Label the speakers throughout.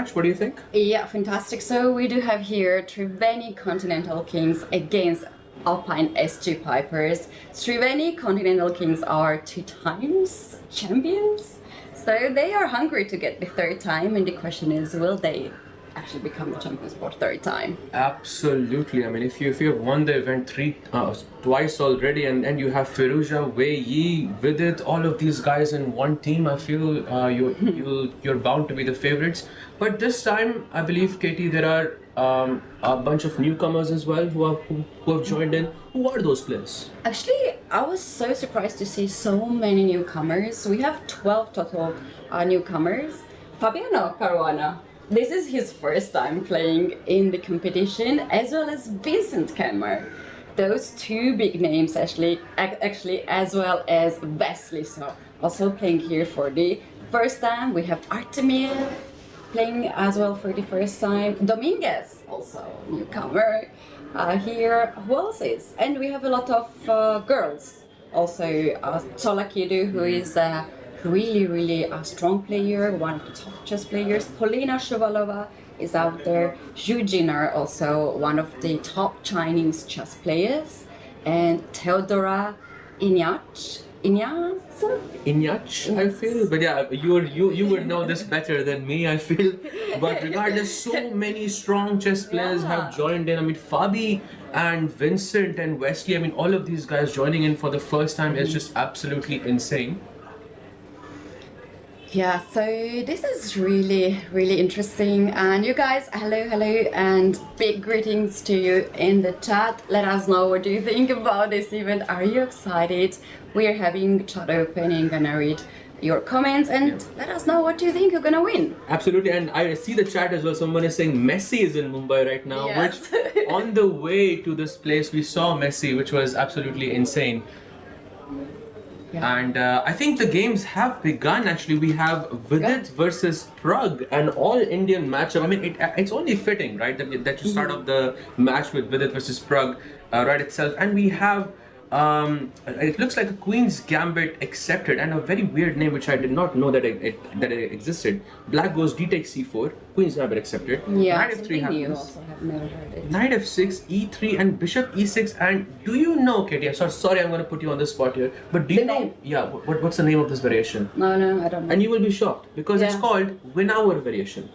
Speaker 1: match? What do you think?
Speaker 2: Yeah, fantastic. So we do have here Triveni Continental Kings against Alpine SG Pipers. Triveni Continental Kings are 2 times champions, so they are hungry to get the 3rd time, and the question is, will they actually become the champions for 3rd time?
Speaker 1: Absolutely. I mean, if you have won the event twice already, and you have Firuza, Wei Yi, Vidit, all of these guys in one team, I feel you're bound to be the favorites. But this time, I believe, Katie, there are a bunch of newcomers as well who have joined in. Who are those players?
Speaker 2: Actually, I was so surprised to see so many newcomers. We have 12 total newcomers. Fabiano Caruana. This is his first time playing in the competition, as well as Vincent Kemmer. Those 2 big names actually, as well as Wesley, so also playing here for the first time. We have Artemiev playing as well for the first time. Dominguez, also newcomer here. Who else is? And we have a lot of girls. Also, Tolakidu, who is really a strong player, one of the top chess players. Polina Shuvalova is out there. Zhu Jin also one of the top Chinese chess players. And Theodora Inyach, I feel. But yeah, you would know this better than me, I feel. But regardless, so many strong chess players have joined in. I mean, Fabi and Vincent and Wesley, I mean, all of these guys joining in for the first time is just absolutely insane. Yeah, so this is really interesting. And you guys, hello, and big greetings to you in the chat. Let us know what do you think about this event. Are you excited? We are having chat open and gonna read your comments and let us know what you think you're gonna win. Absolutely, and I see the chat as well. Someone is saying Messi is in Mumbai right now, which on the way to this place we saw Messi, which was absolutely insane. Yeah. And I think the games have begun. Actually, we have Vidit versus Prag, an all-Indian matchup. I mean, it's only fitting, right, that you start off the match with Vidit versus Prag right itself. And we have, it looks like a Queen's Gambit accepted, and a very weird name which I did not know that it existed. Black goes D takes C4, Queen's Gambit accepted. Yeah, Knight F3 happens. Also have never heard it. Knight F6, E3, and Bishop E6. And do you know, Katie? Sorry, I'm going to put you on the spot here. But do you know? Yeah, what's the name of this variation? No, I don't know. And you will be shocked because it's called Win-Hour variation.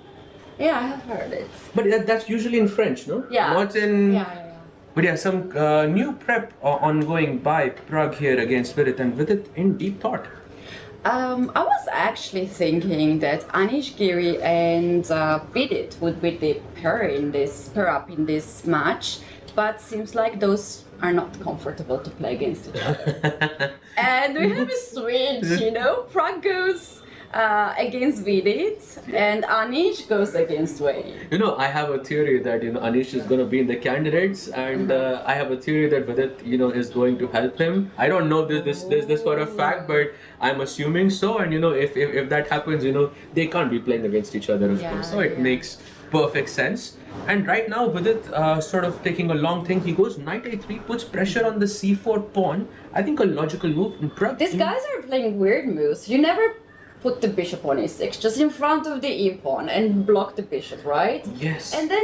Speaker 2: Yeah, I have heard it. But that's usually in French, no? Yeah. Not in. Yeah. But yeah, some new prep ongoing by Prag here against Vidit, and Vidit in deep thought. I was actually thinking that Anish Giri and Vidit would be the pair up in this match, but seems like those are not comfortable to play against each other. And we have a switch, Prag goes against Vidit and Anish goes against Wei. I have a theory that Anish is going to be in the candidates, and I have a theory that Vidit is going to help him. I don't know this for a fact, but I'm assuming so. And if that happens, they can't be playing against each other, of course. So it makes perfect sense. And right now Vidit sort of taking a long thing. He goes Knight A3, puts pressure on the C4 pawn. I think a logical move. These guys are playing weird moves. You never put the bishop on e6 just in front of the e-pawn and block the bishop, right? Yes. And then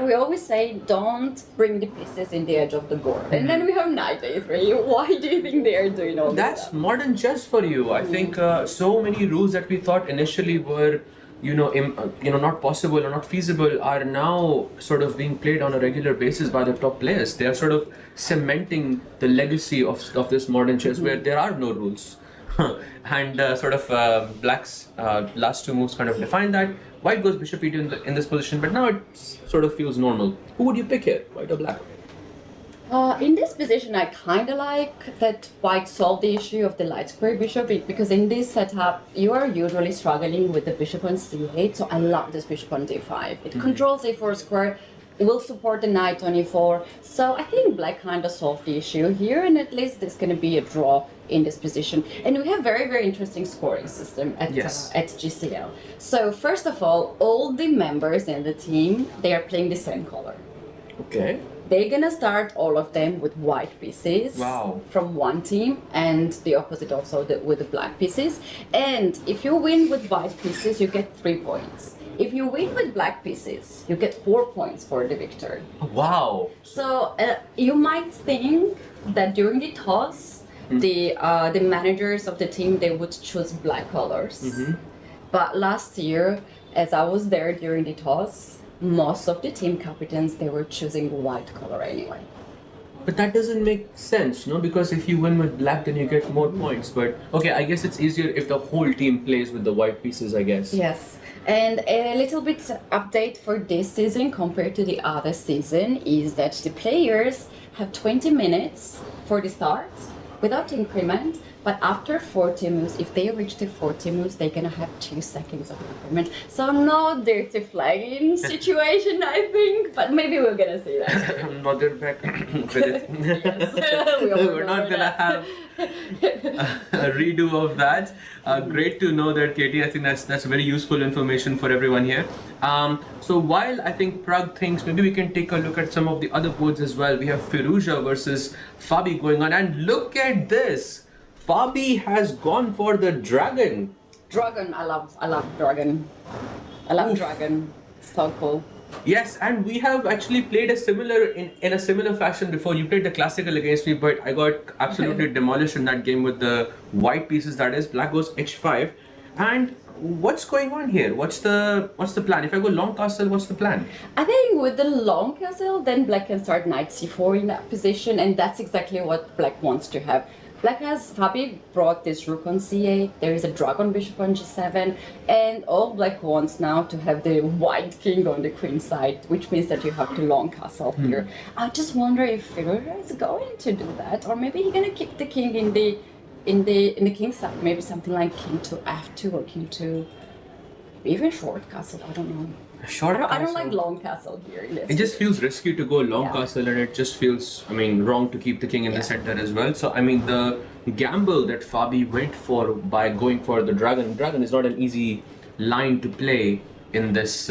Speaker 2: we always say don't bring the pieces in the edge of the board. And then we have knight a3. Why do you think they are doing all this stuff? Modern chess for you. I think so many rules that we thought initially were not possible or not feasible are now sort of being played on a regular basis by the top players. They are sort of cementing the legacy of this modern chess where there are no rules. And Black's last 2 moves kind of define that. White goes bishop e2 in this position, but now it sort of feels normal. Who would you pick here, white or black? In this position, I kind of like that white solved the issue of the light square bishop, because in this setup, you are usually struggling with the bishop on c8, so I love this bishop on d5. It controls a4 square, it will support the knight on e4, so I think black kind of solved the issue here, and at least there's going to be a draw in this position. And we have very interesting scoring system at GCL. So first of all the members in the team, they are playing the same color. Okay. They're gonna start all of them with white pieces from one team, and the opposite also with the black pieces. And if you win with white pieces, you get 3 points. if you win with black pieces, you get 4 points for the victory.
Speaker 1: Wow.
Speaker 2: So you might think that during the toss, the managers of the team, they would choose black colors. But last year, as I was there during the toss, most of the team captains, they were choosing white color anyway.
Speaker 1: But that doesn't make sense, no? Because if you win with black, then you get more points. But okay, I guess it's easier if the whole team plays with the white pieces, I guess.
Speaker 2: Yes. And a little bit update for this season compared to the other season is that the players have 20 minutes for the start without increment, but after 40 moves, if they reach the 40 moves, they're gonna have 2 seconds of increment. So no dirty flagging situation, I think, but maybe we're gonna see that.
Speaker 1: I'm not there back with it.
Speaker 2: Yes.
Speaker 1: We're not gonna have a redo of that. Great to know that, Katie. I think that's very useful information for everyone here. So while I think Prague thinks, maybe we can take a look at some of the other boards as well. We have Firouzja versus Fabi going on, and look at this. Fabi has gone for the dragon.
Speaker 2: Dragon, I love dragon. I love dragon. So cool.
Speaker 1: Yes, and we have actually played a similar in a similar fashion before. You played the classical against me, but I got absolutely demolished in that game with the white pieces. That is, black goes h5. And what's going on here? What's the plan? If I go long castle, what's the plan?
Speaker 2: I think with the long castle, then black can start knight c4 in that position, and that's exactly what black wants to have. Black has, Fabi brought this rook on c8, there is a dragon bishop on g7, and all black wants now to have the white king on the queen side, which means that you have to long castle here. I just wonder if Firouzja is going to do that, or maybe he's gonna keep the king in the king side, maybe something like king to f2 or king to even short castle, I don't know. I don't like long castle here.
Speaker 1: It just feels risky to go long castle, and it just feels, wrong to keep the king in the center as well. So, the gamble that Fabi went for by going for the dragon is not an easy line to play in this,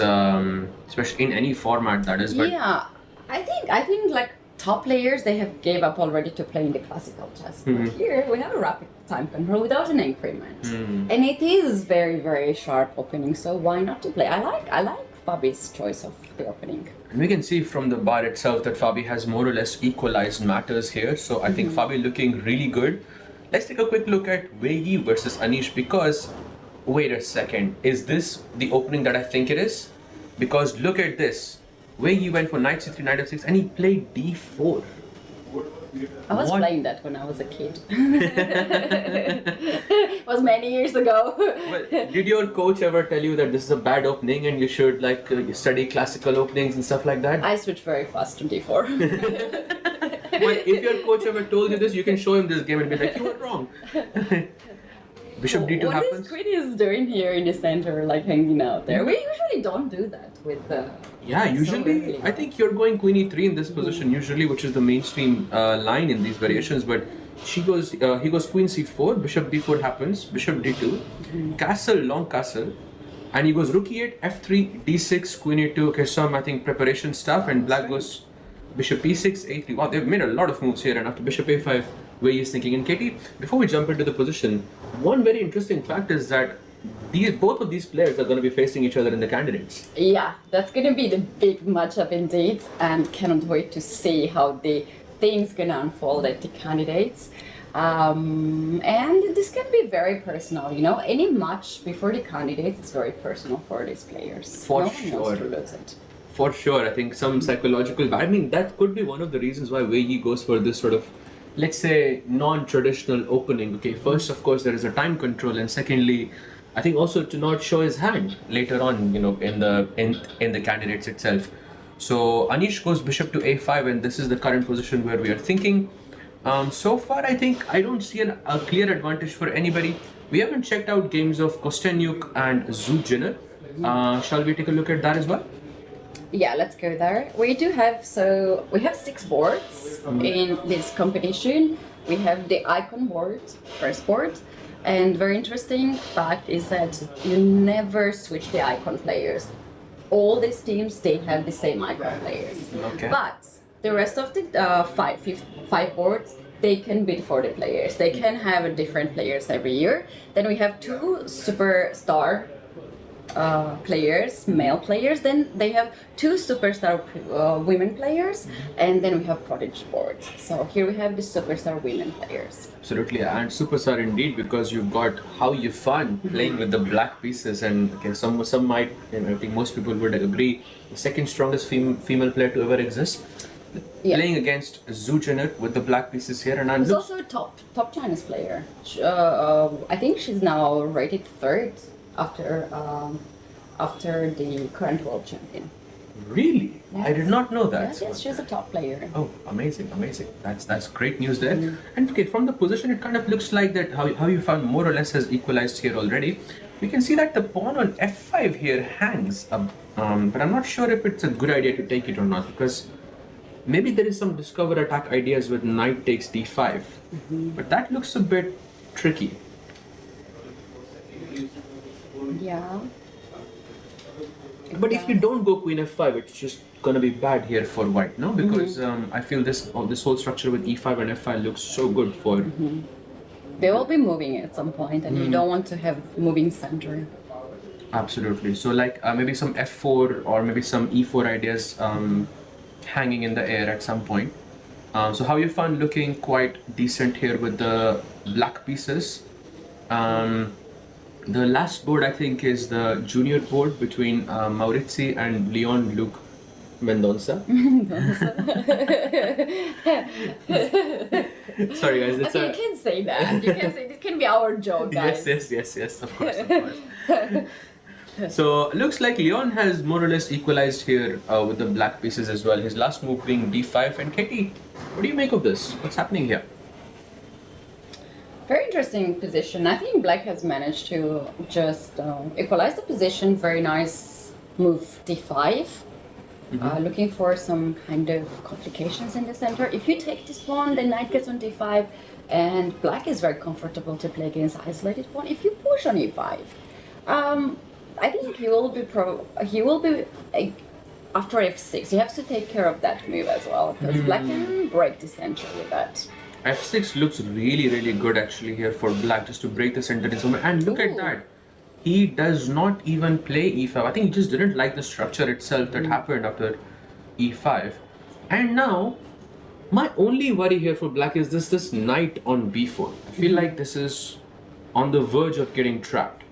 Speaker 1: especially in any format that is. But
Speaker 2: yeah, I think like top players, they have gave up already to play in the classical chess. But here we have a rapid time control without an increment, and it is very, very sharp opening. So why not to play? I like Fabi's choice of the opening.
Speaker 1: And we can see from the bar itself that Fabi has more or less equalized matters here. So I think Fabi looking really good. Let's take a quick look at Wei Yi versus Anish, because wait a second, is this the opening that I think it is? Because look at this. Wei Yi went for knight c3, knight f6, and he played d4.
Speaker 2: I was playing that when I was a kid. It was many years ago.
Speaker 1: Well, did your coach ever tell you that this is a bad opening and you should study classical openings and stuff like that?
Speaker 2: I switched very fast to d4.
Speaker 1: Well, if your coach ever told you this, you can show him this game and be like, you were wrong. Bishop d2 happens.
Speaker 2: What is Queen doing here in the center, like hanging out there? We usually don't do that with the...
Speaker 1: Yeah, usually, I think you're going queen e3 in this position usually, which is the mainstream line in these variations, but he goes queen c4, bishop d4 happens, bishop d2, castle, long castle, and he goes rook e8, f3, d6, queen e2, okay, some I think preparation stuff, and black goes bishop e6, a3. Wow, they've made a lot of moves here, and after bishop a5, Wei Yi is thinking. And Katie, before we jump into the position, one very interesting fact is that both of these players are going to be facing each other in the candidates.
Speaker 2: Yeah, that's going to be the big matchup indeed, and cannot wait to see how the things going to unfold at the candidates. And this can be very personal, any match before the candidates is very personal for these players.
Speaker 1: For
Speaker 2: no
Speaker 1: sure.
Speaker 2: one wants to lose it.
Speaker 1: For sure, I think some psychological... that could be one of the reasons why Wei Yi goes for this sort of, let's say, non-traditional opening. Okay, first, of course, there is a time control, and secondly, I think also to not show his hand later on, in the candidates itself. So Anish goes bishop to a5, and this is the current position where we are thinking. So far, I think I don't see a clear advantage for anybody. We haven't checked out games of Kostenyuk and Zhu Jinner. Shall we take a look at that as well?
Speaker 2: Yeah, let's go there. We have 6 boards in this competition. We have the icon board, first board, and very interesting fact is that you never switch the icon players. All these teams, they have the same icon players.
Speaker 1: Okay.
Speaker 2: But the rest of the five boards, they can bid for the players. They can have different players every year. Then we have 2 superstar players, male players. Then they have two superstar women players, and then we have prodigy boards. So here we have the superstar women players.
Speaker 1: Absolutely, and superstar indeed, because you've got how you fun playing with the black pieces, and okay, some might, I think most people would agree, the second strongest female player to ever exist.
Speaker 2: Yeah.
Speaker 1: Playing against Zujanet with the black pieces here, and
Speaker 2: She's also a top Chinese player. I think she's now rated third after the current world champion.
Speaker 1: Really?
Speaker 2: Yes.
Speaker 1: I did not know that.
Speaker 2: Yes, she's a top player.
Speaker 1: Oh, amazing. That's great news there. And okay, from the position, it kind of looks like that how you found more or less has equalized here already. We can see that the pawn on f5 here hangs, but I'm not sure if it's a good idea to take it or not, because maybe there is some discover attack ideas with knight takes d5, but that looks a bit tricky.
Speaker 2: Yeah.
Speaker 1: But if you don't go queen f5, it's just gonna be bad here for white, no? Because I feel this whole structure with e5 and f5 looks so good for.
Speaker 2: They will be moving at some point, and you don't want to have moving center.
Speaker 1: Absolutely. So like maybe some f4 or maybe some e4 ideas hanging in the air at some point. So how you found looking quite decent here with the black pieces. The last board I think is the junior board between Maurizio and Leon Luke Mendonça. Sorry guys, it's
Speaker 2: Okay, you can say that. You can say it can be our joke, guys.
Speaker 1: Yes, of course. So looks like Leon has more or less equalized here with the black pieces as well. His last move being d5. And Katie, what do you make of this? What's happening here?
Speaker 2: Very interesting position. I think black has managed to just equalize the position. Very nice move d5. Looking for some kind of complications in the center. If you take this pawn, the knight gets on d5, and black is very comfortable to play against isolated pawn. If you push on e5, I think he will be after f6. You have to take care of that move as well, because black can break the center with that.
Speaker 1: f6 looks really good actually here for black, just to break the center in some way. And look at that. He does not even play e5. I think he just didn't like the structure itself that happened after e5. And now, my only worry here for black is this knight on b4. I feel like this is on the verge of getting trapped.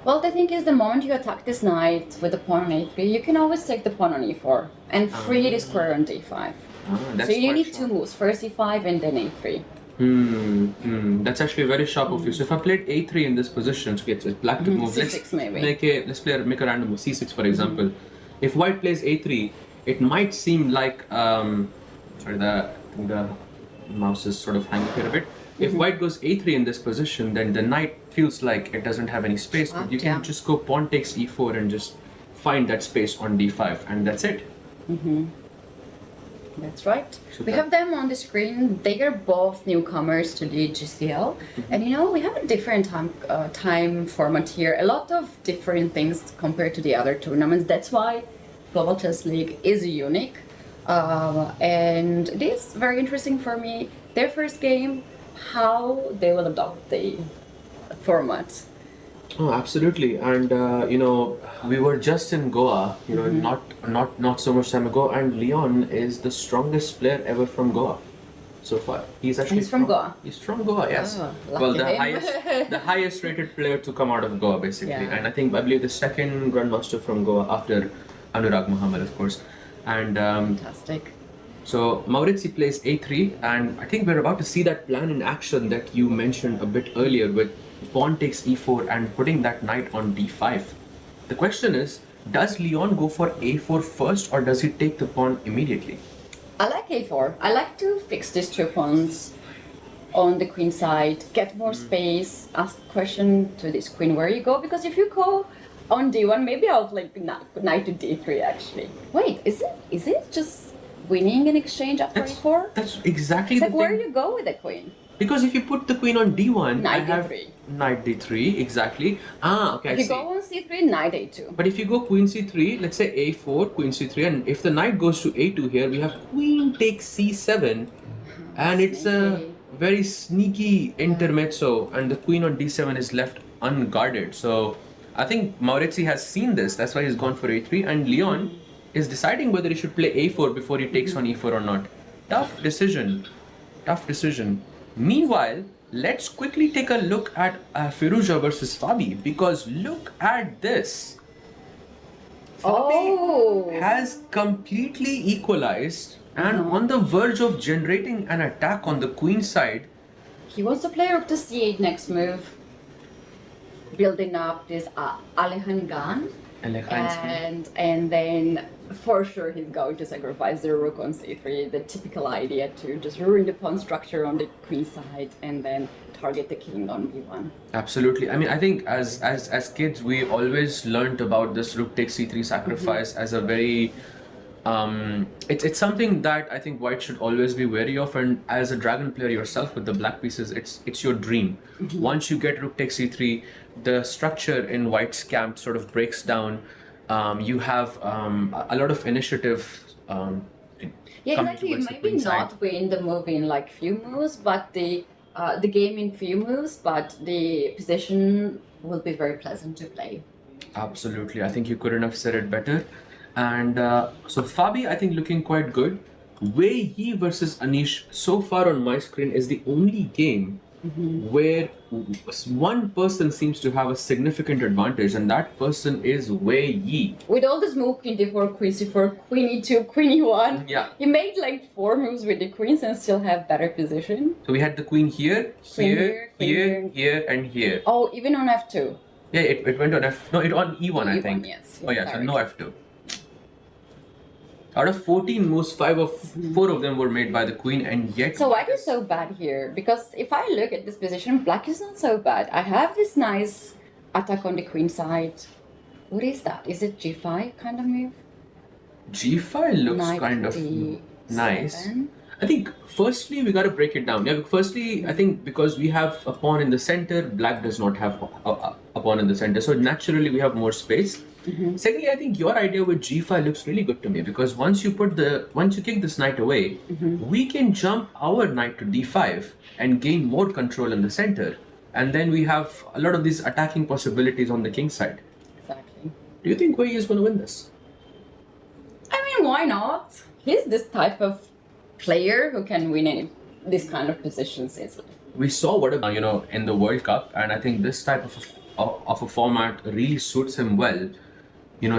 Speaker 2: Well, the thing is, the moment you attack this knight with the pawn on a3, you can always take the pawn on e4 and free the square on d5. So you need two moves, first e5 and then a3.
Speaker 1: That's actually very sharp of you. So if I played a3 in this position, so it's black to move.
Speaker 2: c6 maybe.
Speaker 1: Make a random move, c6 for example. If white plays a3, it might seem like sorry, the mouse is sort of hanging here a bit. If white goes a3 in this position, then the knight feels like it doesn't have any space, but you can just go pawn takes e4 and just find that space on d5, and that's it.
Speaker 2: That's right. We have them on the screen. They are both newcomers to the GCL, and we have a different time format here. A lot of different things compared to the other tournaments. That's why Global Chess League is unique, and it is very interesting for me. Their first game, how they will adopt the format.
Speaker 1: Oh, absolutely. And we were just in Goa, not so much time ago, and Leon is the strongest player ever from Goa so far. He's
Speaker 2: from Goa.
Speaker 1: He's from Goa, yes.
Speaker 2: Oh,
Speaker 1: well,
Speaker 2: lucky
Speaker 1: the highest rated player to come out of Goa, basically.
Speaker 2: Yeah.
Speaker 1: And I believe the second grandmaster from Goa after Anurag Muhammad, of course. And
Speaker 2: Fantastic.
Speaker 1: so Maurizio plays a3, and I think we're about to see that plan in action that you mentioned a bit earlier with pawn takes e4 and putting that knight on d5. The question is, does Leon go for a4 first, or does he take the pawn immediately?
Speaker 2: I like a4. I like to fix these two pawns on the queen side, get more space, ask the question to this queen where you go, because if you go on d1, maybe I'll play knight to d3 actually. Wait, is it just winning in exchange after e4?
Speaker 1: That's exactly
Speaker 2: It's
Speaker 1: the
Speaker 2: like where
Speaker 1: thing.
Speaker 2: do you go with the queen?
Speaker 1: Because if you put the queen on d1,
Speaker 2: Knight
Speaker 1: I have
Speaker 2: d3.
Speaker 1: knight d3, exactly. Okay,
Speaker 2: If
Speaker 1: I
Speaker 2: you
Speaker 1: see.
Speaker 2: go on c3, knight a2.
Speaker 1: But if you go queen c3, let's say a4, queen c3, and if the knight goes to a2 here, we have queen takes c7, and it's a
Speaker 2: Sneaky.
Speaker 1: very sneaky intermezzo, and the queen on d7 is left unguarded. So I think Maurizio has seen this. That's why he's gone for a3. And Leon is deciding whether he should play a4 before he takes on e4 or not. Tough decision. Tough decision. Meanwhile, let's quickly take a look at Firouzja versus Fabi, because look at this. Fabi has completely equalized and on the verge of generating an attack on the queen side.
Speaker 2: He wants to play rook to c8 next move, building up this Alejan and then for sure he's going to sacrifice the rook on c3, the typical idea to just ruin the pawn structure on the queen side and then target the king on b1.
Speaker 1: Absolutely. I mean, I think as kids we always learnt about this rook takes c3 sacrifice as a very it's something that I think white should always be wary of, and as a dragon player yourself with the black pieces, it's your dream. Once you get rook takes c3, the structure in white's camp sort of breaks down. You have a lot of initiative.
Speaker 2: Yeah, exactly. You maybe not win the move in like few moves, but the game in few moves, but the position will be very pleasant to play.
Speaker 1: Absolutely, I think you couldn't have said it better. And so Fabi, I think looking quite good. Wei Yi versus Anish so far on my screen is the only game where one person seems to have a significant advantage, and that person is Wei Yi.
Speaker 2: With all this move, queen d4, queen c4, queen e2, queen e1,
Speaker 1: yeah,
Speaker 2: he made like 4 moves with the queens and still have better position.
Speaker 1: So we had the queen here, here, and here.
Speaker 2: Oh, even on f2.
Speaker 1: Yeah, it went on f. No, it on e1, I think.
Speaker 2: Yes.
Speaker 1: Oh yeah, so no f2. Out of 14 moves, 4 of them were made by the queen, and yet...
Speaker 2: So white is so bad here, because if I look at this position, black is not so bad. I have this nice attack on the queen side. What is that? Is it g5 kind of move?
Speaker 1: g5 looks
Speaker 2: Knight
Speaker 1: kind of
Speaker 2: d7.
Speaker 1: Nice. I think firstly we gotta break it down. Yeah, firstly I think because we have a pawn in the center, black does not have a pawn in the center, so naturally we have more space. Secondly, I think your idea with g5 looks really good to me, because once you kick this knight away, we can jump our knight to d5 and gain more control in the center, and then we have a lot of these attacking possibilities on the king side.
Speaker 2: Exactly.
Speaker 1: Do you think Wei is going to win this?
Speaker 2: I mean, why not? He's this type of player who can win this kind of positions easily.
Speaker 1: We saw what in the World Cup, and I think this type of a format really suits him well.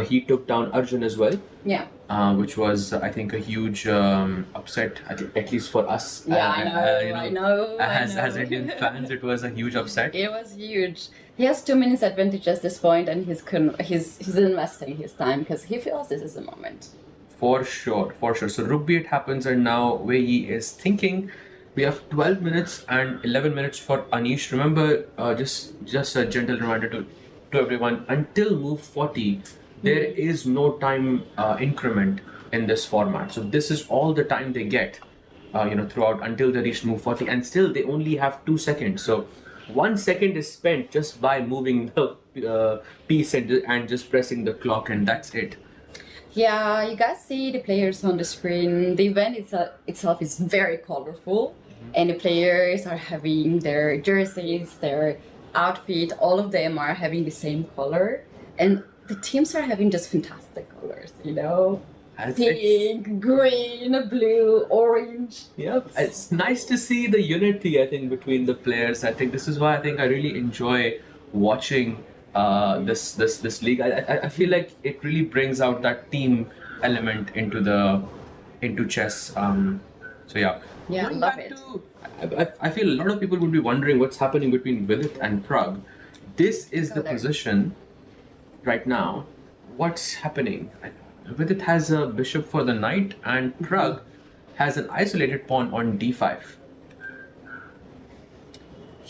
Speaker 1: He took down Arjun as well.
Speaker 2: Yeah.
Speaker 1: Which was, I think, a huge upset, at least for us.
Speaker 2: Yeah, I know.
Speaker 1: As Indian fans, it was a huge upset.
Speaker 2: It was huge. He has 2 minutes advantage at this point, and he's investing his time because he feels this is the moment. For sure. So rook b8 happens, and now Wei Yi is thinking. We have 12 minutes and 11 minutes for Anish. Remember, just a gentle reminder to everyone, until move 40, there is no time increment in this format. So this is all the time they get, throughout until they reach move 40, and still they only have 2 seconds. So 1 second is spent just by moving the piece and just pressing the clock, and that's it. Yeah, you guys see the players on the screen. The event itself is very colorful, and the players are having their jerseys, their outfit, all of them are having the same color, and the teams are having just fantastic colors, pink, green, blue, orange. Yep, it's nice to see the unity, I think, between the players. I think this is why I really enjoy watching this league. I feel like it really brings out that team element into chess. So yeah. Yeah, love it. I feel a lot of people would be wondering what's happening between Vidit and Prague. This is the position right now. What's happening? Vidit has a bishop for the knight, and Prague has an isolated pawn on d5.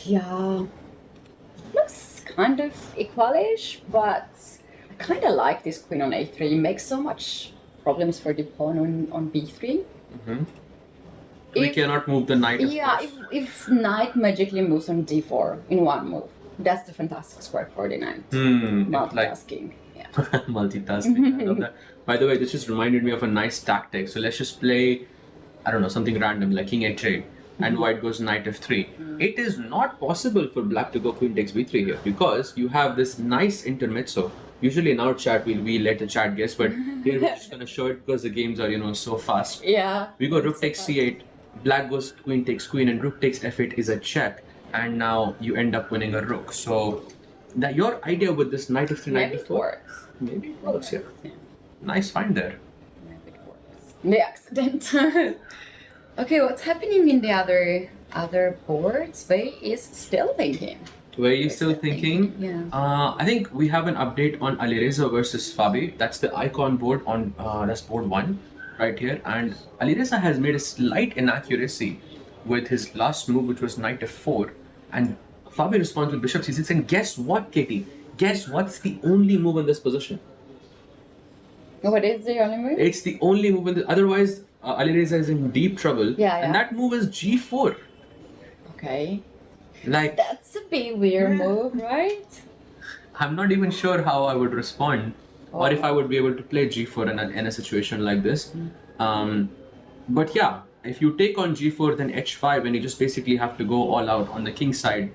Speaker 2: Yeah, looks kind of equalish, but I kind of like this queen on a3. It makes so much problems for the pawn on b3. We cannot move the knight. Yeah, if knight magically moves on d4 in one move, that's the fantastic square for the knight. Multitasking. Yeah. Multitasking. I love that. By the way, this just reminded me of a nice tactic. So let's just play, I don't know, something random like king h8.
Speaker 1: and white goes knight f3. It is not possible for black to go queen takes b3 here because you have this nice intermezzo. Usually in our chat we let the chat guess, but here we're just gonna show it because the games are so fast.
Speaker 2: Yeah.
Speaker 1: We go rook takes c8, black goes queen takes queen, and rook takes f8 is a check, and now you end up winning a rook. So that your idea with this knight f3, knight
Speaker 2: Maybe it
Speaker 1: f4,
Speaker 2: works.
Speaker 1: maybe it works, yeah. Nice find there.
Speaker 2: Maybe it works. The accident. Okay, what's happening in the other boards? Wei is still thinking.
Speaker 1: Were you still thinking?
Speaker 2: Yeah.
Speaker 1: I think we have an update on Alireza versus Fabi. That's the icon board on that's board 1 right here. And Alireza has made a slight inaccuracy with his last move, which was knight f4. And Fabi responds with bishop c6. And guess what, Katie? Guess what's the only move in this position?
Speaker 2: What is the only move?
Speaker 1: It's the only move in the. Otherwise, Alireza is in deep trouble.
Speaker 2: Yeah.
Speaker 1: And that move is g4.
Speaker 2: Okay.
Speaker 1: Like,
Speaker 2: that's a big weird move, right?
Speaker 1: I'm not even sure how I would respond, or if I would be able to play g4 in a situation like this. But yeah, if you take on g4, then h5, and you just basically have to go all out on the king side.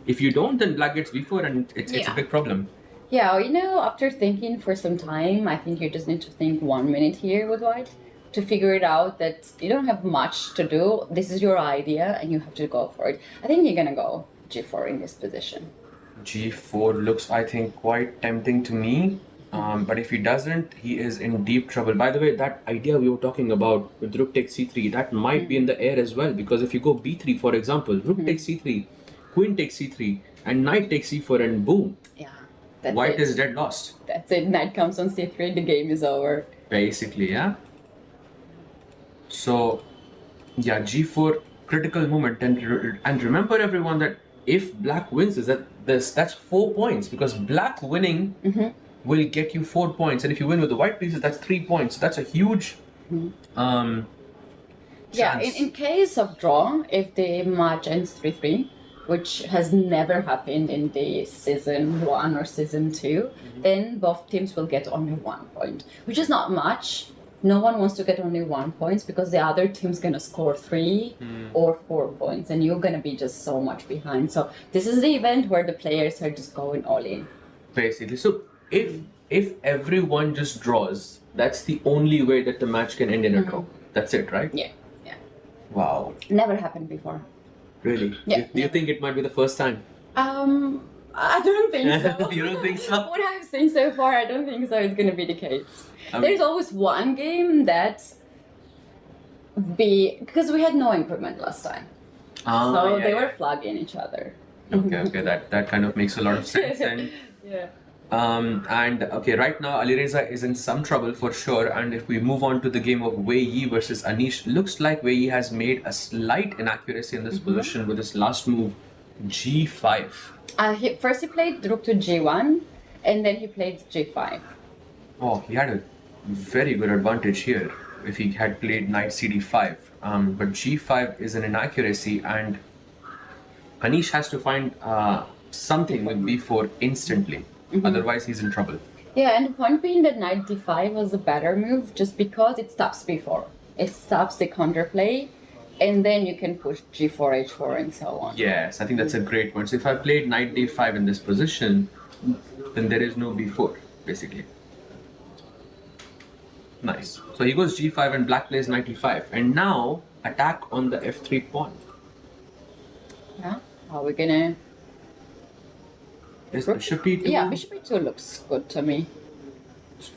Speaker 1: If you don't, then black gets b4, and it's a big problem.
Speaker 2: Yeah, after thinking for some time, I think you just need to think 1 minute here with white to figure it out that you don't have much to do. This is your idea and you have to go for it. I think you're gonna go g4 in this position.
Speaker 1: G4 looks, I think, quite tempting to me. But if he doesn't, he is in deep trouble. By the way, that idea we were talking about with rook takes c3, that might be in the air as well. Because if you go b3, for example, rook takes c3, queen takes c3, and knight takes c4, and boom.
Speaker 2: Yeah, that's
Speaker 1: white
Speaker 2: it.
Speaker 1: is dead lost.
Speaker 2: That's it. Knight comes on c3, the game is over.
Speaker 1: Basically, yeah. So, yeah, g4, critical moment. And remember, everyone, that if black wins, that's 4 points. Because black winning will get you 4 points. And if you win with the white pieces, that's 3 points. So that's a huge
Speaker 2: yeah, in case of draw, if the match ends 3-3, which has never happened in the season 1 or season 2, then both teams will get only 1 point, which is not much. No one wants to get only 1 point because the other team's gonna score 3 or 4 points, and you're gonna be just so much behind. So this is the event where the players are just going all in.
Speaker 1: Basically, so if everyone just draws, that's the only way that the match can end in a draw. That's it, right?
Speaker 2: Yeah.
Speaker 1: Wow.
Speaker 2: Never happened before.
Speaker 1: Really?
Speaker 2: Yeah.
Speaker 1: Do you think it might be the first time?
Speaker 2: I don't think so.
Speaker 1: You don't think so?
Speaker 2: What I've seen so far, I don't think so. It's gonna be the case. There's always one game that because we had no improvement last time, so they were flagging each other.
Speaker 1: Okay, that kind of makes a lot of sense. And and okay, right now Alireza is in some trouble for sure. And if we move on to the game of Wei Yi versus Anish, looks like Wei Yi has made a slight inaccuracy in this position with his last move, g5.
Speaker 2: First he played rook to g1, and then he played g5.
Speaker 1: Oh, he had a very good advantage here if he had played knight cd5. But g5 is an inaccuracy, and Anish has to find something with b4 instantly. Otherwise, he's in trouble.
Speaker 2: Yeah, and the point being that knight d5 was a better move just because it stops b4. It stops the counterplay, and then you can push g4, h4, and so on.
Speaker 1: Yes, I think that's a great point. So if I played knight d5 in this position, then there is no b4, basically. Nice. So he goes g5 and black plays knight e5. And now, attack on the f3 pawn.
Speaker 2: Yeah, how are we gonna...
Speaker 1: Is bishop e2?
Speaker 2: Yeah, bishop e2 looks good to me.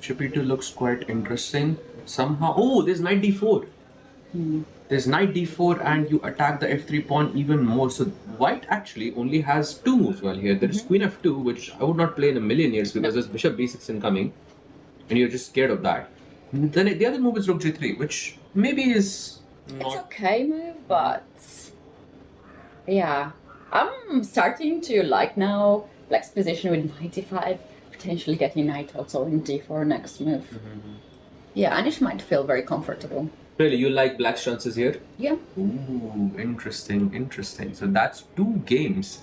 Speaker 1: Bishop e2 looks quite interesting. Somehow... Oh, there's knight d4. There's knight d4 and you attack the f3 pawn even more. So white actually only has 2 moves well here. There is queen f2, which I would not play in a million years because there's bishop b6 incoming. And you're just scared of that. Then the other move is rook g3, which maybe is not...
Speaker 2: It's okay move, but... Yeah. I'm starting to like now black's position with knight d5, potentially getting knight also in d4 next move. Yeah, Anish might feel very comfortable.
Speaker 1: Really, you like black's chances here?
Speaker 2: Yeah.
Speaker 1: Ooh, interesting. So that's 2 games.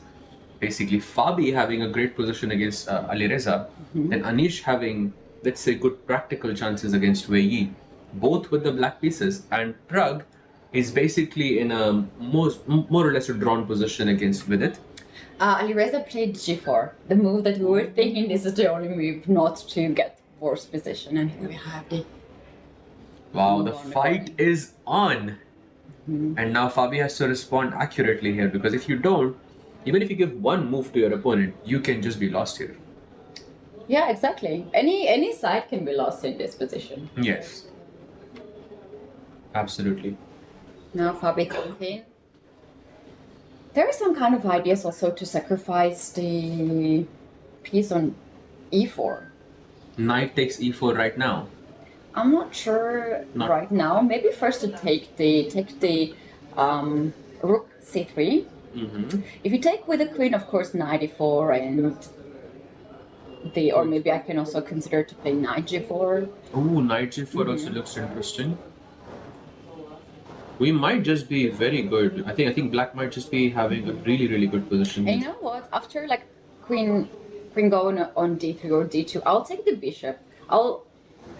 Speaker 1: Basically, Fabi having a great position against Alireza, and Anish having, let's say, good practical chances against Wei Yi, both with the black pieces. And Prag is basically in a more or less a drawn position against Vidit.
Speaker 2: Alireza played g4, the move that we were thinking this is the only move not to get worse position, and here we have the...
Speaker 1: Wow, the fight is on! And now Fabi has to respond accurately here, because if you don't, even if you give one move to your opponent, you can just be lost here.
Speaker 2: Yeah, exactly. Any side can be lost in this position.
Speaker 1: Yes. Absolutely.
Speaker 2: Now Fabi comes in. There is some kind of ideas also to sacrifice the piece on e4.
Speaker 1: Knight takes e4 right now.
Speaker 2: I'm not sure right now. Maybe first to take the rook c3. If you take with the queen, of course, knight e4 and or maybe I can also consider to play knight g4.
Speaker 1: Oh, knight g4 also looks interesting. We might just be very good. I think black might just be having a really good position.
Speaker 2: And you know what? After like queen going on d3 or d2, I'll take the bishop.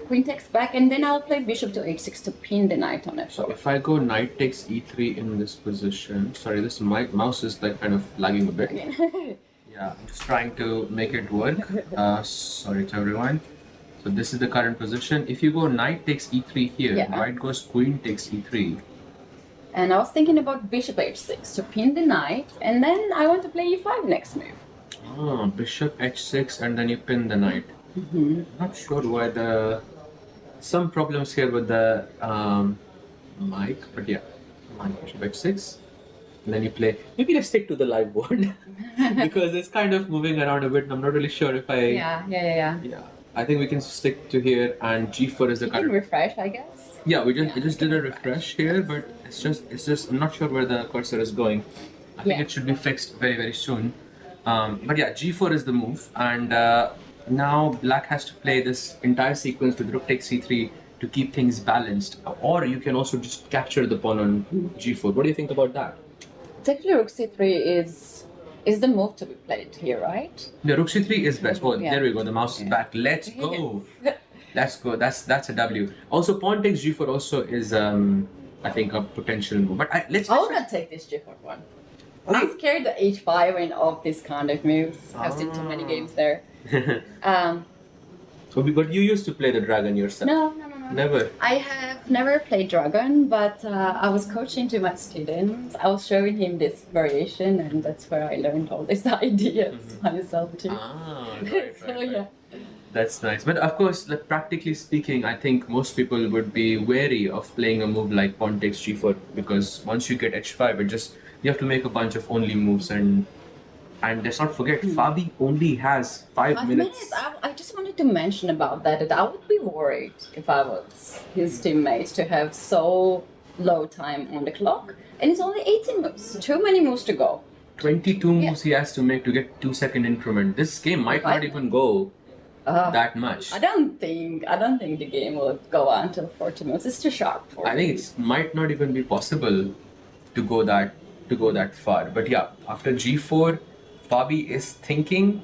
Speaker 2: Queen takes back, and then I'll play bishop to h6 to pin the knight on f4.
Speaker 1: So if I go knight takes e3 in this position, sorry, this mouse is like kind of lagging a bit. Yeah, I'm just trying to make it work. Sorry to everyone. So this is the current position. If you go knight takes e3 here, white goes queen takes e3.
Speaker 2: And I was thinking about bishop h6 to pin the knight, and then I want to play e5 next move.
Speaker 1: Ah, bishop h6 and then you pin the knight. Not sure why some problems here with the mic, but yeah, bishop h6. And then you play. Maybe let's stick to the live board because it's kind of moving around a bit. And I'm not really sure if I. Yeah. I think we can stick to here, and g4 is the current.
Speaker 2: Refresh, I guess.
Speaker 1: Yeah, we just did a refresh here, but it's just I'm not sure where the cursor is going. I think it should be fixed very soon. But yeah, g4 is the move, and now black has to play this entire sequence with rook takes c3 to keep things balanced, or you can also just capture the pawn on g4. What do you think about that?
Speaker 2: Technically, rook c3 is the move to be played here, right?
Speaker 1: The rook c3 is best. Oh, there we go. The mouse is back. Let's go. Let's go. That's a W. Also, pawn takes g4 also is I think a potential move. But let's.
Speaker 2: I wanna take this g4 one. I'm scared the h5 and of this kind of moves. I've seen too many games there.
Speaker 1: But you used to play the dragon yourself.
Speaker 2: No.
Speaker 1: Never.
Speaker 2: I have never played dragon, but I was coaching to my students. I was showing him this variation, and that's where I learned all these ideas myself too.
Speaker 1: Right. That's nice. But of course, like, practically speaking, I think most people would be wary of playing a move like pawn takes g4, because once you get h5, you have to make a bunch of only moves, and let's not forget, Fabi only has 5 minutes.
Speaker 2: I just wanted to mention about that I would be worried if I was his teammate to have so low time on the clock, and it's only 18 moves. Too many moves to go.
Speaker 1: 22 moves he has to make to get 2-second increment. This game might not even go that much.
Speaker 2: I don't think the game will go on until 40 moves. It's too sharp for
Speaker 1: I think it might not even be possible to go that far. But yeah, after g4, Fabi is thinking,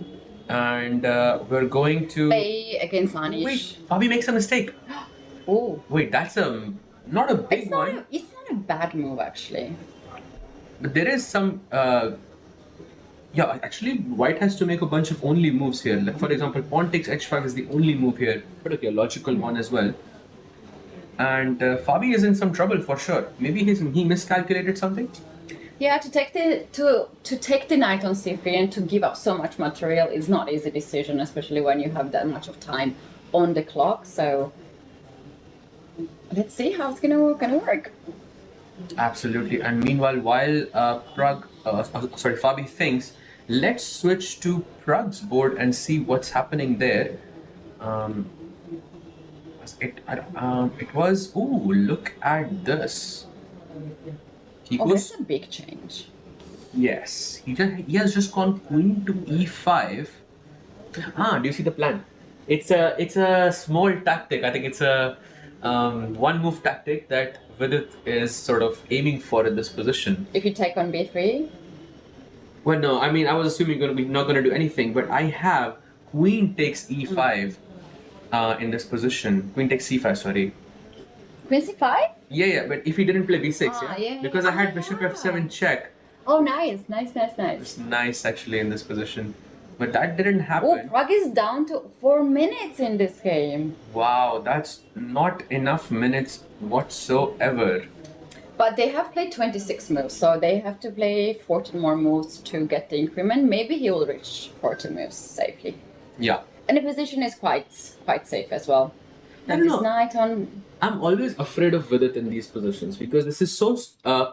Speaker 1: and we're going to
Speaker 2: play against Manish.
Speaker 1: Wait, Fabi makes a mistake.
Speaker 2: Oh.
Speaker 1: Wait, that's not a big one.
Speaker 2: It's not a bad move actually.
Speaker 1: But there is some. Yeah, actually, white has to make a bunch of only moves here. Like, for example, pawn takes h5 is the only move here, but okay, a logical one as well. And Fabi is in some trouble for sure. Maybe he miscalculated something.
Speaker 2: Yeah, to take the knight on c3 and to give up so much material is not easy decision, especially when you have that much of time on the clock. So let's see how it's gonna work.
Speaker 1: Absolutely. And meanwhile, while Fabi thinks, let's switch to Prag's board and see what's happening there. It was. Ooh, look at this.
Speaker 2: That's a big change.
Speaker 1: Yes, he has just gone queen to e5. Do you see the plan? It's a small tactic. I think it's a one move tactic that Vidit is sort of aiming for in this position.
Speaker 2: If you take on b3.
Speaker 1: Well, no. I mean, I was assuming not going to do anything, but I have queen takes e5 in this position. Queen takes c5. Sorry.
Speaker 2: Queen c5?
Speaker 1: Yeah, but if he didn't play b6,
Speaker 2: Yeah.
Speaker 1: because I had bishop f7 check.
Speaker 2: Oh, nice.
Speaker 1: It's nice actually in this position, but that didn't
Speaker 2: Oh,
Speaker 1: happen.
Speaker 2: Prague is down to 4 minutes in this game.
Speaker 1: Wow, that's not enough minutes whatsoever.
Speaker 2: But they have played 26 moves, so they have to play 14 more moves to get the increment. Maybe he will reach 14 moves safely.
Speaker 1: Yeah.
Speaker 2: And the position is quite safe as well.
Speaker 1: I don't
Speaker 2: This
Speaker 1: know.
Speaker 2: knight on...
Speaker 1: I'm always afraid of Vidit in these positions because this is so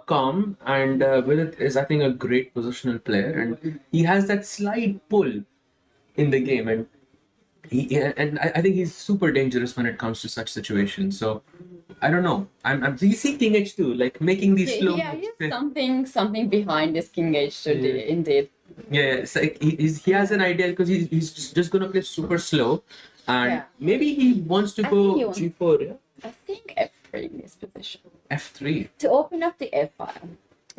Speaker 1: calm, and Vidit is, I think, a great positional player, and he has that slight pull in the game, and I think he's super dangerous when it comes to such situations. So I don't know. You see King H2 like making these slow
Speaker 2: Yeah,
Speaker 1: moves.
Speaker 2: he has something behind this King H2 indeed.
Speaker 1: Yeah, it's like he has an idea because he's just gonna play super slow, and maybe he wants to go G4. Yeah.
Speaker 2: I think F3 in this position.
Speaker 1: F3
Speaker 2: to open up the F file,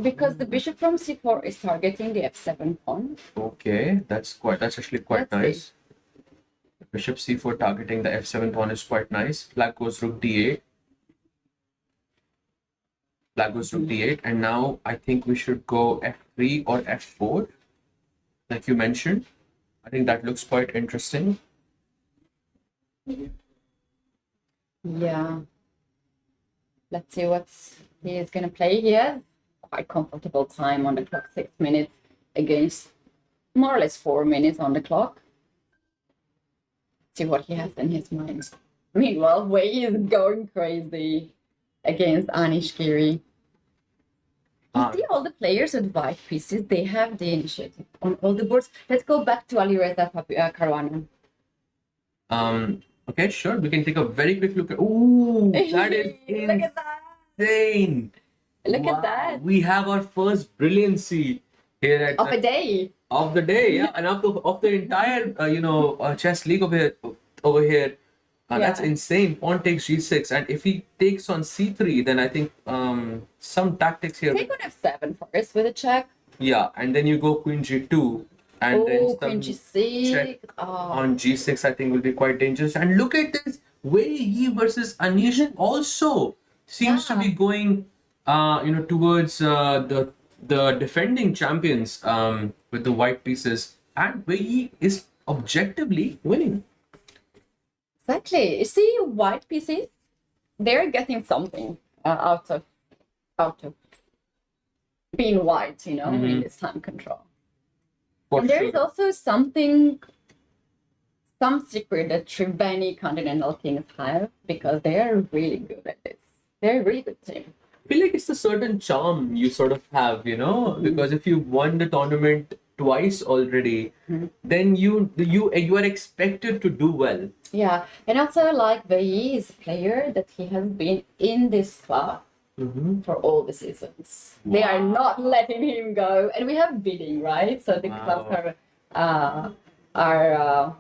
Speaker 2: because the bishop from C4 is targeting the F7 pawn.
Speaker 1: Okay, that's actually quite nice. Bishop C4 targeting the F7 pawn is quite nice. Black goes Rook D8. Black goes Rook D8, and now I think we should go F3 or F4, like you mentioned. I think that looks quite interesting.
Speaker 2: Yeah. Let's see what he is gonna play here. Quite comfortable time on the clock, 6 minutes against more or less 4 minutes on the clock. See what he has in his mind. Meanwhile, Wei is going crazy against Anish Giri. You see all the players with white pieces, they have the initiative on all the boards. Let's go back to Alireza Caruana.
Speaker 1: Okay, sure. We can take a very quick look at. Ooh, that is
Speaker 2: Look at that.
Speaker 1: insane.
Speaker 2: Look at that.
Speaker 1: We have our first brilliancy here at
Speaker 2: Of a day.
Speaker 1: Of the day, yeah, and of the entire chess league over here. That's insane. Pawn takes G6, and if he takes on C3, then I think some tactics here.
Speaker 2: Take on F7 first with a check.
Speaker 1: Yeah, and then you go Queen G2, and then some
Speaker 2: Queen G6
Speaker 1: check on G6. I think will be quite dangerous. And look at this, Wei Yi versus Anish also seems to be going, towards the defending champions with the white pieces, and Wei Yi is objectively winning.
Speaker 2: Exactly. You see, white pieces, they're getting something out of being white, in this time control. And there is also some secret that Triveni Continental Kings have, because they are really good at this. They're a really good team.
Speaker 1: I feel like it's a certain charm you sort of have, because if you've won the tournament twice already, then you are expected to do well.
Speaker 2: Yeah, and also like Wei is a player that he has been in this club for all the seasons. Wow. They are not letting him go, and we have bidding, right? So the clubs are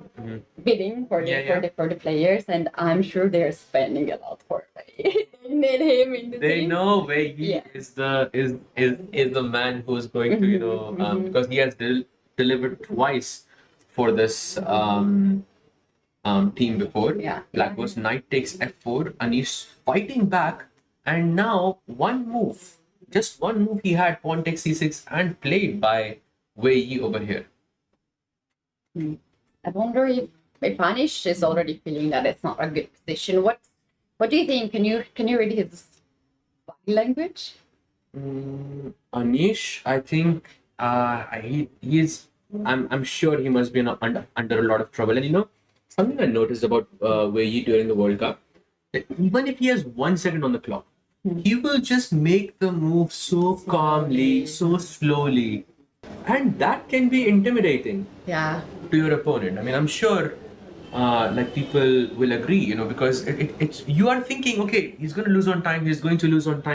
Speaker 2: bidding for the players, and I'm sure they're spending a lot for Wei. They need him in the team.
Speaker 1: They know Wei is the man who's going to because he has delivered twice for this team before. Black goes knight takes F4, Anish fighting back, and now just one move he had, pawn takes C6, and played by Wei Yi over here.
Speaker 2: I wonder if Anish is already feeling that it's not a good position. What do you think? Can you read his body language?
Speaker 1: Anish, I think he is. I'm sure he must be under a lot of trouble. And something I noticed about Wei Yi during the World Cup, that even if he has 1 second on the clock, he will just make the move so calmly, so slowly, and that can be intimidating.
Speaker 2: Yeah.
Speaker 1: To your opponent. I mean, I'm sure people will agree, because it's you are thinking, okay, he's going to lose on time,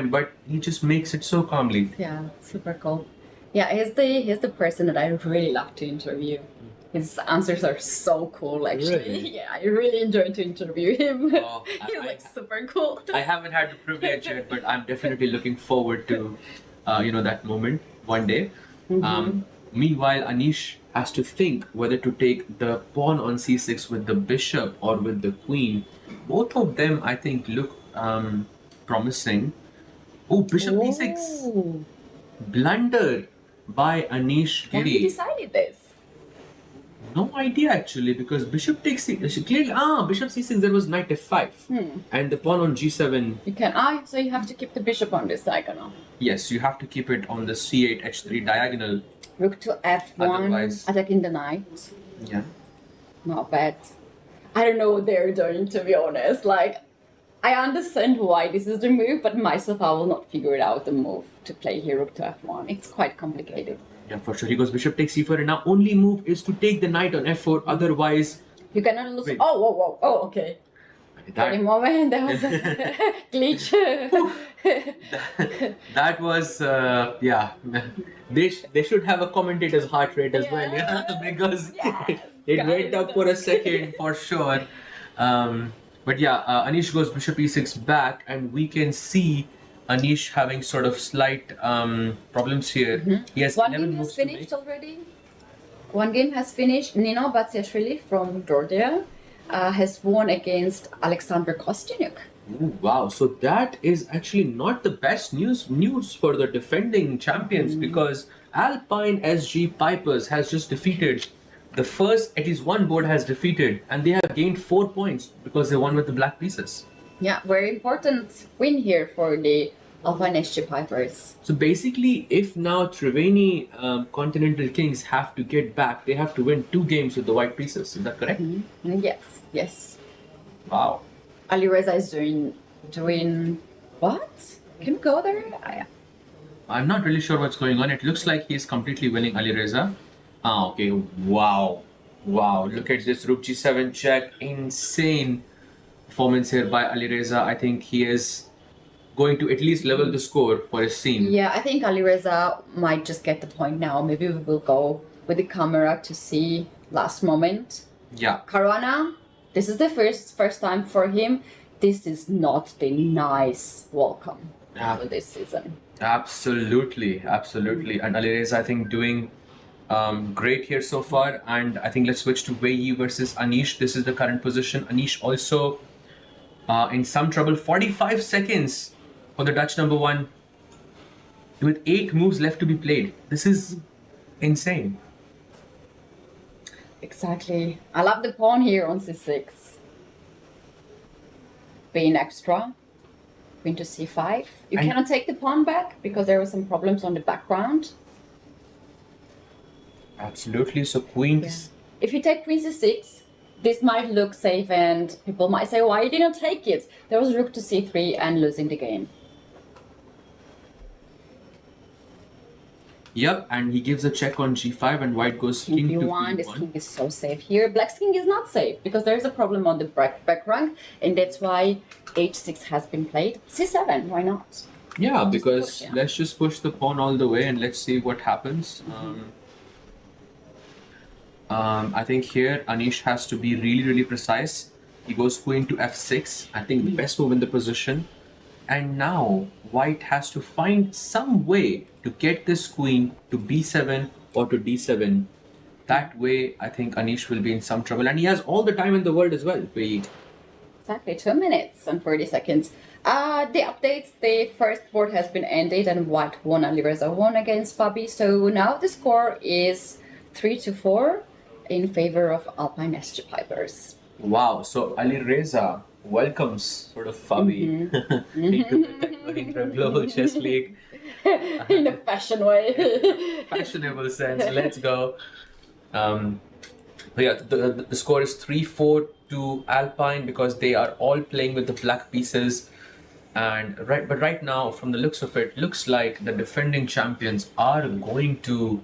Speaker 1: but he just makes it so calmly.
Speaker 2: Yeah, super cool. Yeah, he's the person that I really love to interview. His answers are so cool, actually. Really? Yeah, I really enjoy to interview him. Oh, he's super cool.
Speaker 1: I haven't had the privilege yet, but I'm definitely looking forward to, that moment one day. Meanwhile, Anish has to think whether to take the pawn on c6 with the bishop or with the queen. Both of them, I think, look promising. Oh, bishop d6.
Speaker 2: Ooh.
Speaker 1: Blunder by Anish
Speaker 2: Why he
Speaker 1: Giri.
Speaker 2: decided this?
Speaker 1: No idea actually, because bishop takes clearly bishop c6 there was knight f5 and the pawn on g7.
Speaker 2: You can so you have to keep the bishop on this diagonal.
Speaker 1: Yes, you have to keep it on the c8 h3 diagonal.
Speaker 2: Rook to f1,
Speaker 1: Otherwise-
Speaker 2: attacking the knight.
Speaker 1: Yeah.
Speaker 2: Not bad. I don't know what they're doing, to be honest. Like, I understand why this is the move, but myself, I will not figure it out the move to play here rook to f1. It's quite complicated.
Speaker 1: Yeah, for sure. He goes bishop takes c4 and now only move is to take the knight on f4. Otherwise,
Speaker 2: You cannot lose.
Speaker 1: Wait.
Speaker 2: Oh, okay. For a
Speaker 1: that,
Speaker 2: moment, there was a glitch.
Speaker 1: that was yeah. They should have a commentator's heart rate as well, yeah, because
Speaker 2: Yes,
Speaker 1: it went up for a second for sure. But yeah, Anish goes bishop e6 back, and we can see Anish having sort of slight problems here. He has
Speaker 2: One
Speaker 1: 11
Speaker 2: game has
Speaker 1: moves to make.
Speaker 2: finished already. One game has finished. Nino Batsiashvili from Georgia has won against Alexander Kostyuk.
Speaker 1: Ooh, wow, so that is actually not the best news for the defending champions, because Alpine SG Pipers has just defeated the first, at least one board has defeated, and they have gained 4 points because they won with the black pieces.
Speaker 2: Yeah, very important win here for the Alpine SG Pipers.
Speaker 1: So basically, if now Triveni Continental Kings have to get back, they have to win 2 games with the white pieces. Is that correct?
Speaker 2: Yes.
Speaker 1: Wow.
Speaker 2: Alireza is doing what? Can we go there?
Speaker 1: I'm not really sure what's going on. It looks like he's completely winning Alireza. Okay. Wow. Look at this rook g7 check. Insane performance here by Alireza. I think he is going to at least level the score for his team.
Speaker 2: Yeah, I think Alireza might just get the point now. Maybe we will go with the camera to see last moment.
Speaker 1: Yeah.
Speaker 2: Caruana, this is the first time for him. This is not the nice welcome to this season.
Speaker 1: Absolutely. And Alireza, I think, doing great here so far. And I think let's switch to Wei Yi versus Anish. This is the current position. Anish also in some trouble. 45 seconds for the Dutch number 1 with 8 moves left to be played. This is insane.
Speaker 2: Exactly. I love the pawn here on c6. Being extra. Queen to c5. You cannot take the pawn back because there were some problems on the background.
Speaker 1: Absolutely. So queen.
Speaker 2: Yeah. If you take queen c6, this might look safe and people might say, why you didn't take it? There was rook to c3 and losing the game.
Speaker 1: Yep, and he gives a check on g5 and white goes king to
Speaker 2: b1. This
Speaker 1: b1.
Speaker 2: king is so safe here. Black's king is not safe because there is a problem on the back rank, and that's why h6 has been played. c7, why not?
Speaker 1: Yeah,
Speaker 2: Just
Speaker 1: because
Speaker 2: push, yeah.
Speaker 1: let's just push the pawn all the way and let's see what happens. I think here Anish has to be really precise. He goes queen to f6. I think the best move in the position. And now white has to find some way to get this queen to b7 or to d7. That way, I think Anish will be in some trouble. And he has all the time in the world as well.
Speaker 2: Exactly, 2 minutes and 40 seconds. The updates, the first board has been ended and white won, Alireza won against Fabi. So now the score is 3-4 in favor of Alpine SG Pipers.
Speaker 1: Wow, so Alireza welcomes sort of Fabi into the Mahindra Global Chess League.
Speaker 2: In a fashion way.
Speaker 1: Fashionable sense, let's go. But yeah, the score is 3-4 to Alpine because they are all playing with the black pieces. And right now, from the looks of it, looks like the defending champions are going to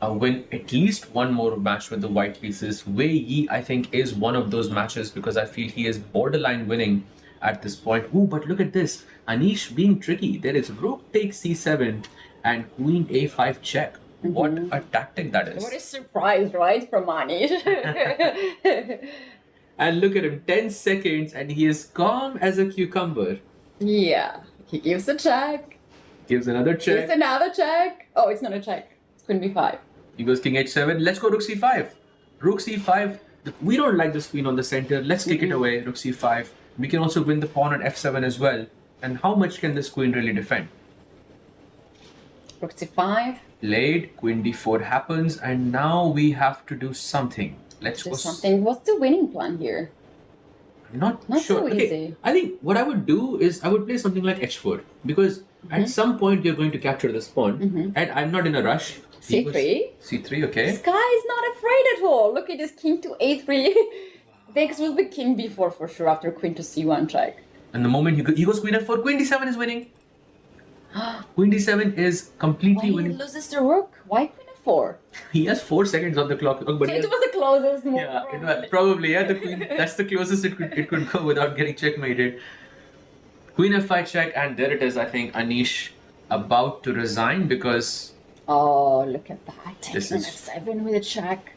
Speaker 1: win at least one more match with the white pieces. Wei Yi, I think, is one of those matches because I feel he is borderline winning at this point. Ooh, but look at this. Anish being tricky. There is rook takes c7 and queen a5 check. What a tactic that is.
Speaker 2: What a surprise, right, from Anish?
Speaker 1: And look at him, 10 seconds and he is calm as a cucumber.
Speaker 2: Yeah, he gives a check.
Speaker 1: Gives another check.
Speaker 2: Gives another check. Oh, it's not a check. It's queen b5.
Speaker 1: He goes king h7. Let's go rook c5. Rook c5. We don't like this queen on the center. Let's kick it away. Rook c5. We can also win the pawn on f7 as well. And how much can this queen really defend?
Speaker 2: Rook c5.
Speaker 1: Played, queen d4 happens, and now we have to do something. Let's
Speaker 2: Do
Speaker 1: go.
Speaker 2: something. What's the winning plan here?
Speaker 1: I'm not
Speaker 2: Not
Speaker 1: sure.
Speaker 2: so
Speaker 1: Okay,
Speaker 2: easy.
Speaker 1: I think what I would do is I would play something like h4 because at some point you're going to capture this pawn, and I'm not in a rush.
Speaker 2: c3.
Speaker 1: C3, okay.
Speaker 2: This guy is not afraid at all. Look at this king to a3. Next will be king b4 for sure after queen to c1 check.
Speaker 1: And the moment he goes queen f4, queen d7 is winning. Queen d7 is completely
Speaker 2: Why he
Speaker 1: winning.
Speaker 2: loses the rook? Why queen f4?
Speaker 1: He has 4 seconds on the clock. Oh, but
Speaker 2: So
Speaker 1: he
Speaker 2: it
Speaker 1: has-
Speaker 2: was the closest move.
Speaker 1: yeah, probably. Yeah, the queen. That's the closest it could go without getting checkmated. Queen f5 check, and there it is. I think Anish about to resign because
Speaker 2: Oh, look at that.
Speaker 1: This
Speaker 2: Takes an
Speaker 1: is-
Speaker 2: f7 with a check.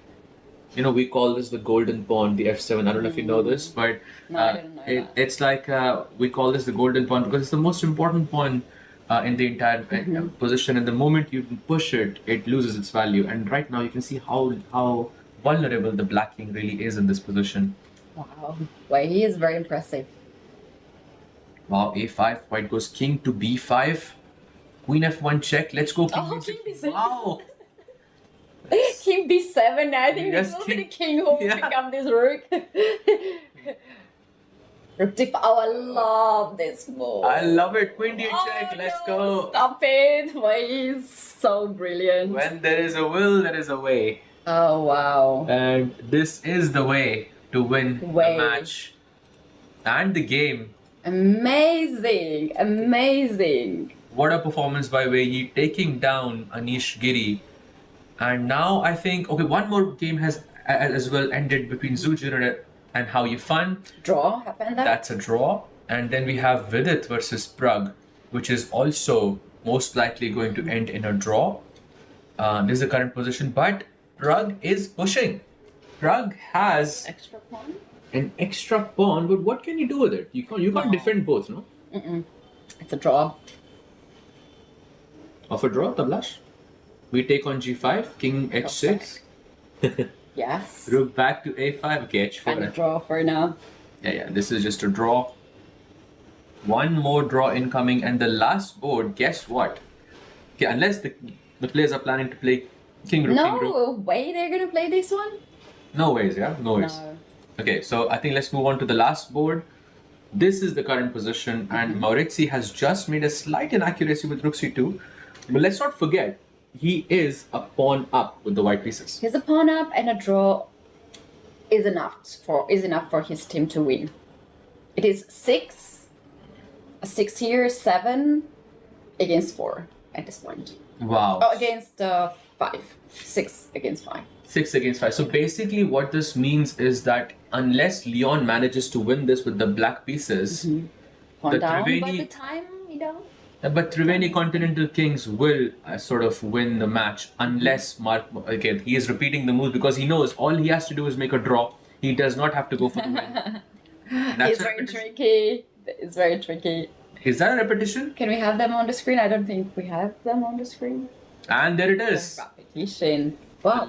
Speaker 1: we call this the golden pawn, the f7. I don't know if you know this, but
Speaker 2: No, I didn't know that.
Speaker 1: it's like we call this the golden pawn because it's the most important pawn in the entire position. And the moment you push it, it loses its value. And right now you can see how vulnerable the black king really is in this position.
Speaker 2: Wow. Well, he is very impressive.
Speaker 1: Wow, a5, white goes king to b5, queen f1 check. Let's go king
Speaker 2: Oh,
Speaker 1: b6.
Speaker 2: king b6.
Speaker 1: Wow.
Speaker 2: King b7. I think
Speaker 1: Yes,
Speaker 2: this will be the
Speaker 1: king-
Speaker 2: king who will
Speaker 1: Yeah.
Speaker 2: pick up this rook. Rook d5. Oh, I love this move.
Speaker 1: I love it. Queen d8 check. Let's
Speaker 2: no,
Speaker 1: go.
Speaker 2: Stop it. Why he's so brilliant.
Speaker 1: When there is a will, there is a way.
Speaker 2: Oh, wow.
Speaker 1: And this is the way to win
Speaker 2: Way.
Speaker 1: the match and the game.
Speaker 2: Amazing. Amazing.
Speaker 1: What a performance by Wei Yi, taking down Anish Giri. And now I think, okay, one more game has as well ended between Zujir and How You Fun.
Speaker 2: Draw happened there.
Speaker 1: That's a draw. And then we have Vidit versus Prague, which is also most likely going to end in a draw. This is the current position, but Prague is pushing. Prague has
Speaker 2: Extra pawn?
Speaker 1: an extra pawn, but what can you do with it? You can't defend both, no?
Speaker 2: It's a draw.
Speaker 1: Of a draw, Tablash. We take on g5, king h6.
Speaker 2: Yes.
Speaker 1: Rook back to a5, okay,
Speaker 2: And a
Speaker 1: h4.
Speaker 2: draw for now.
Speaker 1: Yeah, this is just a draw. One more draw incoming, and the last board, guess what? Okay, unless the players are planning to play king rook, king rook.
Speaker 2: No way they're gonna play this one?
Speaker 1: No ways, yeah? No ways.
Speaker 2: No.
Speaker 1: Okay, so I think let's move on to the last board. This is the current position, and Maurizio has just made a slight inaccuracy with rook c2. But let's not forget, he is a pawn up with the white pieces.
Speaker 2: He's a pawn up, and a draw is enough for his team to win. It is 6 here, 7 against 4 at this point.
Speaker 1: Wow.
Speaker 2: Oh, against 5. 6 against 5.
Speaker 1: 6 against 5. So basically what this means is that unless Leon manages to win this with the black pieces,
Speaker 2: Pawn
Speaker 1: The
Speaker 2: down by
Speaker 1: Triveni-
Speaker 2: the time,
Speaker 1: but Triveni Continental Kings will sort of win the match unless okay, he is repeating the move because he knows all he has to do is make a draw. He does not have to go for the win. That's
Speaker 2: It's
Speaker 1: a
Speaker 2: very
Speaker 1: repetition.
Speaker 2: tricky. It's very tricky.
Speaker 1: Is that a repetition?
Speaker 2: Can we have them on the screen? I don't think we have them on the screen.
Speaker 1: And there it is.
Speaker 2: Repetition. Wow.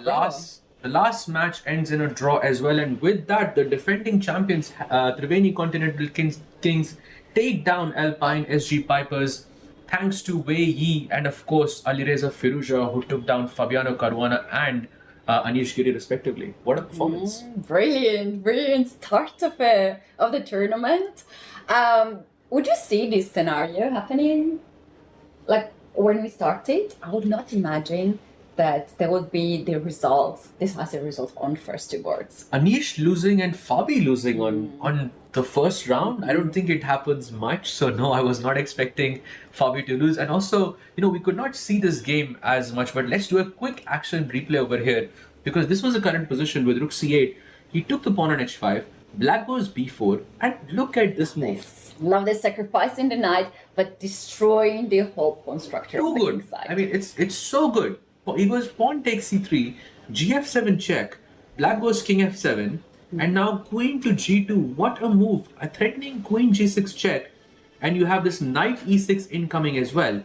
Speaker 1: The last match ends in a draw as well, and with that, the defending champions, Triveni Continental Kings, take down Alpine SG Pipers, thanks to Wei Yi and of course Alireza Firuza, who took down Fabiano Caruana and Anish Giri respectively. What a performance!
Speaker 2: Brilliant start of the tournament. Would you see this scenario happening? Like when we started, I would not imagine that there would be the result. This has a result on first two boards.
Speaker 1: Anish losing and Fabi losing on the first round, I don't think it happens much. So no, I was not expecting Fabi to lose. And also, we could not see this game as much, but let's do a quick action replay over here because this was the current position with rook c8. He took the pawn on h5, black goes b4, and look at this move.
Speaker 2: Love the sacrificing the knight, but destroying the whole pawn structure
Speaker 1: So
Speaker 2: on the
Speaker 1: good.
Speaker 2: king side.
Speaker 1: I mean, it's so good. He goes pawn takes c3, gf7 check, black goes king f7, and now queen to g2. What a move! A threatening queen g6 check, and you have this knight e6 incoming as well.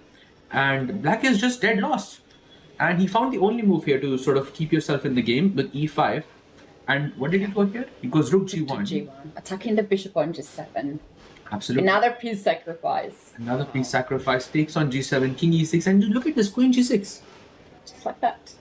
Speaker 1: And black is just dead lost. And he found the only move here to sort of keep yourself in the game with e5. And what did he go here? He goes rook g1.
Speaker 2: G1, attacking the bishop on g7.
Speaker 1: Absolutely.
Speaker 2: Another piece sacrifice.
Speaker 1: Another piece sacrifice takes on g7, king e6, and look at this queen g6.
Speaker 2: Just like that.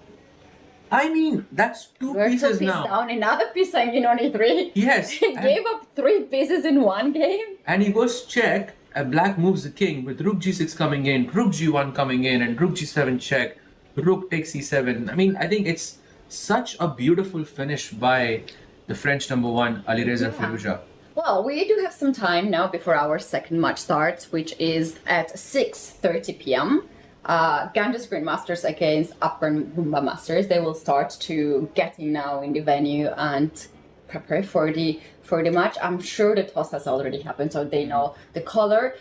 Speaker 1: I mean, that's two
Speaker 2: We're
Speaker 1: pieces
Speaker 2: 2 pieces
Speaker 1: now.
Speaker 2: down, another piece hanging on e3.
Speaker 1: Yes.
Speaker 2: He gave up 3 pieces in one game.
Speaker 1: And he goes check. Black moves the king with rook g6 coming in, rook g1 coming in, and rook g7 check. Rook takes e7. I mean, I think it's such a beautiful finish by the French number one, Alireza Firouzja.
Speaker 2: Well, we do have some time now before our second match starts, which is at 6:30 p.m. Ganges Grandmasters against Upgrad Mumba Masters. They will start to get in now in the venue and prepare for the match. I'm sure the toss has already happened, so they know the color.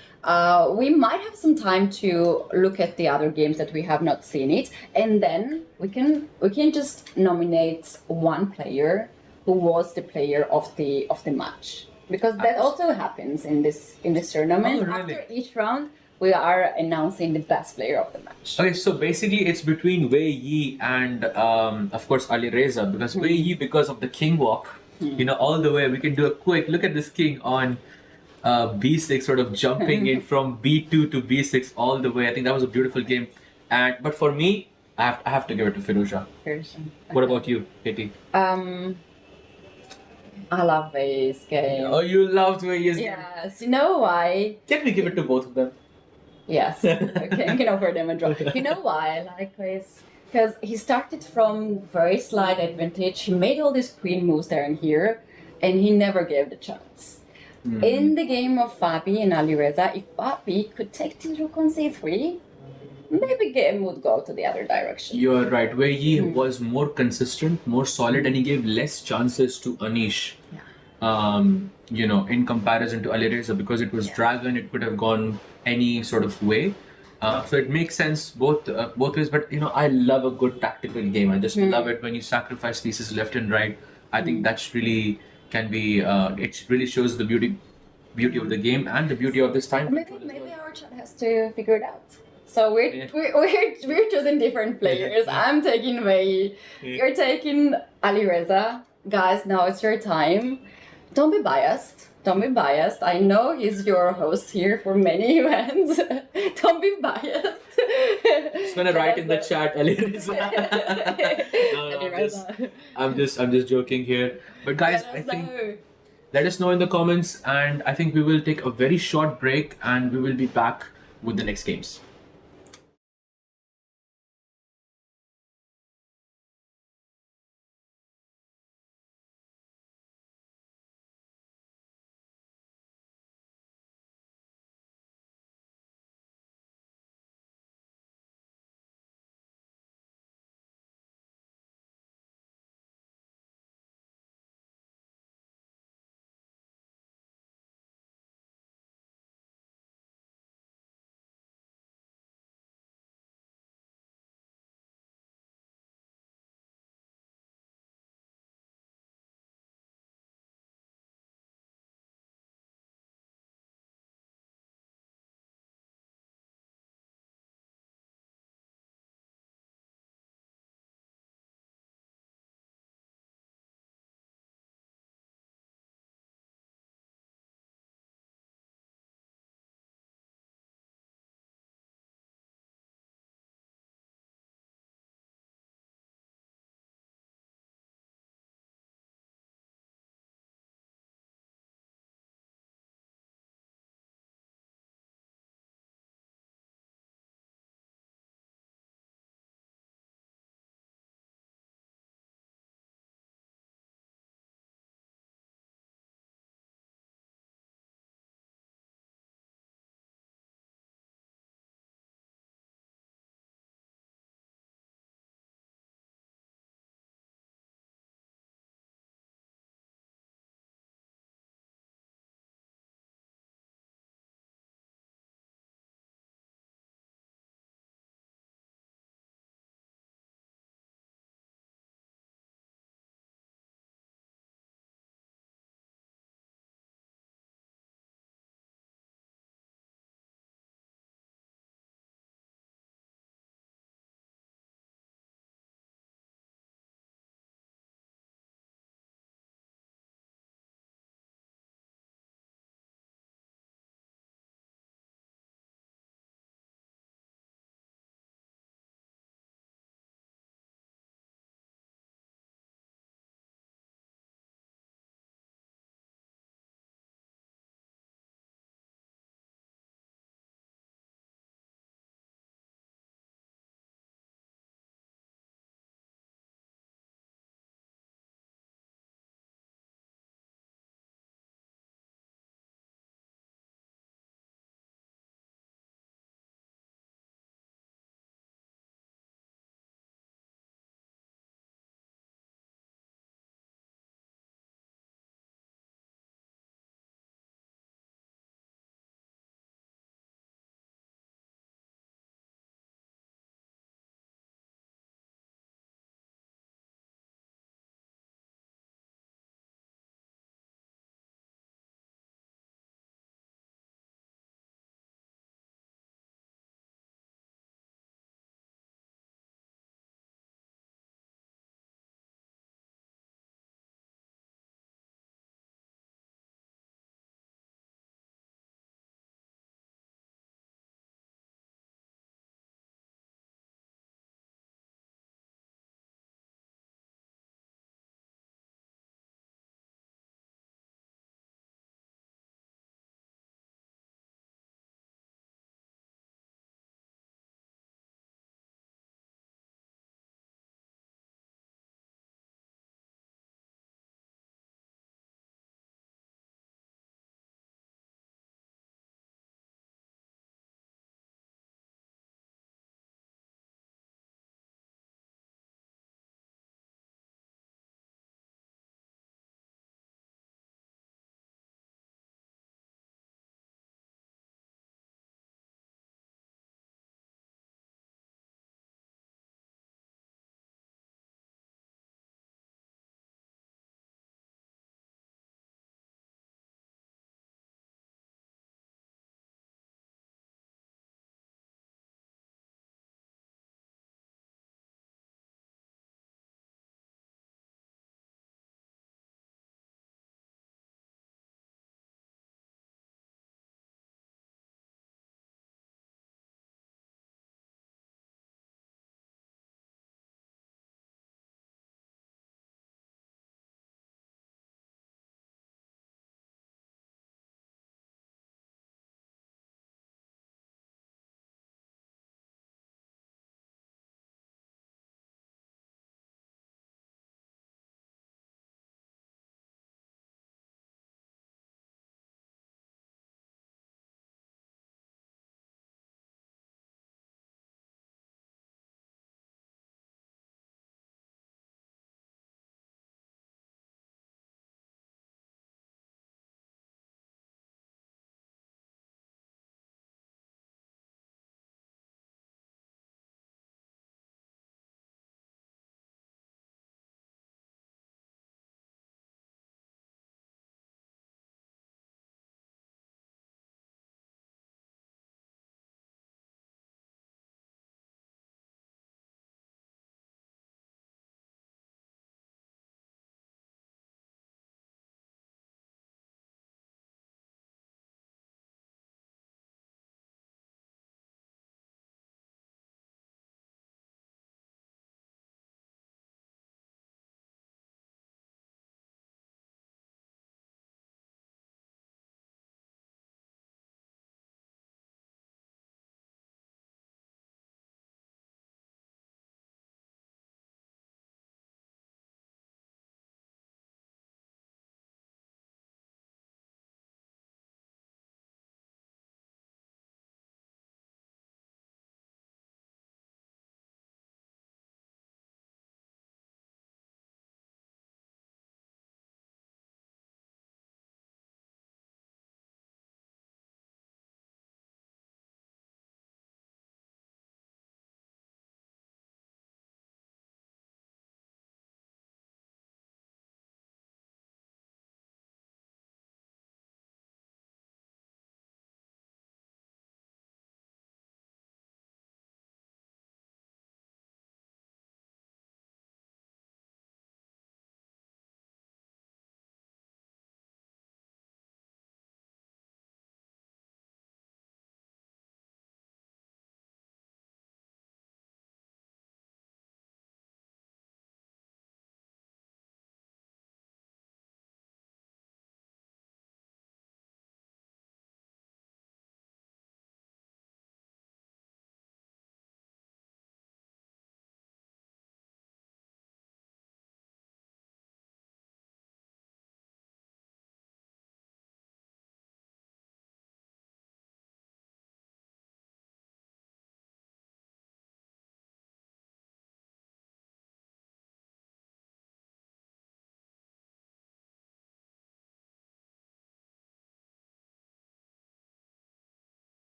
Speaker 2: We might have some time to look at the other games that we have not seen it, and then we can just nominate one player who was the player of the match, because that also happens in this tournament.
Speaker 1: Oh, really?
Speaker 2: After each round, we are announcing the best player of the match.
Speaker 1: Okay, so basically it's between Wei Yi and of course Alireza, because Wei Yi, because of the king walk, all the way, we can do a quick look at this king on b6, sort of jumping in from b2 to b6 all the way. I think that was a beautiful game. But for me, I have to give it to Firouzja. What about you, Katie?
Speaker 2: I love Wei's game.
Speaker 1: Oh, you loved Wei Yi's game.
Speaker 2: Yes, you know why?
Speaker 1: Can we give it to both of them?
Speaker 2: Yes, okay, I can offer them a draw. You know why I like Wei's? Because he started from very slight advantage. He made all these queen moves there and here, and he never gave the chance. In the game of Fabi and Alireza, if Fabi could take the rook on c3, maybe game would go to the other direction.
Speaker 1: You're right. Wei Yi was more consistent, more solid, and he gave less chances to Anish. In comparison to Alireza, because it was dragon, it could have gone any sort of way. So it makes sense both ways. But I love a good tactical game. I just love it when you sacrifice pieces left and right. I think that's really can be. It really shows the beauty of the game and the beauty of this time.
Speaker 2: Maybe our chat has to figure it out. So we're choosing different players. I'm taking Wei. You're taking Alireza. Guys, now it's your time. Don't be biased. Don't be biased. I know he's your host here for many events. Don't be biased.
Speaker 1: Just gonna write in the chat, Alireza. I'm just joking here. But guys, I think let us know in the comments, and I think we will take a very short break, and we will be back with the next games.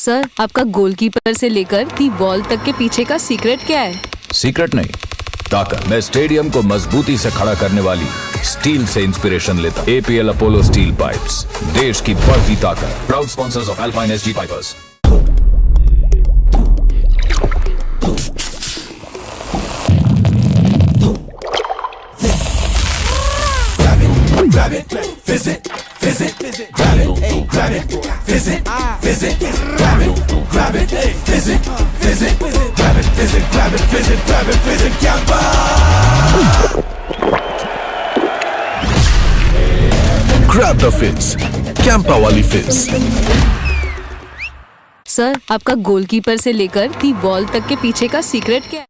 Speaker 3: Sir, आपका goalkeeper से लेकर the ball तक के पीछे का secret क्या है?
Speaker 4: Secret नहीं, ताकत। मैं स्टेडियम को मजबूती से खड़ा करने वाली स्टील से इंस्पिरेशन लेता। एपीएल अपोलो स्टील पाइप्स, देश की बढ़ती ताकत। Proud sponsors of alpine SG pipers.
Speaker 5: Grab it, visit, grab it, grab it, visit, grab it, visit, grab it, visit, Gampa!
Speaker 6: Grab the fizz, Gampa वाली fizz।
Speaker 3: Sir, आपका goalkeeper से लेकर the ball तक के पीछे का सीक्रेट क्या है?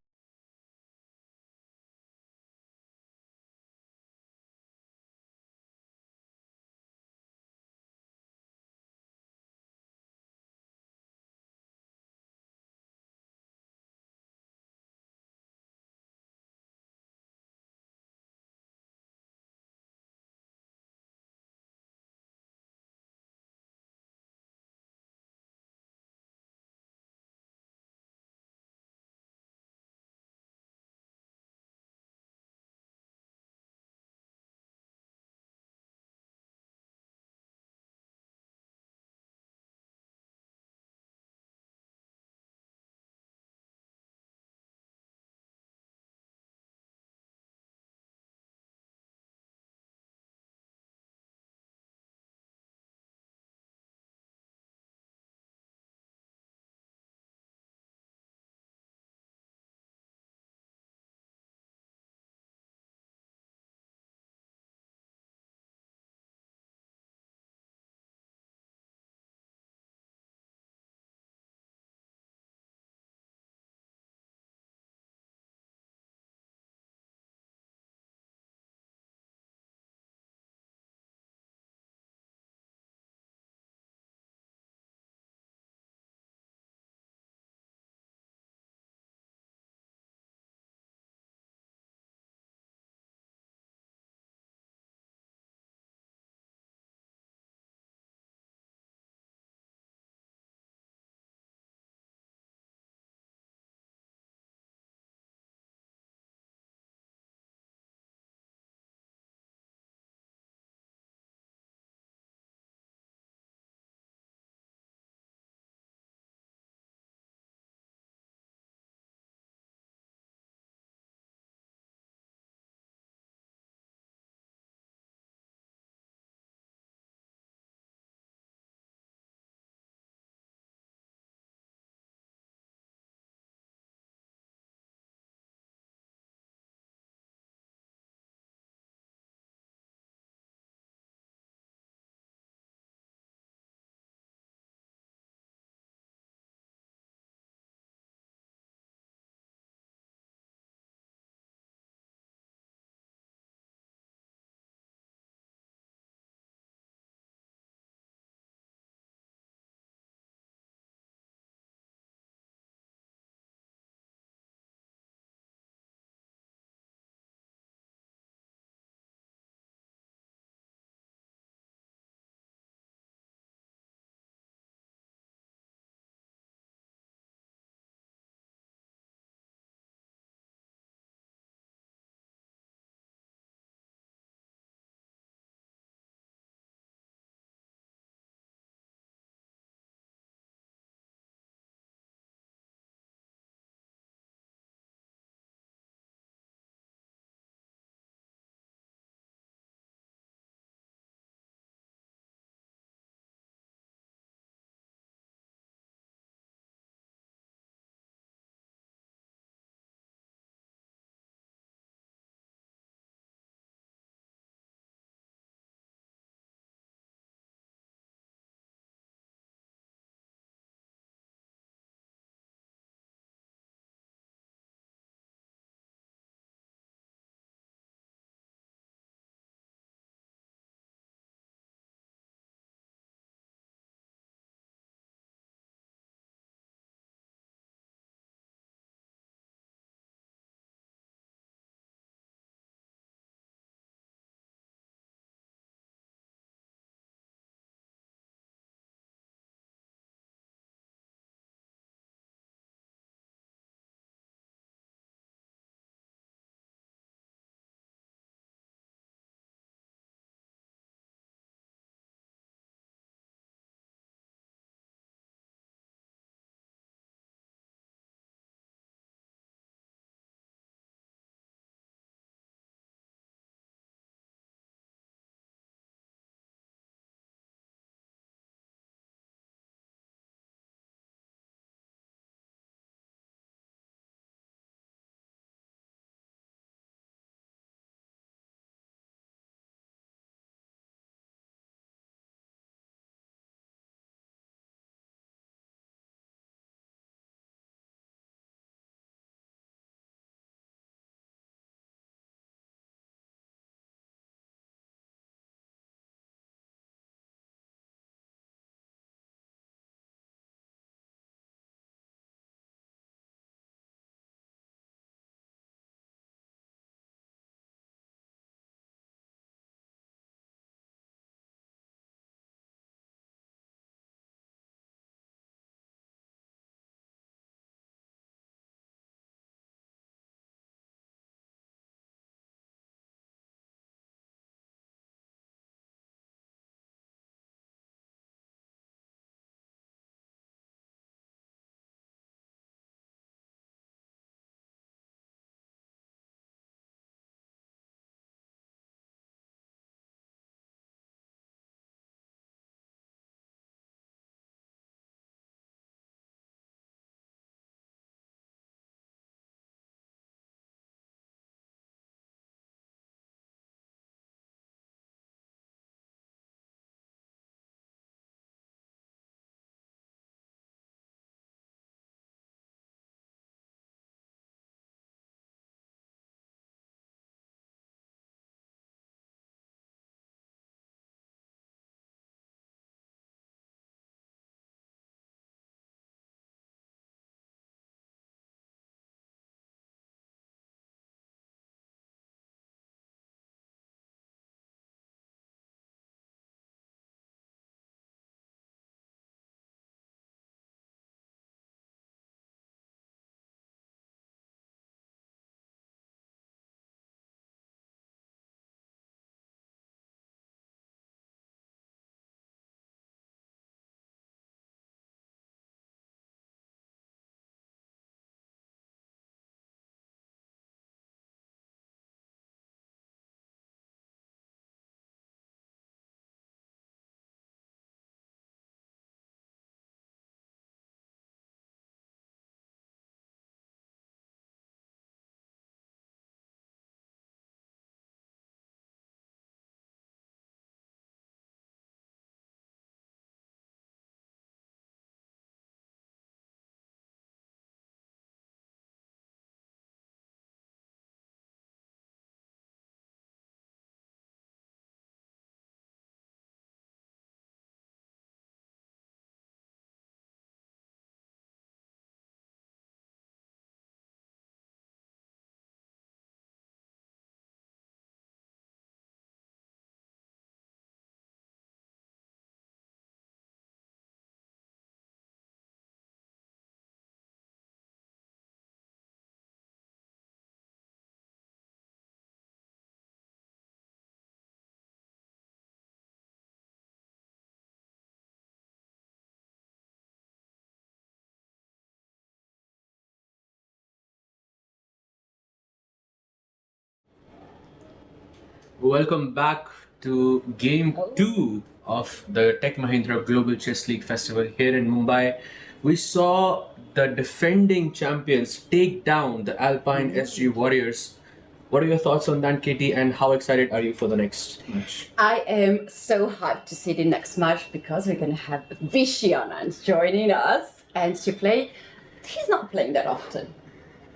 Speaker 1: Welcome back to game 2 of the Tech Mahindra Global Chess League Festival here in Mumbai. We saw the defending champions take down the Alpine SG Warriors. What are your thoughts on that, Katie, and how excited are you for the next match?
Speaker 2: I am so hyped to see the next match because we're going to have Vishy joining us and to play. He's not playing that often.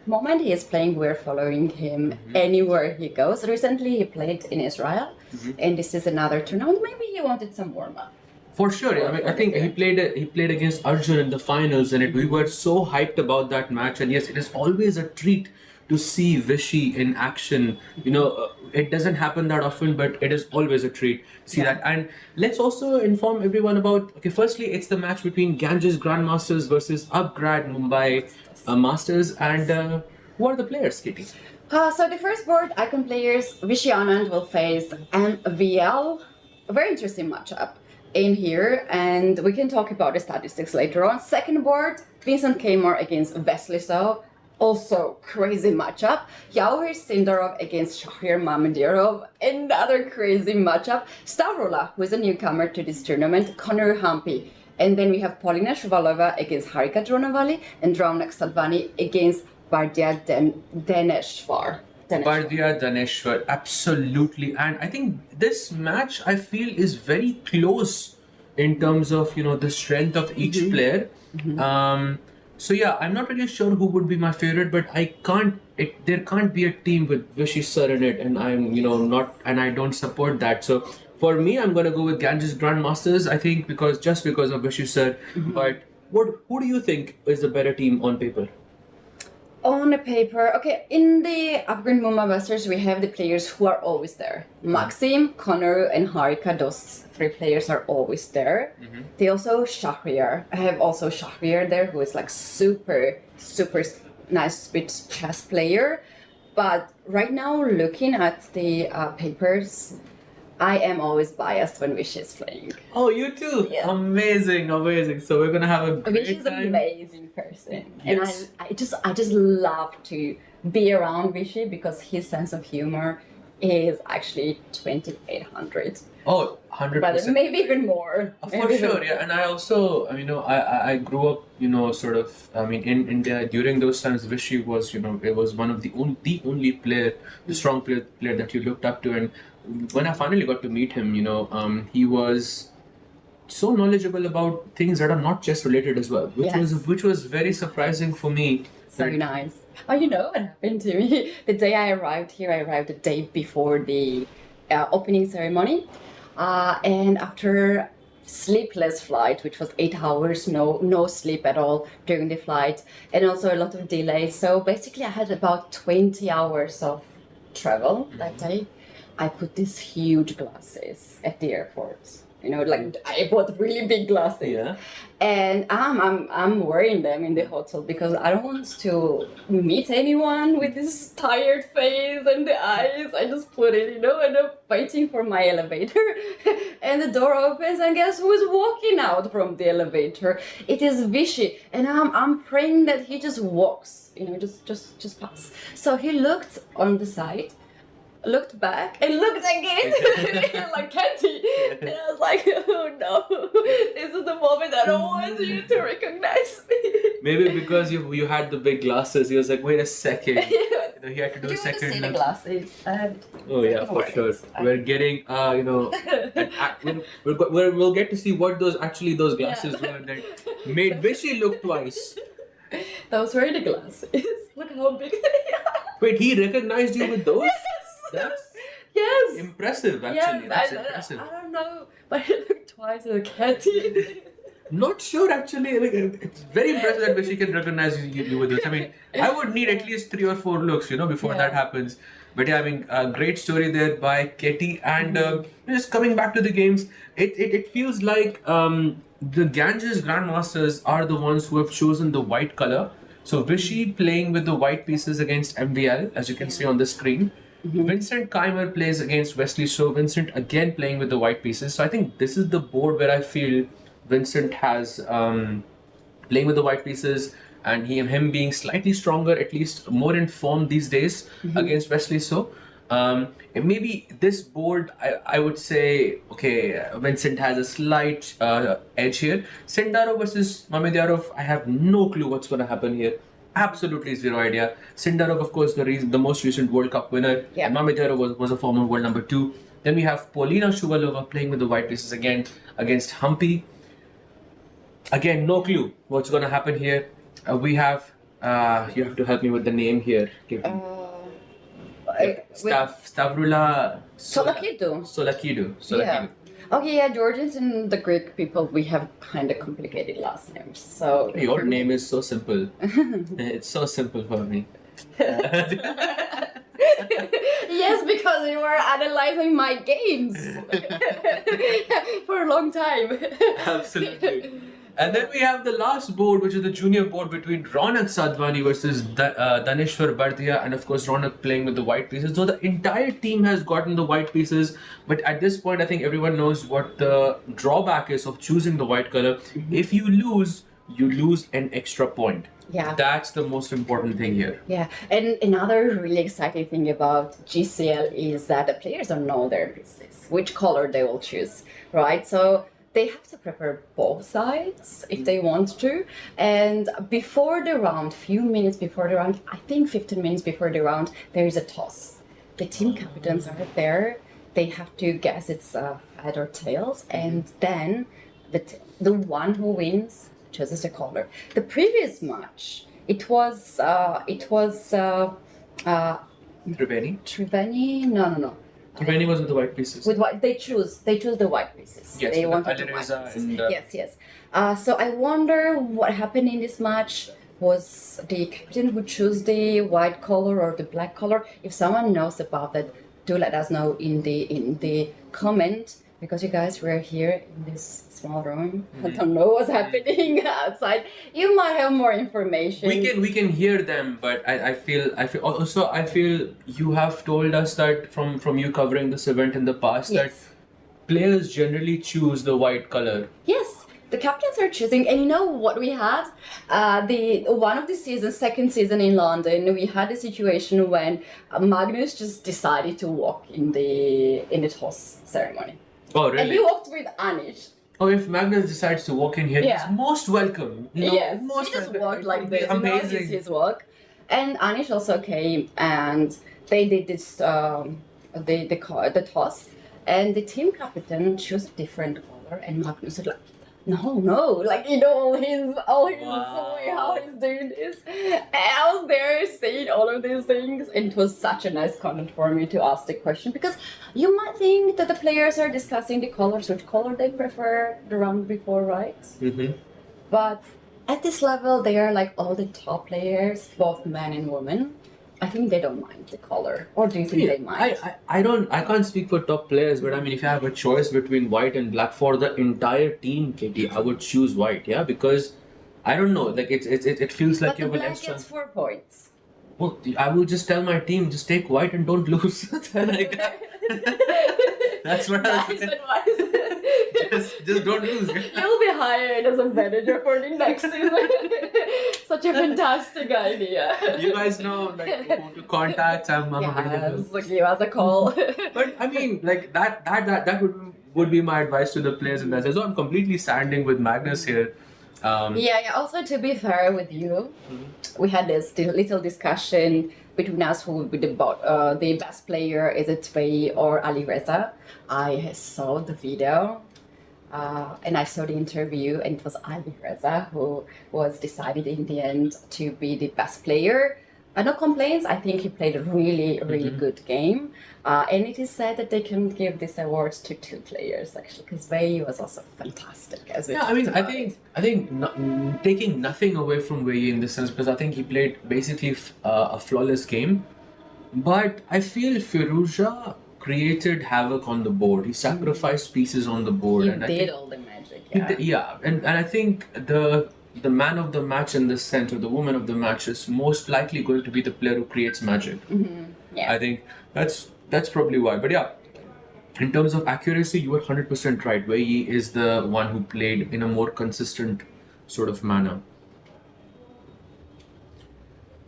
Speaker 2: The moment he is playing, we're following him anywhere he goes. Recently, he played in Israel, and this is another tournament. Maybe he wanted some warm-up.
Speaker 1: For sure. I mean, I think he played against Arjun in the finals, and we were so hyped about that match. And yes, it is always a treat to see Vishy in action. You know, it doesn't happen that often, but it is always a treat to see that. And let's also inform everyone about, okay, firstly, it's the match between Ganges Grandmasters versus Upgrad Mumbai Masters. And who are the players, Katie?
Speaker 2: So the first board, icon players, Vishy will face MVL. A very interesting matchup in here, and we can talk about the statistics later on. Second board, Vincent Kamar against Vesliso. Also crazy matchup. Yauhir Sindarov against Shahir Mamedirov. Another crazy matchup. Stavrola, who is a newcomer to this tournament, Connor Hampi. And then we have Polina Shuvalova against Harika Dronavali and Raunak Salvani against Bardia Daneshvar.
Speaker 1: Bardia Daneshwar, absolutely. And I think this match, I feel, is very close in terms of, you know, the strength of each player. So yeah, I'm not really sure who would be my favorite, but there can't be a team with Vishy sir in it, and I'm, you know, and I don't support that. So for me, I'm gonna go with Ganges Grandmasters, I think, because of Vishy sir. But who do you think is the better team on paper?
Speaker 2: On the paper, okay, in the Upgrad Mumba Masters, we have the players who are always there. Maxim, Connor, and Harika, those three players are always there. They also Shahriar. I have also Shahriar there, who is like super nice speed chess player. But right now, looking at the papers, I am always biased when Vishy is playing.
Speaker 1: Oh, you too?
Speaker 2: Yeah.
Speaker 1: Amazing. So we're gonna have a great
Speaker 2: Vishy is an
Speaker 1: time.
Speaker 2: amazing person,
Speaker 1: Yes.
Speaker 2: and I just love to be around Vishy because his sense of humor is actually 2800.
Speaker 1: Oh, 100%.
Speaker 2: But maybe even more.
Speaker 1: For sure, yeah. And I also, you know, I grew up, you know, sort of, I mean, in India during those times. Vishy was, you know, it was one of the only player, the strong player that you looked up to. And when I finally got to meet him, you know, he was so knowledgeable about things that are not chess related as well, which was very surprising for me.
Speaker 2: So nice. Oh, you know what happened to me? The day I arrived here, I arrived the day before the opening ceremony. And after sleepless flight, which was 8 hours, no sleep at all during the flight, and also a lot of delays. So basically I had about 20 hours of travel that day. I put these huge glasses at the airport. You know, like I bought really big glasses.
Speaker 1: Yeah.
Speaker 2: And I'm wearing them in the hotel because I don't want to meet anyone with this tired face and the eyes. I just put it, you know, and I'm waiting for my elevator. And the door opens, and guess who is walking out from the elevator? It is Vishy. And I'm praying that he just walks, you know, just pass. So he looked on the side, looked back, and looked again like Katie. And I was like, oh no, this is the moment I don't want you to recognize me.
Speaker 1: Maybe because you had the big glasses, he was like, wait a second. You know, he had to do
Speaker 2: Do
Speaker 1: a
Speaker 2: you want to
Speaker 1: second
Speaker 2: see the
Speaker 1: look.
Speaker 2: glasses?
Speaker 1: Oh yeah, for sure. We're getting, you know, we'll get to see what those glasses were that made Vishy look twice.
Speaker 2: Those were the glasses. Look how big they are.
Speaker 1: Wait, he recognized you with those? That's
Speaker 2: Yes.
Speaker 1: impressive, actually.
Speaker 2: Yes,
Speaker 1: That's
Speaker 2: I
Speaker 1: impressive.
Speaker 2: don't know, but I looked twice at Katie.
Speaker 1: Not sure, actually. Like, it's very impressive that Vishy can recognize you with this. I mean, I would need at least 3 or 4 looks, you know, before that happens. But yeah, I mean, a great story there by Katie. And just coming back to the games, it feels like the Ganges Grandmasters are the ones who have chosen the white color. So Vishy playing with the white pieces against MVL, as you can see on the screen. Vincent Keimer plays against Wesley So. Vincent again playing with the white pieces. So I think this is the board where I feel Vincent has playing with the white pieces, and him being slightly stronger, at least more in form these days against Wesley So. And maybe this board, I would say, okay, Vincent has a slight edge here. Sindaro versus Mamedyarov, I have no clue what's going to happen here. Absolutely zero idea. Sindarov, of course, the most recent World Cup winner.
Speaker 2: Yeah.
Speaker 1: And Mamedyarov was a former world number 2. Then we have Polina Shuvalova playing with the white pieces again against Humpy. Again, no clue what's going to happen here. We have, you have to help me with the name here. Stavrula
Speaker 2: Solakidu.
Speaker 1: Solakidu.
Speaker 2: Yeah. Okay, yeah, Georgians and the Greek people, we have kind of complicated last names. So
Speaker 1: Your name is so simple. It's so simple for me.
Speaker 2: Yes, because you were analyzing my games for a long time.
Speaker 1: Absolutely. And then we have the last board, which is the junior board between Ronak Sadhwani versus Daneshwar Bardia, and of course Ronak playing with the white pieces. So the entire team has gotten the white pieces, but at this point I think everyone knows what the drawback is of choosing the white color. If you lose an extra point.
Speaker 2: Yeah.
Speaker 1: That's the most important thing here.
Speaker 2: Yeah, and another really exciting thing about GCL is that the players don't know their pieces, which color they will choose, right? So they have to prepare both sides if they want to. And before the round, few minutes before the round, I think 15 minutes before the round, there is a toss. The team captains are there. They have to guess it's head or tails, and then the one who wins chooses the color. The previous match, it was Triveni. No.
Speaker 1: Triveni was with the white pieces.
Speaker 2: With what they choose the white pieces.
Speaker 1: Yes,
Speaker 2: they
Speaker 1: with
Speaker 2: wanted the white
Speaker 1: Alireza
Speaker 2: pieces.
Speaker 1: and,
Speaker 2: Yes. So I wonder what happened in this match. Was the captain who chose the white color or the black color? If someone knows about that, do let us know in the comment. Because you guys were here in this small room, I don't know what's happening outside. You might have more information.
Speaker 1: We can hear them, but I feel you have told us that from you covering this event in the past that players generally choose the white color.
Speaker 2: Yes, the captains are choosing, and you know what we had? The one of the seasons, second season in London, we had a situation when Magnus just decided to walk in the toss ceremony.
Speaker 1: Oh, really?
Speaker 2: And he walked with Anish.
Speaker 1: Oh, if Magnus decides to walk in here,
Speaker 2: Yeah.
Speaker 1: he's most welcome. You know,
Speaker 2: Yes,
Speaker 1: most
Speaker 2: he just
Speaker 1: welcome.
Speaker 2: walked
Speaker 1: It
Speaker 2: like
Speaker 1: would be
Speaker 2: this.
Speaker 1: Amazing.
Speaker 2: You know, it's his walk. And Anish also came, and they did this the toss, and the team captain chose a different color, and Magnus was like, no, like you know all his way how he's doing this. And I was there saying all of these things, and it was such a nice content for me to ask the question, because you might think that the players are discussing the colors, which color they prefer the round before, right?
Speaker 1: Mm-hmm.
Speaker 2: But at this level, they are like all the top players, both men and women. I think they don't mind the color. Or do you think they mind?
Speaker 1: I can't speak for top players, but I mean, if you have a choice between white and black for the entire team, Katie, I would choose white, yeah, because I don't know, like it feels like
Speaker 2: But
Speaker 1: you
Speaker 2: the
Speaker 1: have an
Speaker 2: black
Speaker 1: extra.
Speaker 2: gets 4 points.
Speaker 1: Well, I will just tell my team, just take white and don't lose. Like, that's what I
Speaker 2: Nice advice.
Speaker 1: just don't lose.
Speaker 2: You'll be hired as a manager for the next season. Such a fantastic idea.
Speaker 1: You guys know like who to contact. I'm available.
Speaker 2: Yes, like give us a call.
Speaker 1: But I mean, like that would be my advice to the players in that sense. So I'm completely standing with Magnus here.
Speaker 2: Yeah. Also, to be fair with you, we had this little discussion between us who would be the best player. Is it Tvei or Alireza? I saw the video. And I saw the interview, and it was Alireza who was decided in the end to be the best player. No complaints. I think he played a really good game. And it is said that they can give this award to 2 players actually, because Wei was also fantastic. As
Speaker 1: I mean, I think taking nothing away from Wei in this sense, because I think he played basically a flawless game. But I feel Firouzja created havoc on the board. He sacrificed pieces on the board.
Speaker 2: He
Speaker 1: and I
Speaker 2: did
Speaker 1: think,
Speaker 2: all the magic.
Speaker 1: and I think the man of the match in this sense, or the woman of the match, is most likely going to be the player who creates magic.
Speaker 2: Yeah.
Speaker 1: I think that's probably why. But yeah, in terms of accuracy, you were 100% right. Wei Yi is the one who played in a more consistent sort of manner.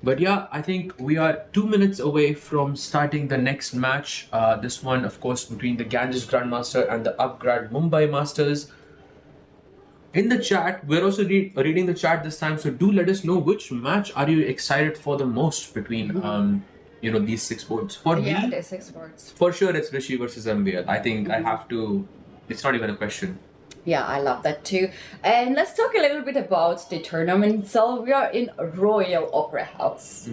Speaker 1: But yeah, I think we are 2 minutes away from starting the next match. This one, of course, between the Ganges Grandmaster and the Upgrad Mumbai Masters. In the chat, we're also reading the chat this time, so do let us know which match are you excited for the most between these 6 boards. For
Speaker 2: Yeah,
Speaker 1: me,
Speaker 2: there's 6 boards.
Speaker 1: for sure it's Vishy versus MBL. I think I have to. It's not even a question.
Speaker 2: Yeah, I love that too. And let's talk a little bit about the tournament itself. We are in Royal Opera House.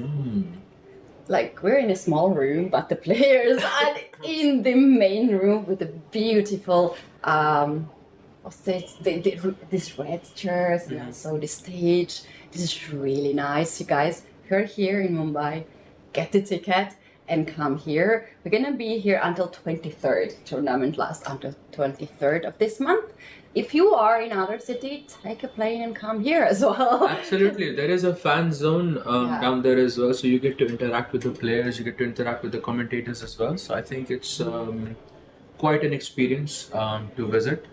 Speaker 2: Like, we're in a small room, but the players are in the main room with the beautiful, these red chairs and also the stage. This is really nice, you guys. You're here in Mumbai, get the ticket and come here. We're gonna be here until 23rd. Tournament lasts until 23rd of this month. If you are in other city, take a plane and come here as well.
Speaker 1: Absolutely, there is a fan zone
Speaker 2: Yeah.
Speaker 1: down there as well, so you get to interact with the players, you get to interact with the commentators as well. So I think it's quite an experience to visit.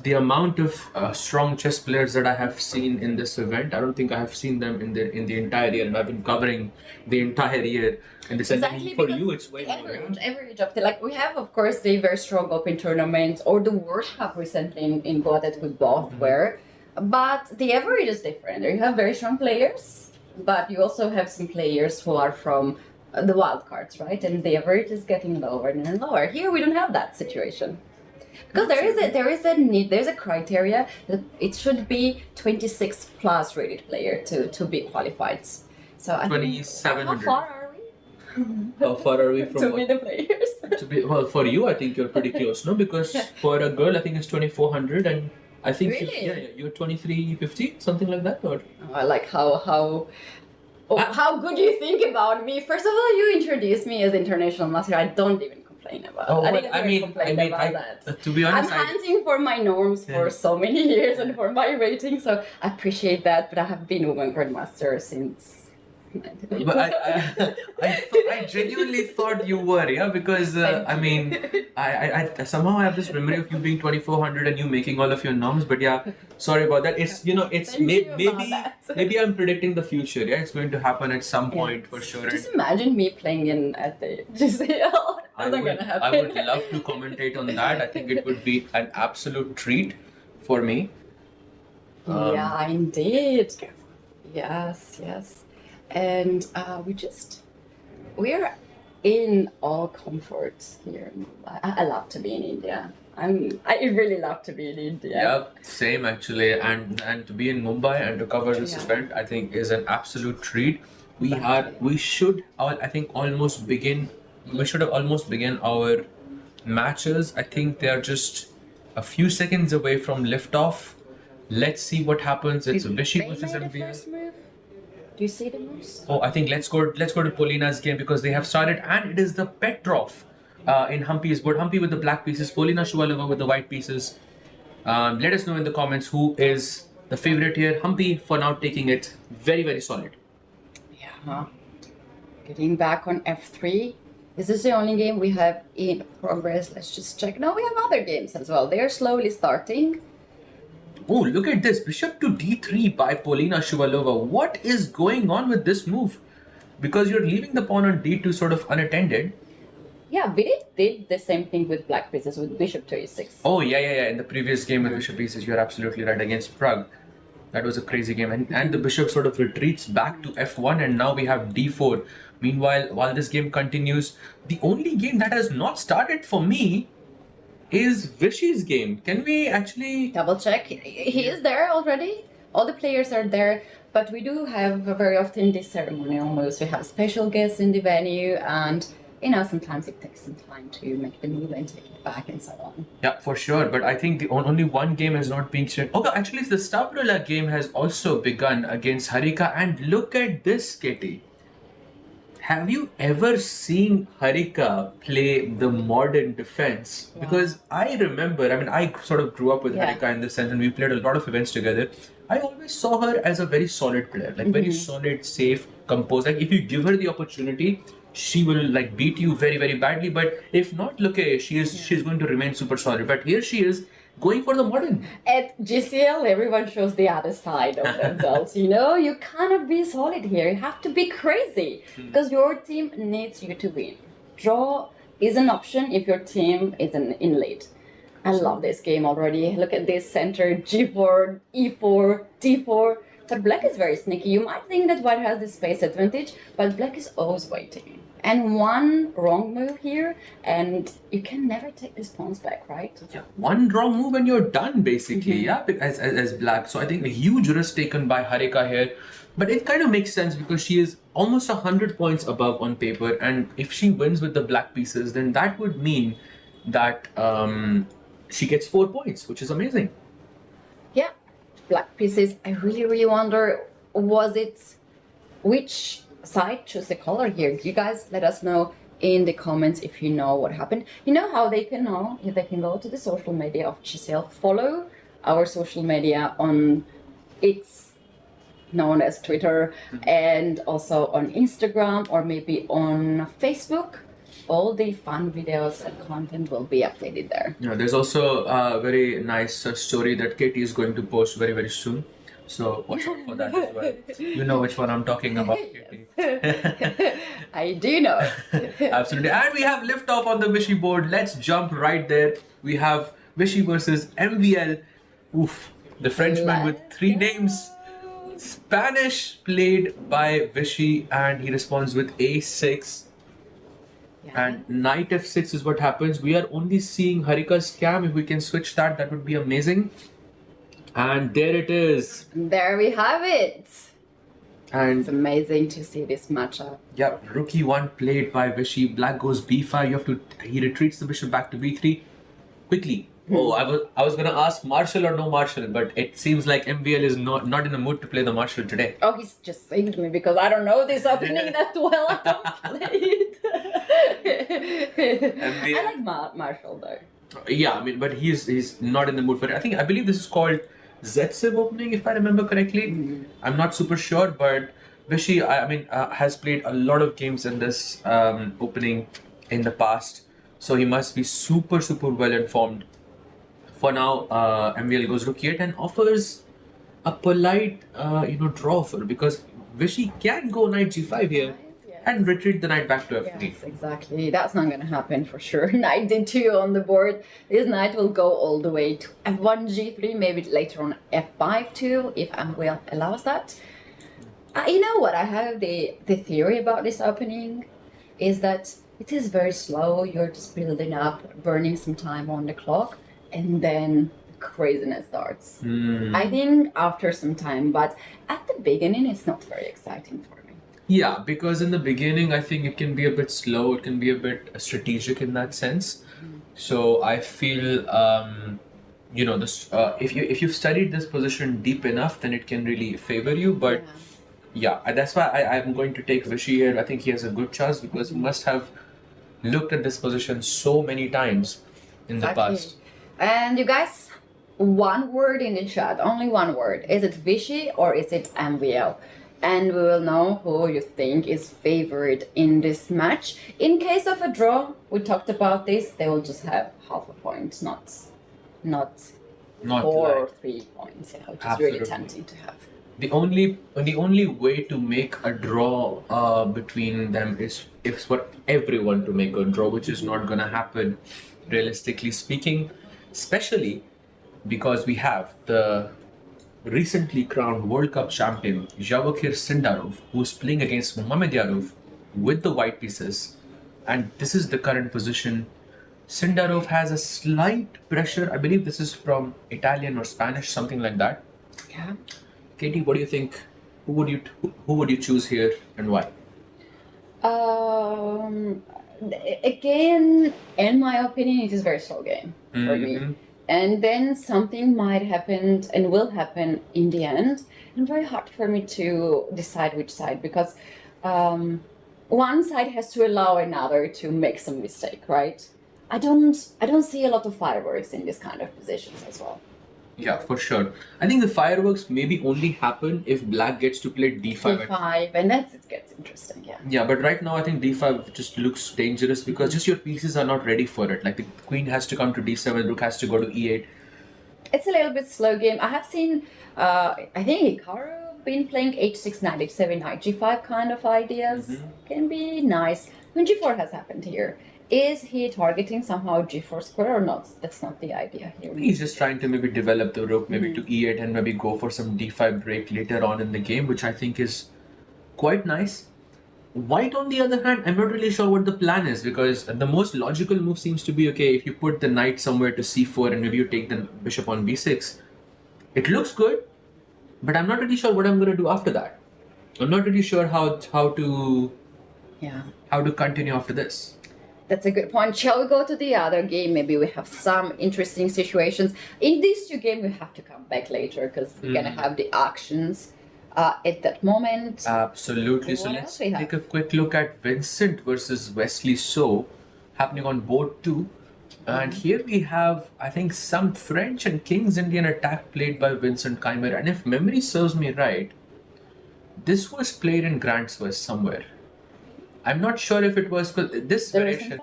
Speaker 1: The amount of strong chess players that I have seen in this event, I don't think I have seen them in the entire year, and I've been covering the entire year. And this
Speaker 2: Exactly,
Speaker 1: for
Speaker 2: because
Speaker 1: you, it's way
Speaker 2: the
Speaker 1: more.
Speaker 2: average of the, like, we have of course the very strong open tournaments or the World Cup recently in Goa that we both were, but the average is different. You have very strong players, but you also have some players who are from the wild cards, right? And the average is getting lower and lower. Here we don't have that situation. Because there's a criteria that it should be 26 plus rated player to be qualified. So I think,
Speaker 1: 2700.
Speaker 2: how far are we?
Speaker 1: How far are we from
Speaker 2: To be the players.
Speaker 1: well, for you, I think you're pretty close, no? Because for a girl, I think it's 2400, and I think
Speaker 2: Really?
Speaker 1: you're 2350, something like that, or
Speaker 2: I like how good you think about me. First of all, you introduced me as international master. I don't even complain about.
Speaker 1: Oh,
Speaker 2: I
Speaker 1: well,
Speaker 2: didn't
Speaker 1: I
Speaker 2: even
Speaker 1: mean,
Speaker 2: complain about that.
Speaker 1: to be honest,
Speaker 2: I'm hunting for my norms for so many years and for my rating, so I appreciate that. But I have been woman grandmaster since.
Speaker 1: but I genuinely thought you were, yeah, because I mean, I somehow have this memory of you being 2400 and you making all of your norms, but yeah, sorry about that. It's it's
Speaker 2: Thank you about
Speaker 1: maybe
Speaker 2: that.
Speaker 1: maybe I'm predicting the future. Yeah, it's going to happen at some point for sure. And
Speaker 2: Just imagine me playing in at the GCL. That's not gonna happen.
Speaker 1: I would love to commentate on that. I think it would be an absolute treat for me.
Speaker 2: Yeah, indeed. Yes. And we're in all comfort here. I love to be in India. I really love to be in India.
Speaker 1: Yeah, same actually. And to be in Mumbai and to cover this event, I think is an absolute treat. We should almost begin our matches. I think they are just a few seconds away from liftoff. Let's see what happens. It's Vishy
Speaker 2: They
Speaker 1: versus
Speaker 2: made the
Speaker 1: MBL.
Speaker 2: first move. Do you see the moves?
Speaker 1: Oh, I think let's go to Polina's game because they have started, and it is the Petrov in Humpy's board. Humpy with the black pieces, Polina Shuvalova with the white pieces. Let us know in the comments who is the favorite here. Humpy for now taking it very, very solid.
Speaker 2: Yeah. Getting back on F3. This is the only game we have in progress. Let's just check. No, we have other games as well. They are slowly starting.
Speaker 1: Oh, look at this. Bishop to d3 by Polina Shuvalova. What is going on with this move? Because you're leaving the pawn on d2 sort of unattended.
Speaker 2: Yeah, Vidit did the same thing with black pieces with bishop to e6.
Speaker 1: Oh, yeah. In the previous game with bishop pieces, you're absolutely right. Against Prague. That was a crazy game. And the bishop sort of retreats back to f1, and now we have d4. Meanwhile, while this game continues, the only game that has not started for me is Vishy's game. Can we actually
Speaker 2: Double check. He is there already. All the players are there, but we do have very often these ceremonial moves. We have special guests in the venue, and sometimes it takes some time to make the move and take it back and so on.
Speaker 1: Yeah, for sure. But I think the only one game is not being shared. Okay, actually, the Stavrula game has also begun against Harika. And look at this, Katie. Have you ever seen Harika play the modern defense? Because I remember, I sort of grew up with Harika in the sense, and we played a lot of events together. I always saw her as a very solid player, like very solid, safe, composed. Like if you give her the opportunity, she will like beat you very, very badly. But if not, look at she's going to remain super solid. But here she is going for the modern.
Speaker 2: At GCL, everyone shows the other side of themselves. You cannot be solid here. You have to be crazy because your team needs you to win. Draw is an option if your team is in lead. I love this game already. Look at this center, G4, E4, D4. But black is very sneaky. You might think that white has the space advantage, but black is always waiting. And one wrong move here, and you can never take this pawns back, right?
Speaker 1: Yeah, one wrong move and you're done, basically. Yeah, as black. So I think a huge risk taken by Harika here. But it kind of makes sense because she is almost 100 points above on paper. And if she wins with the black pieces, then that would mean that she gets 4 points, which is amazing.
Speaker 2: Yeah, black pieces. I really wonder, which side chose the color here? You guys let us know in the comments if you know what happened. You know how they can know? They can go to the social media of GCL, follow our social media on it's known as Twitter, and also on Instagram or maybe on Facebook. All the fun videos and content will be updated there.
Speaker 1: Yeah, there's also a very nice story that Katie is going to post very soon. So watch out for that as well. You know which one I'm talking about, Katie.
Speaker 2: I do know.
Speaker 1: Absolutely. And we have liftoff on the Vishy board. Let's jump right there. We have Vishy versus MVL. Oof. The Frenchman with 3 names. Spanish played by Vishy, and he responds with A6. And knight f6 is what happens. We are only seeing Harika's scam. If we can switch that would be amazing. And there it is.
Speaker 2: There we have it.
Speaker 1: And
Speaker 2: it's amazing to see this matchup.
Speaker 1: Yeah, rookie 1 played by Vishy. Black goes b5. He retreats the bishop back to b3 quickly. Oh, I was gonna ask Marshall or no Marshall, but it seems like MVL is not in the mood to play the Marshall today.
Speaker 2: Oh, he's just saying to me because I don't know this opening that well. I don't play it. I like Marshall though.
Speaker 1: Yeah, I mean, but he's not in the mood for it. I believe this is called Zetsiv opening, if I remember correctly. I'm not super sure, but Vishy, has played a lot of games in this opening in the past, so he must be super well informed. For now, MVL goes rook e8 and offers a polite, draw for, because Vishy can go knight g5 here and retreat the knight back to f3.
Speaker 2: Yes, exactly. That's not going to happen for sure. Knight d2 on the board. This knight will go all the way to f1, g3, maybe later on f5 too, if MVL allows that. You know what? I have the theory about this opening is that it is very slow. You're just building up, burning some time on the clock, and then craziness starts. I think after some time, but at the beginning it's not very exciting for me.
Speaker 1: Yeah, because in the beginning I think it can be a bit slow, it can be a bit strategic in that sense. So I feel if you've studied this position deep enough, then it can really favor you. But yeah, that's why I'm going to take Vishy here. I think he has a good chance because he must have looked at this position so many times in the past.
Speaker 2: And you guys, one word in the chat, only one word. Is it Vishy or is it MVL? And we will know who you think is favored in this match. In case of a draw, we talked about this, they will just have half a point, not 4 or 3 points, which is really tempting to have.
Speaker 1: The only way to make a draw between them is for everyone to make a draw, which is not gonna happen realistically speaking. Especially because we have the recently crowned World Cup champion Javakir Sindarov, who's playing against Mamedyanov with the white pieces, and this is the current position. Sindarov has a slight pressure. I believe this is from Italian or Spanish, something like that.
Speaker 2: Yeah.
Speaker 1: Katie, what do you think? Who would you choose here and why?
Speaker 2: Again, in my opinion, it is a very slow game for me. And then something might happen and will happen in the end. And very hard for me to decide which side, because one side has to allow another to make some mistake, right? I don't see a lot of fireworks in this kind of positions as well.
Speaker 1: Yeah, for sure. I think the fireworks maybe only happen if black gets to play d5.
Speaker 2: d5, and that's it gets interesting, yeah.
Speaker 1: Yeah, but right now I think d5 just looks dangerous because just your pieces are not ready for it. Like the queen has to come to d7, rook has to go to e8.
Speaker 2: It's a little bit slow game. I have seen, I think Hikaru been playing h6, knight h7, knight g5 kind of ideas. Can be nice. When g4 has happened here, is he targeting somehow g4 square or not? That's not the idea here.
Speaker 1: He's just trying to maybe develop the rook, maybe to e8 and maybe go for some d5 break later on in the game, which I think is quite nice. White, on the other hand, I'm not really sure what the plan is, because the most logical move seems to be, okay, if you put the knight somewhere to c4 and maybe you take the bishop on b6, it looks good, but I'm not really sure what I'm going to do after that. I'm not really sure how to continue after this.
Speaker 2: That's a good point. Shall we go to the other game? Maybe we have some interesting situations. In these two games, we have to come back later because we're going to have the actions at that moment.
Speaker 1: Absolutely. So let's take a quick look at Vincent versus Wesley So happening on board 2. And here we have, I think, some French and King's Indian attack played by Vincent Chimera. And if memory serves me right, this was played in Grand Swiss somewhere. I'm not sure if it was, because this variation,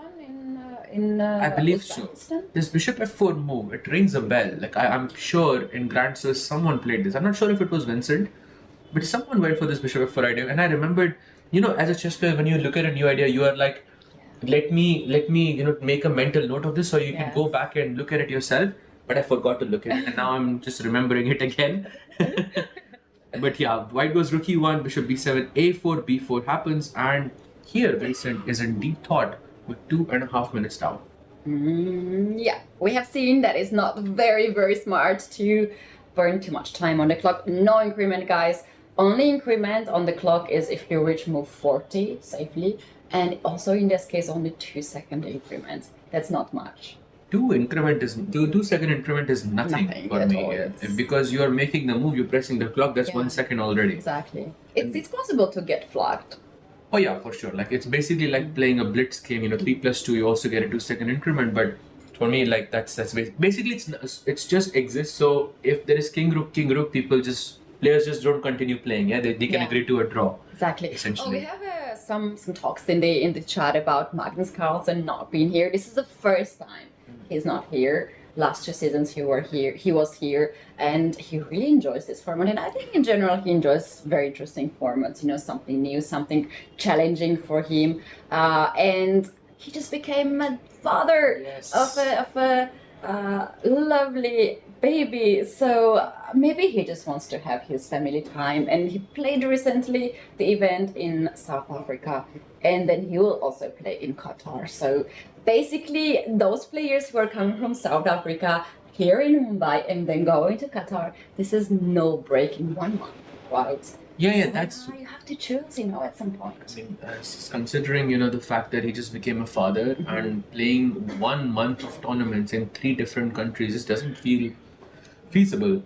Speaker 1: I believe so. This bishop f4 move, it rings a bell. Like I'm sure in Grand Swiss someone played this. I'm not sure if it was Vincent, but someone went for this bishop f4 idea. And I remembered, as a chess player, when you look at a new idea, you are like, let me make a mental note of this so you can go back and look at it yourself. But I forgot to look at it, and now I'm just remembering it again. But yeah, white goes rook e1, bishop b7, a4, b4 happens, and here Vincent is in deep thought with 2.5 minutes down.
Speaker 2: Yeah, we have seen that it's not very, very smart to burn too much time on the clock. No increment, guys. Only increment on the clock is if you reach move 40 safely. And also in this case, only 2-second increment. That's not much.
Speaker 1: 2-second increment is nothing for me. Because you are making the move, you're pressing the clock, that's 1 second already.
Speaker 2: Exactly. It's possible to get flagged.
Speaker 1: Oh yeah, for sure. Like it's basically like playing a blitz game. 3+2, you also get a 2-second increment. But for me, like that's basically it's just exists. So if there is king rook, players just don't continue playing. Yeah, they can agree to a draw.
Speaker 2: Exactly.
Speaker 1: Essentially.
Speaker 2: Oh, we have some talks in the chat about Magnus Carlsen not being here. This is the first time he's not here. Last 2 seasons he was here, and he really enjoys this format. And I think in general he enjoys very interesting formats. Something new, something challenging for him. And he just became a father of a lovely baby. So maybe he just wants to have his family time. And he played recently the event in South Africa, and then he will also play in Qatar. So basically, those players who are coming from South Africa here in Mumbai and then going to Qatar, this is no break in 1 month, right?
Speaker 1: Yeah,
Speaker 2: so
Speaker 1: that's...
Speaker 2: You have to choose, at some point.
Speaker 1: I mean, considering, the fact that he just became a father and playing 1 month of tournaments in 3 different countries just doesn't feel feasible.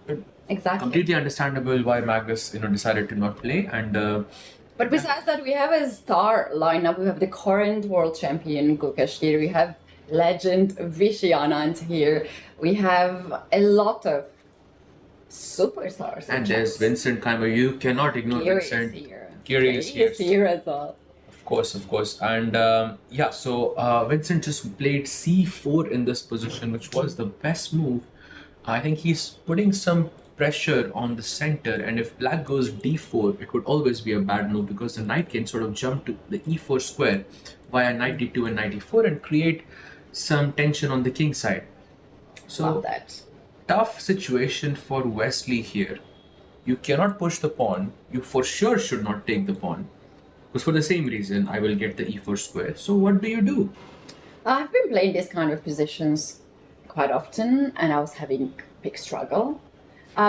Speaker 1: But
Speaker 2: exactly.
Speaker 1: Completely understandable why Magnus, decided to not play. And
Speaker 2: but besides that, we have a star lineup. We have the current world champion Gukesh here. We have legend Vishy here. We have a lot of superstars.
Speaker 1: And there's Vincent Chimera. You cannot ignore Vincent.
Speaker 2: Kiri is here as well.
Speaker 1: Of course. And so Vincent just played c4 in this position, which was the best move. I think he's putting some pressure on the center, and if black goes d4, it would always be a bad move because the knight can sort of jump to the e4 square via knight d2 and knight e4 and create some tension on the king side. So tough situation for Wesley here. You cannot push the pawn. You for sure should not take the pawn, because for the same reason I will get the e4 square. So what do you do?
Speaker 2: I've been playing these kind of positions quite often, and I was having big struggle.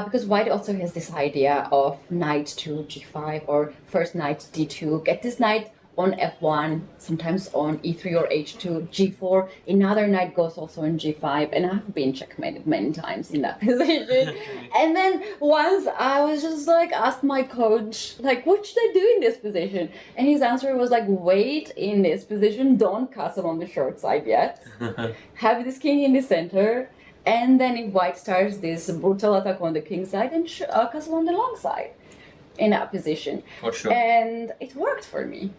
Speaker 2: Because white also has this idea of knight to g5 or first knight d2, get this knight on f1, sometimes on e3 or h2, g4, another knight goes also on g5, and I've been checkmated many times in that position. And then once I was just asked my coach, what should I do in this position? And his answer was wait in this position, don't castle on the short side yet, have this king in the center, and then if white starts this brutal attack on the king side, and castle on the long side in that position.
Speaker 1: For sure.
Speaker 2: And it worked for me.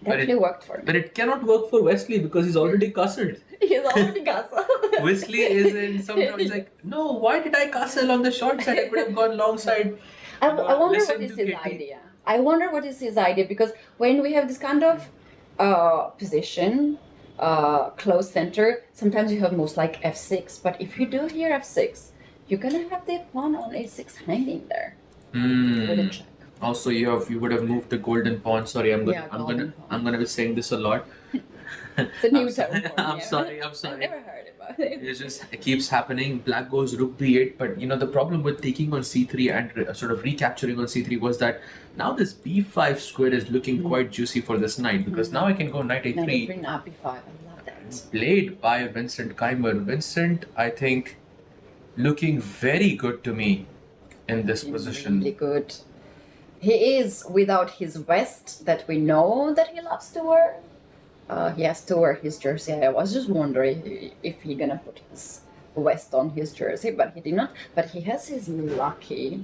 Speaker 2: It worked for me.
Speaker 1: But it cannot work for Wesley because he's already castled.
Speaker 2: He's already castled.
Speaker 1: Wesley is in sometimes like, no, why did I castle on the short side? I could have gone long side.
Speaker 2: I wonder
Speaker 1: Listen
Speaker 2: what is
Speaker 1: to
Speaker 2: his
Speaker 1: Katie.
Speaker 2: idea. I wonder what is his idea, because when we have this kind of position, close center, sometimes you have moves like f6, but if you do here f6, you're gonna have the pawn on a6 hanging there. With a check.
Speaker 1: Also, you would have moved the golden pawn. Sorry, I'm
Speaker 2: golden pawn.
Speaker 1: gonna be saying this a lot.
Speaker 2: It's a new term for me.
Speaker 1: I'm sorry.
Speaker 2: I never heard about it.
Speaker 1: It keeps happening. Black goes rook b8, but the problem with taking on c3 and sort of recapturing on c3 was that now this b5 square is looking quite juicy for this knight, because now I can go knight a3.
Speaker 2: Knight a3, knight b5. I love that.
Speaker 1: Played by Vincent Keimer. Vincent, I think, looking very good to me in this position.
Speaker 2: Really good. He is without his vest that we know that he loves to wear. He has to wear his jersey. I was just wondering if he gonna put his vest on his jersey, but he did not. But he has his lucky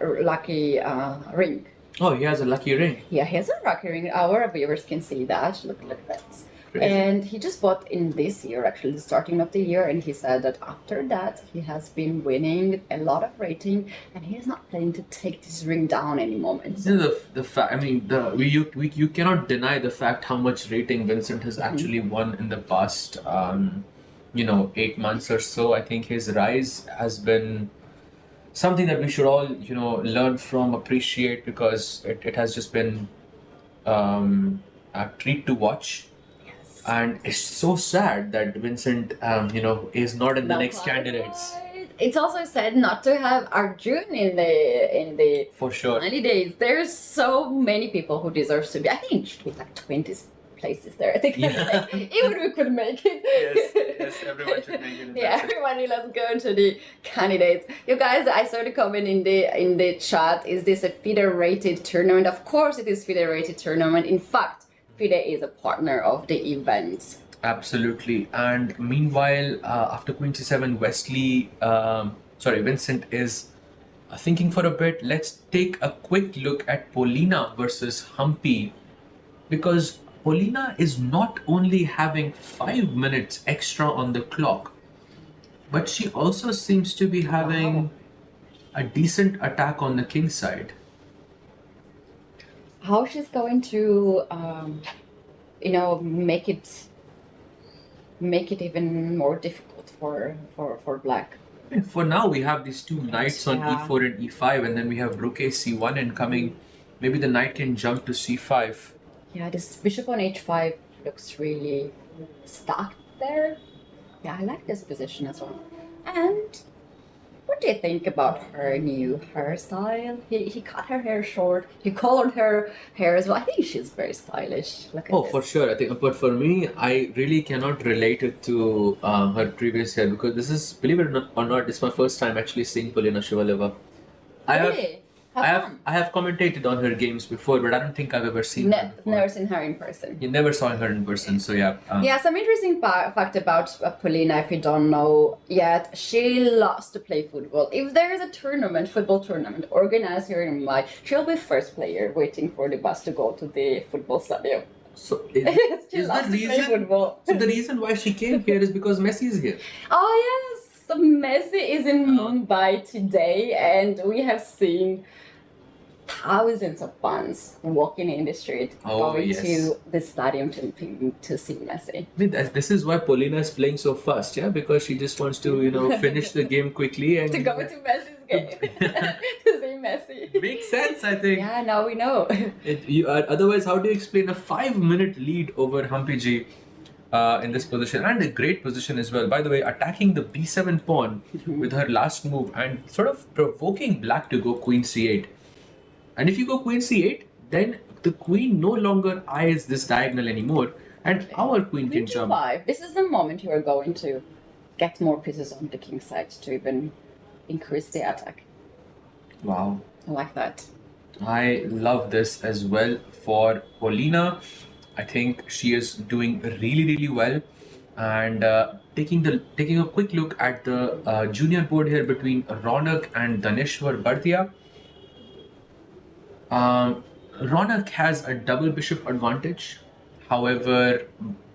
Speaker 2: ring.
Speaker 1: Oh, he has a lucky ring.
Speaker 2: Yeah, he has a lucky ring. Our viewers can see that. Look at that.
Speaker 1: Crazy.
Speaker 2: And he just bought in this year, actually, the starting of the year, and he said that after that he has been winning a lot of rating, and he is not planning to take this ring down any moment.
Speaker 1: The fact, I mean, you cannot deny the fact how much rating Vincent has actually won in the past, 8 months or so. I think his rise has been something that we should all, learn from, appreciate, because it has just been a treat to watch. And it's so sad that Vincent, is not in the next candidates.
Speaker 2: It's also sad not to have Arjun in the
Speaker 1: For sure.
Speaker 2: candidates. There's so many people who deserves to be. I think it should be like 20 places there. I think even we could make it.
Speaker 1: Yes, everyone should make it.
Speaker 2: Yeah, everybody, let's go to the candidates. You guys, I saw the comment in the chat. Is this a FIDE-rated tournament? Of course, it is FIDE-rated tournament. In fact, FIDE is a partner of the event.
Speaker 1: Absolutely. And meanwhile, after Queen c7, Vincent is thinking for a bit. Let's take a quick look at Polina versus Humpy, because Polina is not only having 5 minutes extra on the clock, but she also seems to be having a decent attack on the king side.
Speaker 2: How she's going to, make it even more difficult for Black.
Speaker 1: And for now, we have these two knights on e4 and e5, and then we have rook a c1 incoming. Maybe the knight can jump to c5.
Speaker 2: Yeah, this bishop on h5 looks really stuck there. Yeah, I like this position as well. And what do you think about her new hairstyle? He cut her hair short. He colored her hair as well. I think she's very stylish. Look at this.
Speaker 1: For sure. I think, but for me, I really cannot relate it to her previous hair, because this is, believe it or not, it's my first time actually seeing Polina Shivaleva.
Speaker 2: Really? How come?
Speaker 1: I have commentated on her games before, but I don't think I've ever seen her before.
Speaker 2: Never seen her in person.
Speaker 1: You never saw her in person, so yeah.
Speaker 2: Yeah, some interesting fact about Polina, if you don't know yet, she loves to play football. If there is a football tournament organized here in Mumbai, she'll be first player waiting for the bus to go to the football stadium.
Speaker 1: So
Speaker 2: She
Speaker 1: is
Speaker 2: loves
Speaker 1: the
Speaker 2: to play
Speaker 1: reason?
Speaker 2: football.
Speaker 1: So the reason why she came here is because Messi is here.
Speaker 2: Oh yes, so Messi is in Mumbai today, and we have seen thousands of fans walking in the street going to the stadium to see Messi.
Speaker 1: I mean, this is why Polina is playing so fast, yeah, because she just wants to, finish the game quickly and
Speaker 2: To go to Messi's game to see Messi.
Speaker 1: Makes sense, I think.
Speaker 2: Yeah, now we know.
Speaker 1: Otherwise, how do you explain a 5-minute lead over Humpy G in this position, and a great position as well? By the way, attacking the b7 pawn with her last move and sort of provoking Black to go queen c8. And if you go queen c8, then the queen no longer eyes this diagonal anymore, and our queen can jump.
Speaker 2: Queen d5. This is the moment you are going to get more pieces on the king side to even increase the attack.
Speaker 1: Wow.
Speaker 2: I like that.
Speaker 1: I love this as well for Polina. I think she is doing really, really well. And taking a quick look at the junior board here between Ronak and Daneshwar Bhartia. Ronak has a double bishop advantage. However,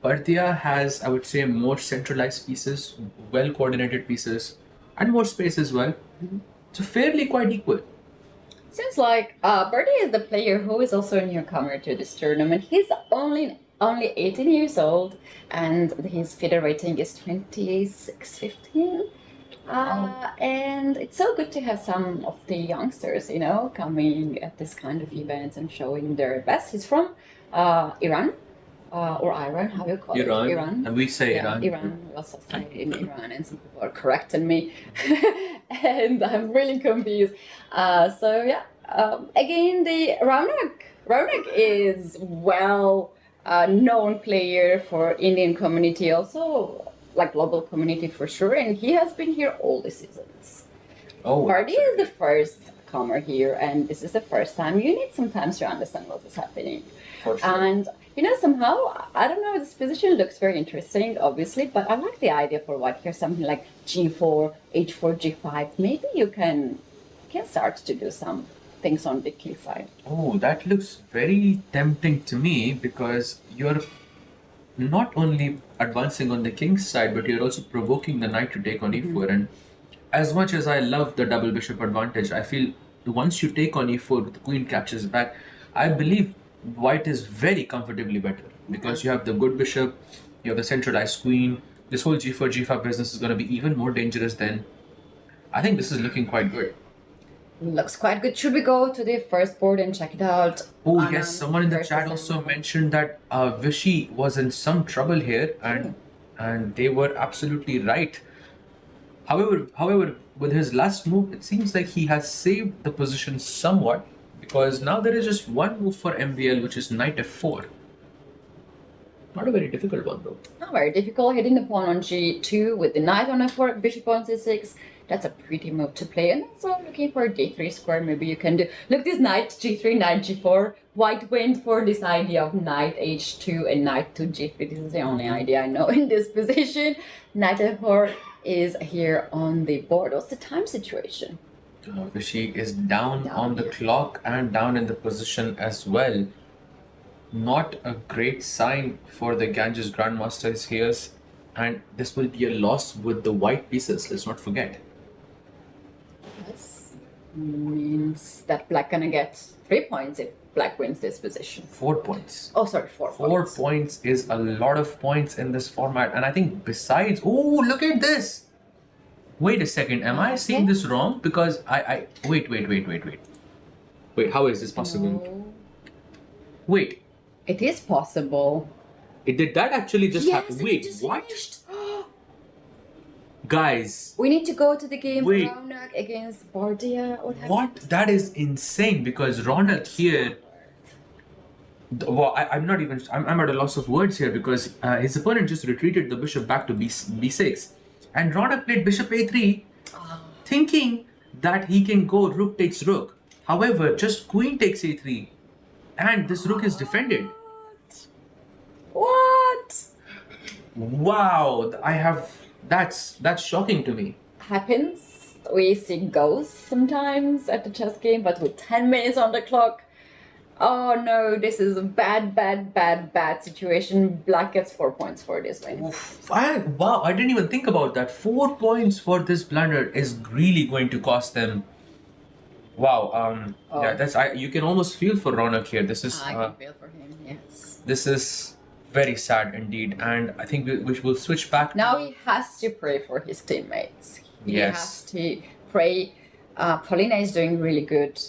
Speaker 1: Parthia has, I would say, more centralized pieces, well coordinated pieces, and more space as well. So fairly quite equal.
Speaker 2: Seems like Birdie is the player who is also a newcomer to this tournament. He's only 18 years old, and his FIDE rating is 2615. And it's so good to have some of the youngsters, coming at this kind of events and showing their best. He's from Iran. Or Iran, how you call
Speaker 1: Iran.
Speaker 2: it? Iran.
Speaker 1: And we say
Speaker 2: Yeah,
Speaker 1: Iran.
Speaker 2: Iran. We also say it in Iran, and some people are correcting me, and I'm really confused. Again, the Raunak is known player for Indian community, also like global community for sure, and he has been here all the seasons.
Speaker 1: Oh,
Speaker 2: Party is the first comer here, and this is the first time. You need some time to understand what is happening.
Speaker 1: for sure.
Speaker 2: And somehow, I don't know, this position looks very interesting, obviously, but I like the idea for white here, something like G4, H4, G5. Maybe you can start to do some things on the king side.
Speaker 1: Oh, that looks very tempting to me because you're not only advancing on the king's side, but you're also provoking the knight to take on e4. And as much as I love the double bishop advantage, I feel once you take on e4, the queen captures back, I believe white is very comfortably better because you have the good bishop, you have the centralized queen. This whole g4, g5 business is going to be even more dangerous then. I think this is looking quite good.
Speaker 2: Looks quite good. Should we go to the first board and check it out?
Speaker 1: Oh
Speaker 2: Anand
Speaker 1: yes, someone in the
Speaker 2: versus
Speaker 1: chat also
Speaker 2: Anand.
Speaker 1: mentioned that Vishy was in some trouble here, and they were absolutely right. However, with his last move, it seems like he has saved the position somewhat because now there is just one move for MVL, which is knight f4. Not a very difficult one though.
Speaker 2: Not very difficult. Hitting the pawn on g2 with the knight on f4, bishop on c6. That's a pretty move to play. And also looking for a d3 square, maybe you can do. Look, this knight g3, knight g4. White went for this idea of knight h2 and knight to g3. This is the only idea I know in this position. Knight f4 is here on the board. What's the time situation?
Speaker 1: Vishy is down on the
Speaker 2: here.
Speaker 1: clock and down in the position as well. Not a great sign for the Ganges Grandmasters here, and this will be a loss with the white pieces, let's not forget.
Speaker 2: This means that black gonna get 3 points if black wins this position.
Speaker 1: 4 points.
Speaker 2: Oh, sorry, 4
Speaker 1: 4
Speaker 2: points.
Speaker 1: points is a lot of points in this format, and I think besides, oh, look at this. Wait a second, am I seeing this wrong? Because I wait. Wait, how is this possible?
Speaker 2: No.
Speaker 1: Wait,
Speaker 2: It is possible.
Speaker 1: did that actually just
Speaker 2: Yes,
Speaker 1: happen?
Speaker 2: it
Speaker 1: Wait,
Speaker 2: just
Speaker 1: what?
Speaker 2: finished.
Speaker 1: Guys,
Speaker 2: We need to go to the game.
Speaker 1: Wait.
Speaker 2: Raunak against Bardia. What happened?
Speaker 1: what? That is insane because Ronald here. Well, I'm not even. I'm at a loss of words here because his opponent just retreated the bishop back to b6, and Ronald played bishop a3, thinking that he can go rook takes rook. However, just queen takes a3, and this rook is defended.
Speaker 2: What?
Speaker 1: Wow, that's shocking to me.
Speaker 2: Happens. We see ghosts sometimes at the chess game, but with 10 minutes on the clock. Oh no, this is a bad situation. Black gets 4 points for this win.
Speaker 1: Wow, I didn't even think about that. 4 points for this blunder is really going to cost them. Wow, yeah, you can almost feel for Ronak here. This is
Speaker 2: I can feel for him, yes.
Speaker 1: this is very sad indeed, and I think we will switch back.
Speaker 2: Now he has to pray for his teammates. He
Speaker 1: Yes.
Speaker 2: has to pray. Paulina is doing really good.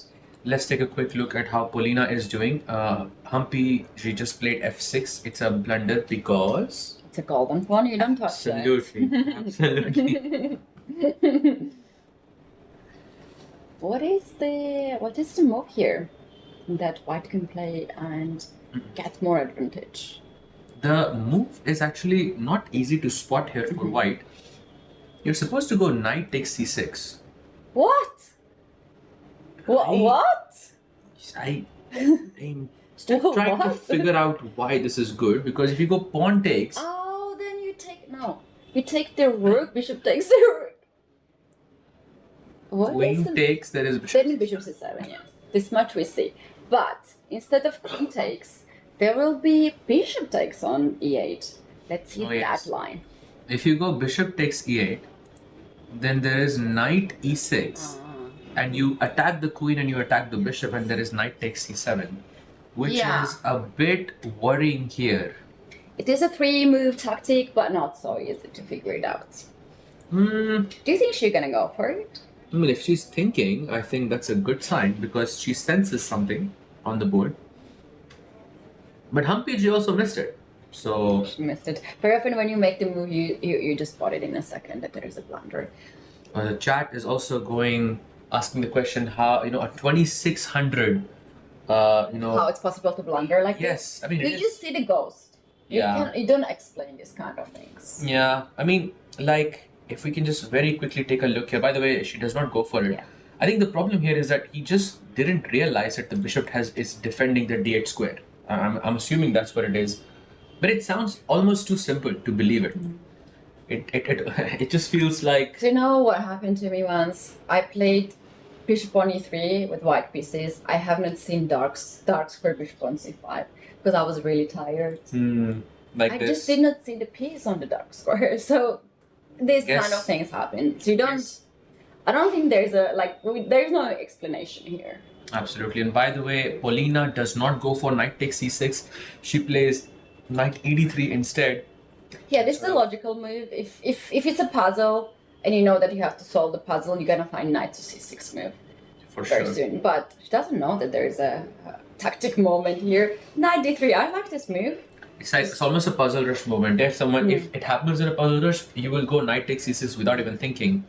Speaker 1: Let's take a quick look at how Polina is doing. Humpy, she just played f6. It's a blunder because
Speaker 2: It's a golden pawn, you don't touch that.
Speaker 1: absolutely.
Speaker 2: What is the move here that white can play and get more advantage?
Speaker 1: The move is actually not easy to spot here for white. You're supposed to go knight takes c6.
Speaker 2: What? What?
Speaker 1: I'm still trying to
Speaker 2: What?
Speaker 1: figure out why this is good because if you go pawn takes,
Speaker 2: Oh, then you take the rook, bishop takes the rook. What is
Speaker 1: queen takes, there is bishop.
Speaker 2: Then bishop c7, yes. This much we see. But instead of queen takes, there will be bishop takes on e8. Let's see
Speaker 1: Oh, yes.
Speaker 2: that line.
Speaker 1: If you go bishop takes e8, then there is knight e6, and you attack the queen and you attack the bishop, and there is knight takes c7, which
Speaker 2: Yeah.
Speaker 1: is a bit worrying here.
Speaker 2: It is a 3-move tactic, but not so easy to figure it out.
Speaker 1: Hmm.
Speaker 2: Do you think she's gonna go for it?
Speaker 1: I mean, if she's thinking, I think that's a good sign because she senses something on the board. But Humpy G also missed it. So
Speaker 2: She missed it. Very often when you make the move, you just spot it in a second that there is a blunder.
Speaker 1: the chat is also asking the question how, a 2600,
Speaker 2: How it's possible to blunder like
Speaker 1: yes,
Speaker 2: this?
Speaker 1: I mean, it
Speaker 2: You
Speaker 1: is-
Speaker 2: just see the ghost.
Speaker 1: Yeah.
Speaker 2: You don't explain this kind of things.
Speaker 1: Yeah, I mean, like, if we can just very quickly take a look here. By the way, she does not go for it.
Speaker 2: Yeah.
Speaker 1: I think the problem here is that he just didn't realize that the bishop is defending the d8 square. I'm assuming that's what it is. But it sounds almost too simple to believe it. It just feels like...
Speaker 2: Do you know what happened to me once? I played bishop on e3 with white pieces. I have not seen dark square bishop on c5 because I was really tired.
Speaker 1: like
Speaker 2: I
Speaker 1: this.
Speaker 2: just did not see the piece on the dark square. So these
Speaker 1: Yes.
Speaker 2: kind of things happen. So you don't.
Speaker 1: Yes.
Speaker 2: I don't think there's there's no explanation here.
Speaker 1: Absolutely. And by the way, Paulina does not go for knight takes c6. She plays knight e3 instead.
Speaker 2: Yeah, this is a logical move. If it's a puzzle and you know that you have to solve the puzzle, you're gonna find knight to c6 move
Speaker 1: For
Speaker 2: very
Speaker 1: sure.
Speaker 2: soon. But she doesn't know that there's a tactic moment here. Knight d3. I like this move.
Speaker 1: It's almost a puzzle rush moment. If it happens in a puzzle rush, you will go knight takes c6 without even thinking.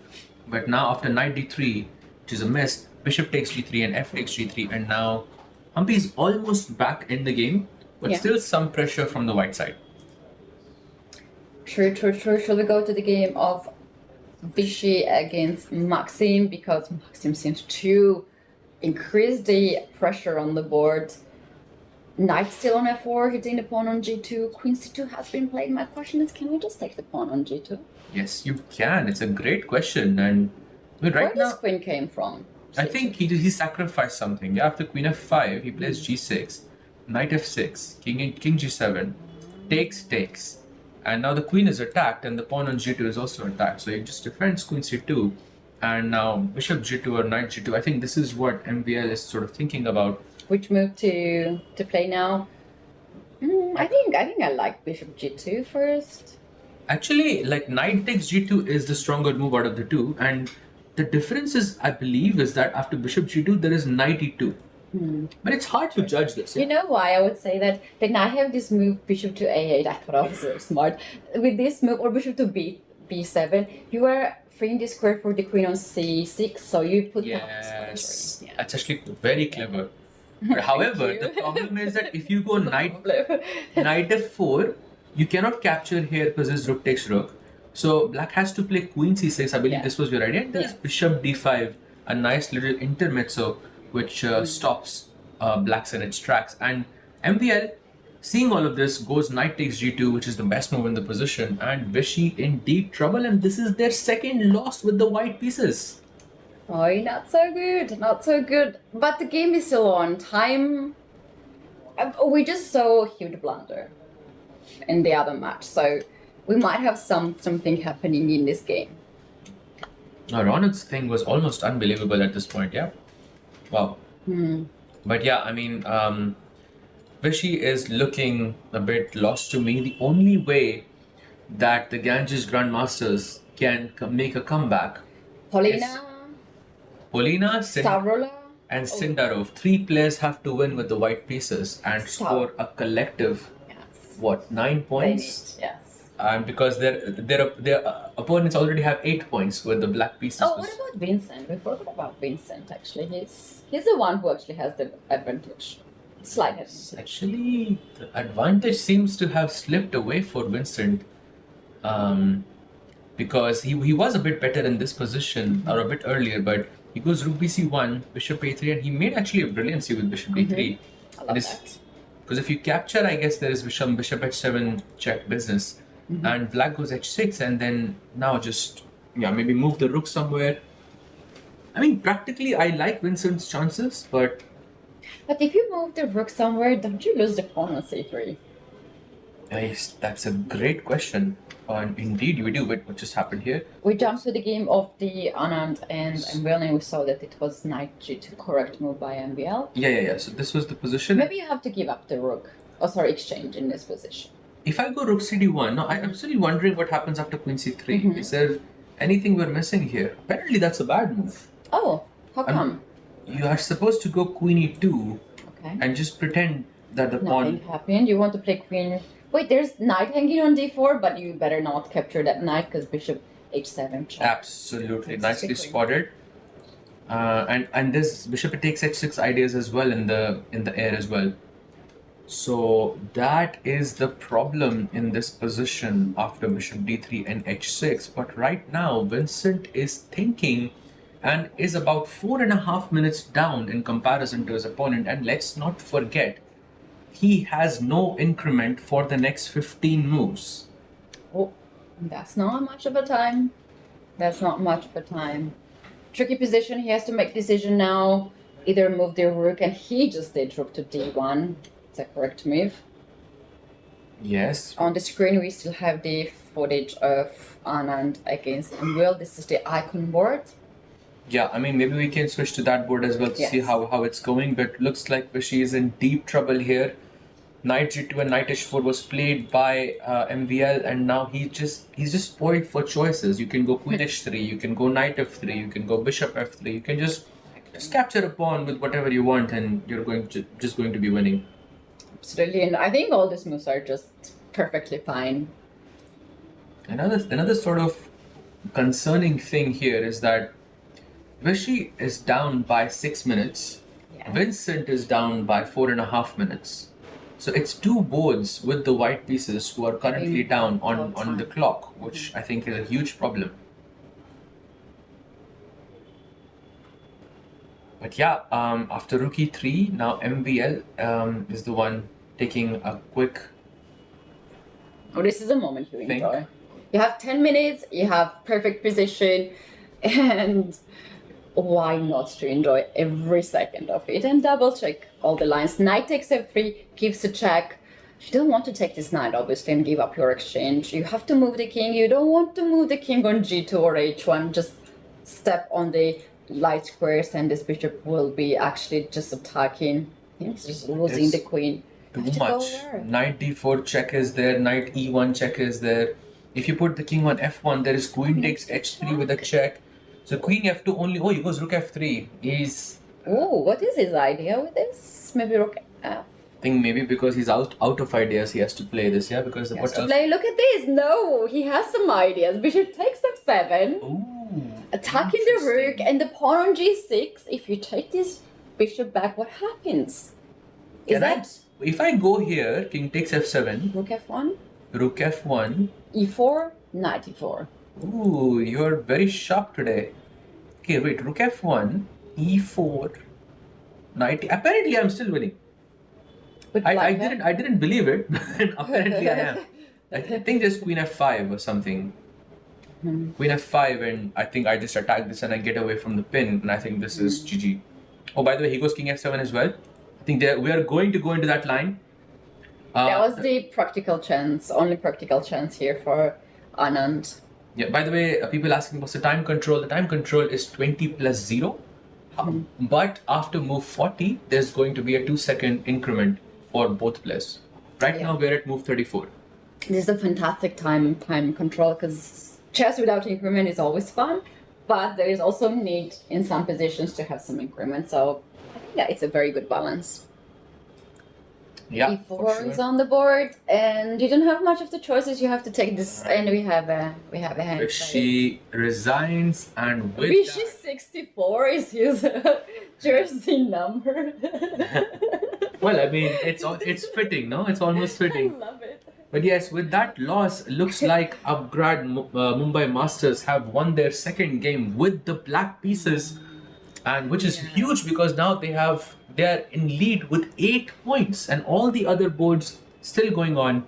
Speaker 1: But now after knight d3, which is a miss, bishop takes g3 and f takes g3, and now Humpy is almost back in the game, but
Speaker 2: Yeah.
Speaker 1: still some pressure from the white side.
Speaker 2: True. Shall we go to the game of Vishy against Maxim? Because Maxim seems to increase the pressure on the board. Knight still on f4, hitting the pawn on g2. Queen c2 has been played. My question is, can we just take the pawn on g2?
Speaker 1: Yes, you can. It's a great question, and
Speaker 2: Where
Speaker 1: right
Speaker 2: this
Speaker 1: now
Speaker 2: queen came from?
Speaker 1: I think he sacrificed something. Yeah, after queen f5, he plays g6, knight f6, king g7, takes, and now the queen is attacked, and the pawn on g2 is also attacked. So he just defends queen c2, and now bishop g2 or knight g2. I think this is what MVL is sort of thinking about.
Speaker 2: Which move to play now? I think I like bishop g2 first.
Speaker 1: Actually, like knight takes g2 is the stronger move out of the two, and the difference is, I believe, is that after bishop g2 there is knight e2. But it's hard to judge this.
Speaker 2: You know why I would say that? Then I have this move bishop to a8. I thought I was so smart. With this move, or bishop to b7, you are freeing the square for the queen on c6, so you put down the square.
Speaker 1: Yes,
Speaker 2: Yeah.
Speaker 1: that's actually very clever. But however,
Speaker 2: you.
Speaker 1: the problem is that if you go knight f4, you cannot capture here because this rook takes rook. So black has to play queen c6. I believe
Speaker 2: Yeah.
Speaker 1: this was your idea. And there is
Speaker 2: Yeah.
Speaker 1: bishop d5, a nice little intermezzo which stops black's in its tracks. And MVL, seeing all of this, goes knight takes g2, which is the best move in the position. And Vishy in deep trouble, and this is their second loss with the white pieces.
Speaker 2: Oh, not so good, not so good. But the game is still on. Time. We just saw a huge blunder in the other match, so we might have something happening in this game.
Speaker 1: Ronald's thing was almost unbelievable at this point, yeah? Wow. But yeah, I mean, Vishy is looking a bit lost to me. The only way that the Ganges Grandmasters can make a comeback,
Speaker 2: Paulina,
Speaker 1: Polina,
Speaker 2: Stavrola.
Speaker 1: and Sindarov, 3 players have to win with the white pieces and score a collective,
Speaker 2: Yes.
Speaker 1: 9
Speaker 2: They
Speaker 1: points?
Speaker 2: need, yes.
Speaker 1: Because their opponents already have 8 points with the black pieces.
Speaker 2: Oh, what about Vincent? We forgot about Vincent. Actually, he's the one who actually has the advantage. Slight advantage.
Speaker 1: Actually, the advantage seems to have slipped away for Vincent, because he was a bit better in this position or a bit earlier, but he goes rook bc1, bishop a3, and he made actually a brilliancy with bishop d3.
Speaker 2: I love that.
Speaker 1: Because if you capture, I guess there is bishop h7 check business, and black goes h6, and then now just maybe move the rook somewhere. I mean, practically, I like Vincent's chances, but
Speaker 2: But if you move the rook somewhere, don't you lose the pawn on c3?
Speaker 1: Yes, that's a great question. And indeed, we do. But what just happened here?
Speaker 2: We jumped to the game of the Anand and MVL, and we saw that it was knight g2, correct move by MVL.
Speaker 1: Yeah. So this was the position.
Speaker 2: Maybe you have to give up the rook. Oh, sorry, exchange in this position.
Speaker 1: If I go rook cd1, no, I'm still wondering what happens after queen c3. Is there anything we're missing here? Apparently, that's a bad move.
Speaker 2: Oh, how come?
Speaker 1: You are supposed to go queen e2
Speaker 2: Okay.
Speaker 1: and just pretend that the
Speaker 2: Nothing
Speaker 1: pawn.
Speaker 2: happened. You want to play queen. Wait, there's knight hanging on d4, but you better not capture that knight because bishop h7 check.
Speaker 1: Absolutely,
Speaker 2: That's
Speaker 1: nicely
Speaker 2: tricky.
Speaker 1: spotted. And this bishop takes h6 ideas as well in the air as well. So that is the problem in this position after bishop d3 and h6. But right now, Vincent is thinking and is about 4.5 minutes down in comparison to his opponent. And let's not forget, he has no increment for the next 15 moves.
Speaker 2: Oh, that's not much of a time. That's not much of a time. Tricky position. He has to make decision now. Either move the rook, and he just did rook to d1. It's a correct move.
Speaker 1: Yes.
Speaker 2: On the screen, we still have the footage of Anand against Will. This is the icon board.
Speaker 1: Yeah, I mean, maybe we can switch to that board as well to see
Speaker 2: Yes.
Speaker 1: how it's going. But looks like Vishy is in deep trouble here. Knight g2 and knight h4 was played by MVL, and now he's just spoiled for choices. You can go queen h3, you can go knight f3, you can go bishop f3. You can just capture a pawn with whatever you want, and you're just going to be winning.
Speaker 2: Absolutely, and I think all these moves are just perfectly fine.
Speaker 1: Another sort of concerning thing here is that Vishy is down by 6 minutes.
Speaker 2: Yeah.
Speaker 1: Vincent is down by 4.5 minutes. So it's two boards with the white pieces who are currently down on the clock, which I think is a huge problem. But yeah, after rook e3, now MVL is the one taking a quick.
Speaker 2: Oh, this is a moment you
Speaker 1: Think.
Speaker 2: enjoy. You have 10 minutes, you have perfect position, and why not to enjoy every second of it and double check all the lines. Knight takes f3, gives a check. You don't want to take this knight, obviously, and give up your exchange. You have to move the king. You don't want to move the king on g2 or h1. Just step on the light squares, and this bishop will be actually just attacking. He's just losing
Speaker 1: It's
Speaker 2: the queen.
Speaker 1: Too
Speaker 2: Have to go
Speaker 1: much.
Speaker 2: there.
Speaker 1: Knight d4 check is there, knight e1 check is there. If you put the king on f1, there is queen takes h3 with a check. So queen f2 only. Oh, he goes rook f3. He's.
Speaker 2: Oh, what is his idea with this? Maybe rook
Speaker 1: I think maybe because he's out of ideas, he has to play this. Yeah, because
Speaker 2: He has
Speaker 1: what
Speaker 2: to
Speaker 1: else?
Speaker 2: play. Look at this. No, he has some ideas. Bishop takes f7,
Speaker 1: Ooh,
Speaker 2: attacking the rook and the pawn on g6. If you take this bishop back, what happens? Is
Speaker 1: Can I-
Speaker 2: that
Speaker 1: If I go here, king takes f7,
Speaker 2: rook f1,
Speaker 1: rook f1.
Speaker 2: e4, knight e4?
Speaker 1: Ooh, you're very sharp today. Okay, wait, rook f1, e4, knight. Apparently, I'm still winning.
Speaker 2: With
Speaker 1: I
Speaker 2: black
Speaker 1: didn't believe it, but apparently I am. I think there's queen f5 or something. Queen f5, and I think I just attack this and I get away from the pin, and I think this is GG. Oh, by the way, he goes king f7 as well. I think we are going to go into that line.
Speaker 2: That was the practical chance, only practical chance here for Anand.
Speaker 1: Yeah, by the way, people asking what's the time control. The time control is 20 plus 0. But after move 40, there's going to be a 2-second increment for both players. Right now, we're at move 34.
Speaker 2: This is a fantastic time control because chess without increment is always fun, but there is also need in some positions to have some increment. So I think that it's a very good balance.
Speaker 1: Yeah, for
Speaker 2: E4
Speaker 1: sure.
Speaker 2: is on the board, and you don't have much of the choices. You have to take this, and we have a hand.
Speaker 1: She resigns, and with
Speaker 2: Vishy
Speaker 1: that,
Speaker 2: 64 is his jersey number.
Speaker 1: well, I mean, it's fitting, no? It's almost
Speaker 2: I
Speaker 1: fitting.
Speaker 2: love it.
Speaker 1: But yes, with that loss, looks like Upgrad Mumbai Masters have won their second game with the black pieces, and which is huge because now they are in lead with 8 points, and all the other boards still going on.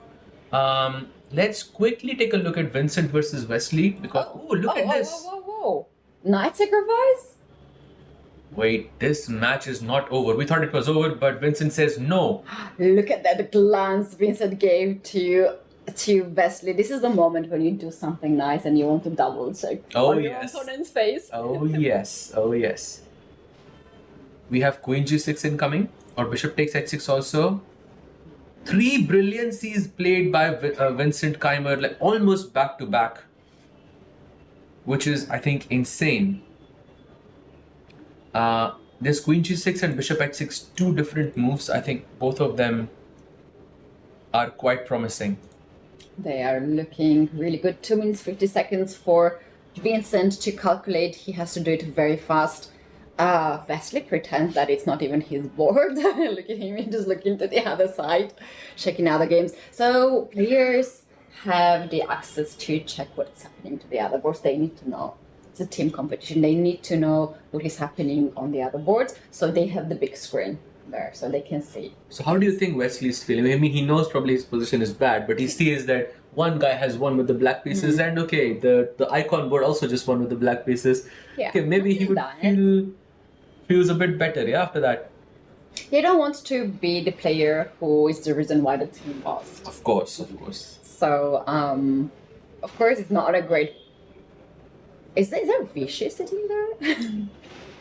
Speaker 1: Let's quickly take a look at Vincent versus Wesley because look at this.
Speaker 2: Whoa. Knight sacrifice?
Speaker 1: Wait, this match is not over. We thought it was over, but Vincent says no.
Speaker 2: Look at that glance Vincent gave to Wesley. This is the moment when you do something nice and you want to double check on your opponent's face.
Speaker 1: Oh yes, oh yes. We have Queen G6 incoming, or Bishop takes H6 also. 3 brilliancies played by Vincent Keimer, like almost back to back, which is, I think, insane. There's Queen G6 and Bishop H6, 2 different moves. I think both of them are quite promising.
Speaker 2: They are looking really good. 2 minutes 50 seconds for Vincent to calculate. He has to do it very fast. Wesley pretends that it's not even his board. Look at him, he's just looking to the other side, checking other games. So players have the access to check what's happening to the other boards. They need to know. It's a team competition. They need to know what is happening on the other boards. So they have the big screen there, so they can see.
Speaker 1: So how do you think Wesley's feeling? I mean, he knows probably his position is bad, but he sees that one guy has won with the black pieces, and okay, the icon board also just won with the black pieces.
Speaker 2: Yeah,
Speaker 1: Okay, maybe he would feels a bit better, yeah, after that.
Speaker 2: You don't want to be the player who is the reason why the team lost.
Speaker 1: Of course, of course.
Speaker 2: So, of course, it's not a great. Is there Vishy sitting there?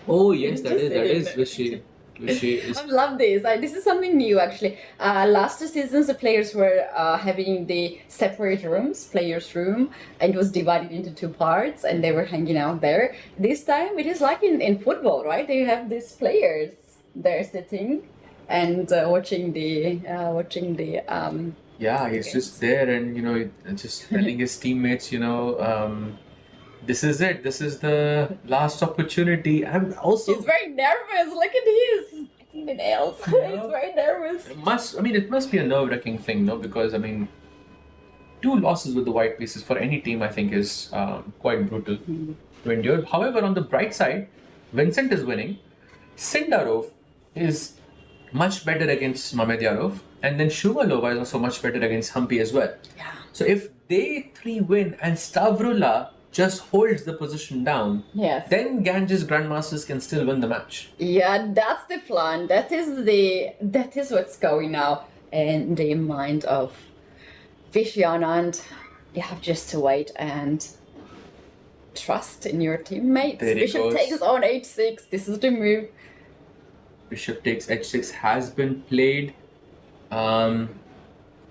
Speaker 1: Oh yes, that is Vishy. Vishy is.
Speaker 2: I love this. This is something new, actually. Last 2 seasons, the players were having the separate rooms, players' room, and it was divided into 2 parts, and they were hanging out there. This time, it is like in football, right? They have these players there sitting and watching the
Speaker 1: Yeah, he's just there, and just telling his teammates, this is it. This is the last opportunity. I'm also.
Speaker 2: He's very nervous. Look at his. He's biting the nails. He's very nervous.
Speaker 1: It must be a nerve-wracking thing, no? Because 2 losses with the white pieces for any team, I think, is quite brutal to endure. However, on the bright side, Vincent is winning. Sindarov is much better against Mamedyarov, and then Shuvalova is also much better against Humpy as well.
Speaker 2: Yeah.
Speaker 1: So if they 3 win and Stavrula just holds the position down,
Speaker 2: Yes.
Speaker 1: then Ganges Grandmasters can still win the match.
Speaker 2: Yeah, that's the plan. That is what's going now in the mind of Vishy, and you have just to wait and trust in your teammates.
Speaker 1: There he
Speaker 2: Bishop
Speaker 1: goes.
Speaker 2: takes on h6. This is the move.
Speaker 1: Bishop takes h6 has been played.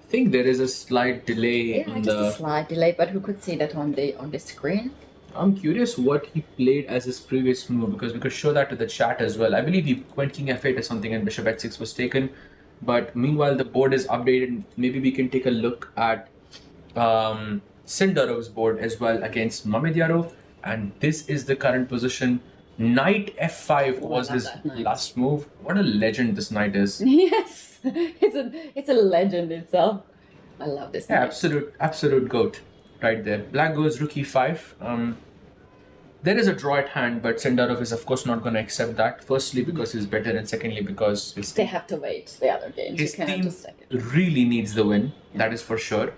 Speaker 1: I think there is a slight delay
Speaker 2: Yeah,
Speaker 1: on
Speaker 2: just a
Speaker 1: the.
Speaker 2: slight delay, but who could see that on the screen?
Speaker 1: I'm curious what he played as his previous move, because we could show that to the chat as well. I believe he went king f8 or something and bishop h6 was taken. But meanwhile, the board is updated. Maybe we can take a look at Sindarov's board as well against Mamedyarov. And this is the current position. Knight f5 was his last move. What a legend this knight is.
Speaker 2: Yes, it's a legend itself. I love this.
Speaker 1: Yeah,
Speaker 2: knight.
Speaker 1: absolute goat right there. Black goes rook e5. There is a draw at hand, but Sindarov is of course not going to accept that. Firstly, because he's better, and secondly, because
Speaker 2: They have to wait the other games.
Speaker 1: his
Speaker 2: You cannot
Speaker 1: team
Speaker 2: just second.
Speaker 1: really needs the win. That is for sure.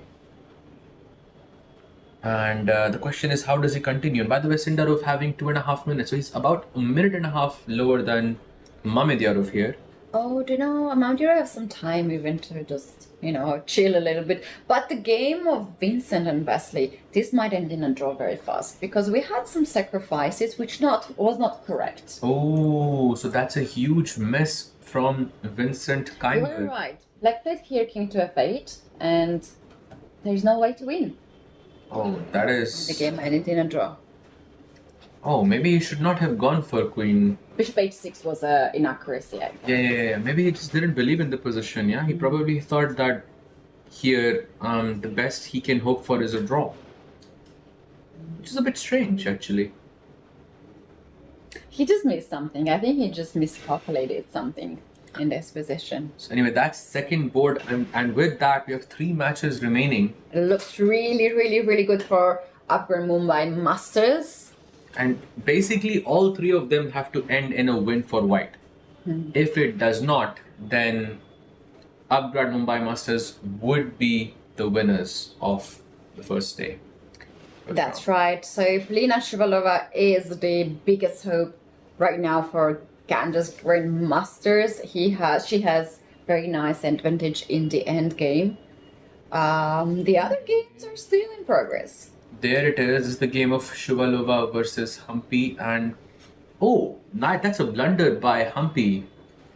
Speaker 1: And the question is, how does he continue? And by the way, Sindarov having 2.5 minutes, so he's about a minute and a half lower than Mamedyarov here.
Speaker 2: Oh, do you know, Amount, you have some time even to just, chill a little bit. But the game of Vincent and Wesley, this might end in a draw very fast, because we had some sacrifices which was not correct.
Speaker 1: Oh, so that's a huge mess from Vincent
Speaker 2: You
Speaker 1: Keimer.
Speaker 2: were right. Black played here king to f8, and there's no way to win.
Speaker 1: Oh, that
Speaker 2: The
Speaker 1: is.
Speaker 2: game ended in a draw.
Speaker 1: Oh, maybe he should not have gone for queen.
Speaker 2: Bishop h6 was an inaccuracy, I guess.
Speaker 1: Yeah. Maybe he just didn't believe in the position. Yeah, he probably thought that here, the best he can hope for is a draw, which is a bit strange, actually.
Speaker 2: He just missed something. I think he just miscalculated something in this position.
Speaker 1: So anyway, that's second board, and with that, we have 3 matches remaining.
Speaker 2: It looks really, really, really good for Upgrad Mumbai Masters.
Speaker 1: And basically, all 3 of them have to end in a win for white. If it does not, then Upgrad Mumbai Masters would be the winners of the first day.
Speaker 2: That's right. So Polina Shuvalova is the biggest hope right now for Ganges Grandmasters. She has very nice advantage in the end game. The other games are still in progress.
Speaker 1: There it is. It's the game of Shuvalova versus Humpy, and that's a blunder by Humpy.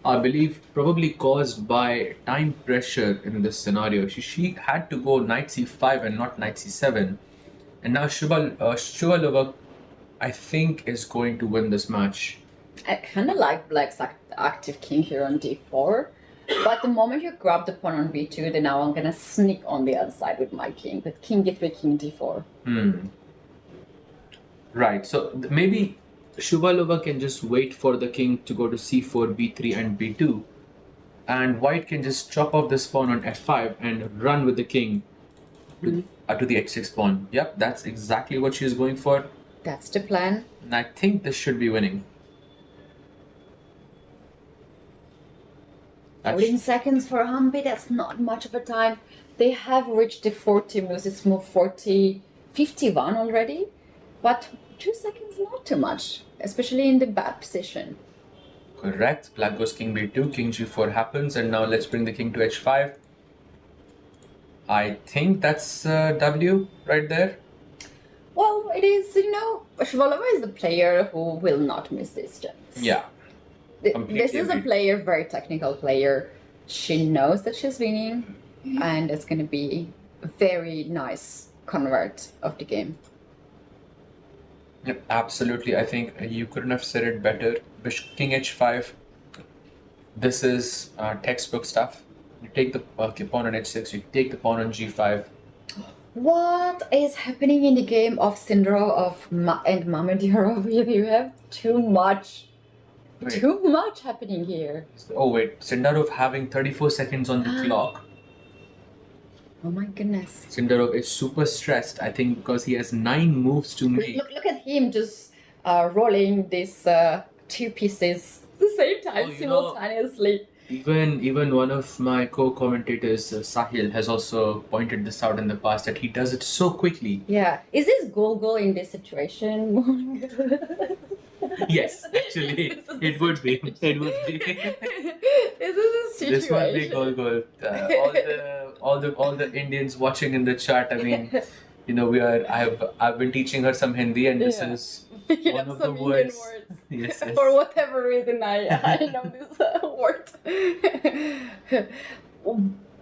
Speaker 1: I believe probably caused by time pressure in this scenario. She had to go knight c5 and not knight c7, and now Shuvalova, I think, is going to win this match.
Speaker 2: I kind of like Black's active king here on d4, but the moment you grab the pawn on b2, then now I'm gonna sneak on the other side with my king, with king d3, king d4.
Speaker 1: Right, so maybe Shuvalova can just wait for the king to go to c4, b3 and b2, and white can just chop off this pawn on f5 and run with the king to the h6 pawn. Yep, that's exactly what she's going for.
Speaker 2: That's the plan.
Speaker 1: And I think this should be winning.
Speaker 2: 14 seconds for Humpy, that's not much of a time. They have reached the 40 moves, it's move 51 already, but 2 seconds not too much, especially in the bad position.
Speaker 1: Correct. Black goes king b2, king g4 happens, and now let's bring the king to h5. I think that's W right there.
Speaker 2: Well, it is, Shuvalova is the player who will not miss this chance.
Speaker 1: Yeah.
Speaker 2: This is a player, very technical player. She knows that she's winning, and it's going to be a very nice convert of the game.
Speaker 1: Yep, absolutely. I think you couldn't have said it better. King h5. This is textbook stuff. You take the pawn on h6, you take the pawn on g5.
Speaker 2: What is happening in the game of Syndro and Mahindra? You have too much happening here.
Speaker 1: Oh wait, Sindarov having 34 seconds on the clock.
Speaker 2: Oh my goodness.
Speaker 1: Sindarov is super stressed, I think, because he has 9 moves to make.
Speaker 2: Look at him just rolling these 2 pieces at the same time, simultaneously.
Speaker 1: Even one of my co-commentators, Sahil, has also pointed this out in the past, that he does it so quickly.
Speaker 2: Yeah. Is this goal in this situation?
Speaker 1: Yes, actually, it would be. It would be.
Speaker 2: This is a situation.
Speaker 1: This would be goal. All the Indians watching in the chat. I mean, I've been teaching her some Hindi, and this is
Speaker 2: Picking
Speaker 1: one
Speaker 2: up
Speaker 1: of the
Speaker 2: some
Speaker 1: words.
Speaker 2: Indian words.
Speaker 1: Yes.
Speaker 2: For whatever reason, I know this word.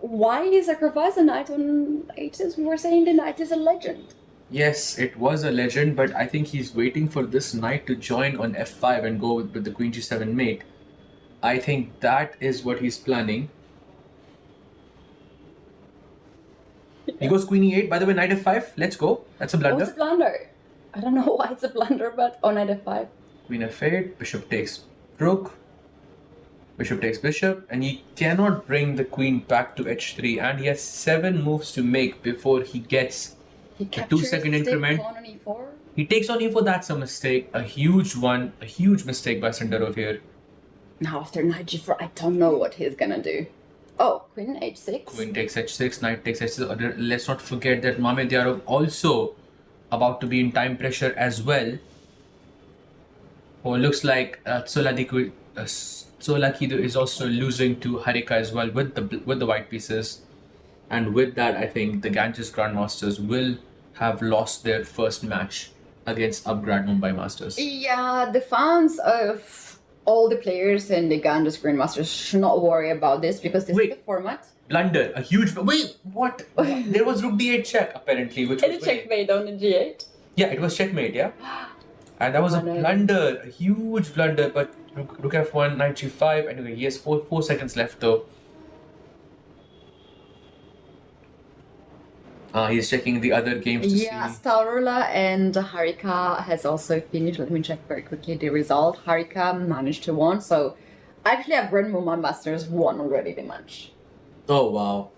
Speaker 2: Why he sacrificed a knight on h6? We were saying the knight is a legend.
Speaker 1: Yes, it was a legend, but I think he's waiting for this knight to join on f5 and go with the queen g7 mate. I think that is what he's planning. He goes queen e8. By the way, knight f5. Let's go. That's a blunder.
Speaker 2: What's a blunder? I don't know why it's a blunder, but on knight f5.
Speaker 1: Queen f8. Bishop takes rook. Bishop takes bishop, and he cannot bring the queen back to h3, and he has 7 moves to make before he gets
Speaker 2: He
Speaker 1: the 2-second increment.
Speaker 2: Pawn on e4.
Speaker 1: He takes on e4. That's a mistake, a huge one, a huge mistake by Sindarov here.
Speaker 2: Now after knight g4, I don't know what he's gonna do. Oh, queen h6.
Speaker 1: Queen takes h6, knight takes h6. Let's not forget that Mahindra also about to be in time pressure as well. Oh, looks like Soladiku is also losing to Harika as well with the white pieces, and with that, I think the Ganges Grandmasters will have lost their first match against Upgrad Mumbai Masters.
Speaker 2: Yeah, the fans of all the players in the Ganges Grandmasters should not worry about this because this is the format.
Speaker 1: Blunder, a huge. Wait, what? There was rook d8 check apparently, which was
Speaker 2: checkmate on the g8.
Speaker 1: Yeah, it was checkmate. Yeah, and that was a blunder, a huge blunder. But rook f1, knight g5. Anyway, he has 4 seconds left though. He's checking the other games to see.
Speaker 2: Starula and Harika has also finished. Let me check very quickly the result. Harika managed to win, so actually Upgrad Mumbai Masters won already the match.
Speaker 1: Oh wow.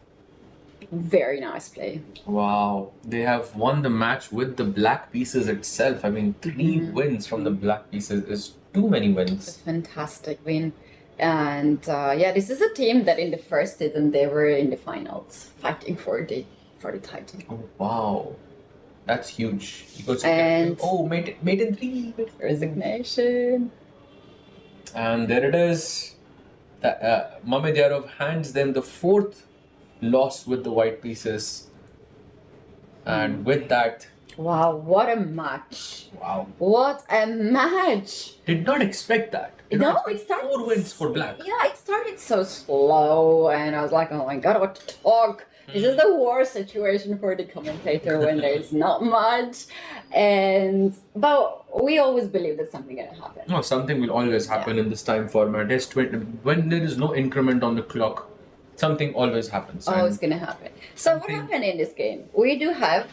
Speaker 2: Very nice play.
Speaker 1: Wow. They have won the match with the black pieces itself. I mean, 3 wins from the black pieces is too many wins.
Speaker 2: It's a fantastic win. And this is a team that in the first season they were in the finals fighting for the title.
Speaker 1: Oh, wow. That's huge. He goes
Speaker 2: and
Speaker 1: mate in 3.
Speaker 2: Resignation.
Speaker 1: And there it is. Mamedyarov hands them the fourth loss with the white pieces. And with that,
Speaker 2: Wow, what a match!
Speaker 1: wow.
Speaker 2: What a match!
Speaker 1: Did not expect that. Did
Speaker 2: No,
Speaker 1: not
Speaker 2: it
Speaker 1: expect
Speaker 2: started
Speaker 1: 4 wins for black.
Speaker 2: Yeah, it started so slow, and I was like, "Oh my god, what to talk?" This is the worst situation for the commentator when there's not much, but we always believe that something gonna happen.
Speaker 1: No, something will always happen in this time format. When there is no increment on the clock, something always happens.
Speaker 2: Oh, it's gonna happen. So what happened in this game? We do have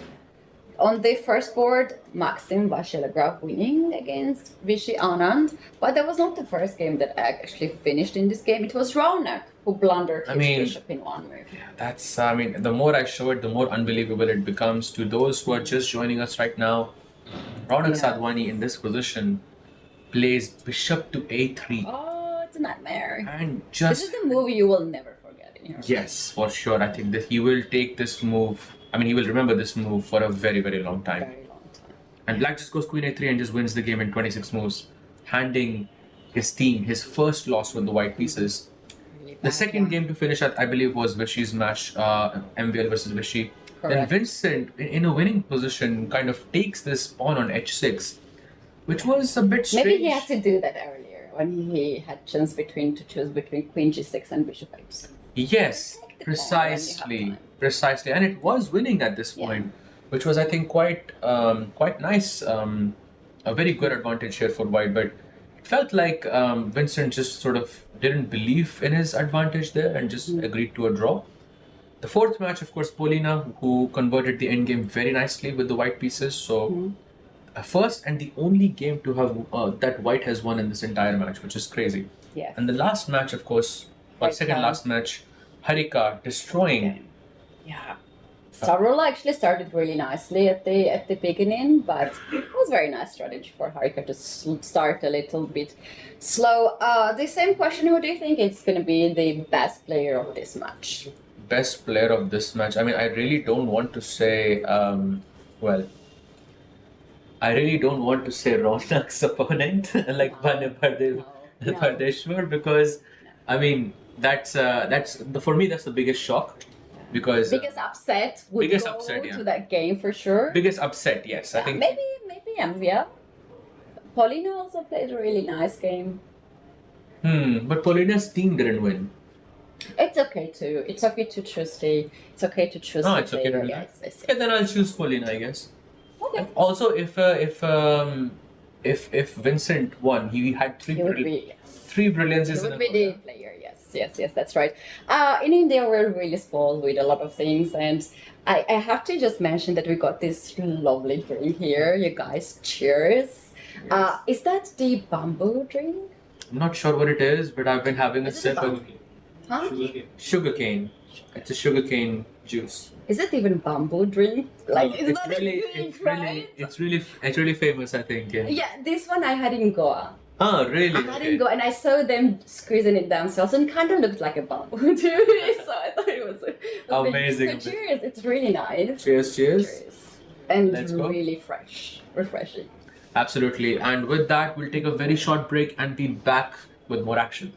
Speaker 2: on the first board Maxim vachier-lagrave winning against Vishy Anand, but that was not the first game that actually finished in this game. It was Ronak who blundered his bishop in one move.
Speaker 1: Yeah, that's, the more I show it, the more unbelievable it becomes. To those who are just joining us right now, Ronak Sadhwani in this position plays bishop to a3.
Speaker 2: Oh, it's a nightmare.
Speaker 1: And
Speaker 2: This
Speaker 1: just...
Speaker 2: is a movie you will never forget in your
Speaker 1: Yes, for sure. I think that he will take this move. He will remember this move for a very, very long time.
Speaker 2: very long time.
Speaker 1: And black just goes queen a3 and just wins the game in 26 moves, handing his team his first loss with the white pieces. The second game to finish at, I believe, was Vishy's match, MVL versus Vishy. Then
Speaker 2: Correct.
Speaker 1: Vincent, in a winning position, kind of takes this pawn on h6, which was a bit strange.
Speaker 2: Maybe he had to do that earlier when he had chance to choose between queen g6 and bishop h6.
Speaker 1: Yes,
Speaker 2: Take the pawn when you have
Speaker 1: precisely,
Speaker 2: time.
Speaker 1: precisely, and it was winning at this point, which was, I think, quite nice. A very good advantage here for white, but it felt like Vincent just sort of didn't believe in his advantage there and just agreed to a draw. The fourth match, of course, Polina, who converted the endgame very nicely with the white pieces. So, first and the only game to have that white has won in this entire match, which is crazy.
Speaker 2: Yes.
Speaker 1: And the last match, of course, or
Speaker 2: White
Speaker 1: second
Speaker 2: card.
Speaker 1: last match, Harika destroying.
Speaker 2: Yeah. Starrola actually started really nicely at the beginning, but it was very nice strategy for Harika to start a little bit slow. The same question: who do you think is going to be the best player of this match?
Speaker 1: Best player of this match. I really don't want to say. I really don't want to say Ronak's opponent like Bardeshwar, because for me that's the biggest shock, because
Speaker 2: Biggest upset would
Speaker 1: biggest
Speaker 2: go
Speaker 1: upset, yeah.
Speaker 2: to that game for sure.
Speaker 1: biggest upset. Yes, I
Speaker 2: Yeah,
Speaker 1: think
Speaker 2: maybe MVL. Paulina also played a really nice game.
Speaker 1: But Polina's team didn't win.
Speaker 2: It's okay to choose the. It's okay to choose.
Speaker 1: No,
Speaker 2: the
Speaker 1: it's okay to
Speaker 2: player,
Speaker 1: do
Speaker 2: yes,
Speaker 1: that.
Speaker 2: yes,
Speaker 1: Yeah, then I'll choose Polina, I guess.
Speaker 2: Okay.
Speaker 1: Also, if Vincent won, he had
Speaker 2: He would be yes.
Speaker 1: three brilliances
Speaker 2: He
Speaker 1: in a
Speaker 2: would be
Speaker 1: row.
Speaker 2: the player. Yes, that's right. In India, we're really spoiled with a lot of things, and I have to just mention that we got this lovely drink here. You guys, cheers. Is that the bamboo drink?
Speaker 1: I'm not sure what it is, but I've been having a
Speaker 2: Is it
Speaker 1: sip
Speaker 2: a
Speaker 1: of
Speaker 2: Huh?
Speaker 1: sugarcane. It's a sugarcane juice.
Speaker 2: Is it even bamboo drink? Like, it's not a drink, right?
Speaker 1: It's really famous, I think. Yeah.
Speaker 2: Yeah, this one I had in Goa.
Speaker 1: Oh, really?
Speaker 2: I had in Goa, and I saw them squeezing it themselves, and kind of looked like a bamboo to me. So I thought it was
Speaker 1: Amazing.
Speaker 2: So cheers! It's really nice.
Speaker 1: Cheers.
Speaker 2: Cheers. And
Speaker 1: Let's go.
Speaker 2: really fresh, refreshing.
Speaker 1: Absolutely. And with that, we'll take a very short break and be back with more action.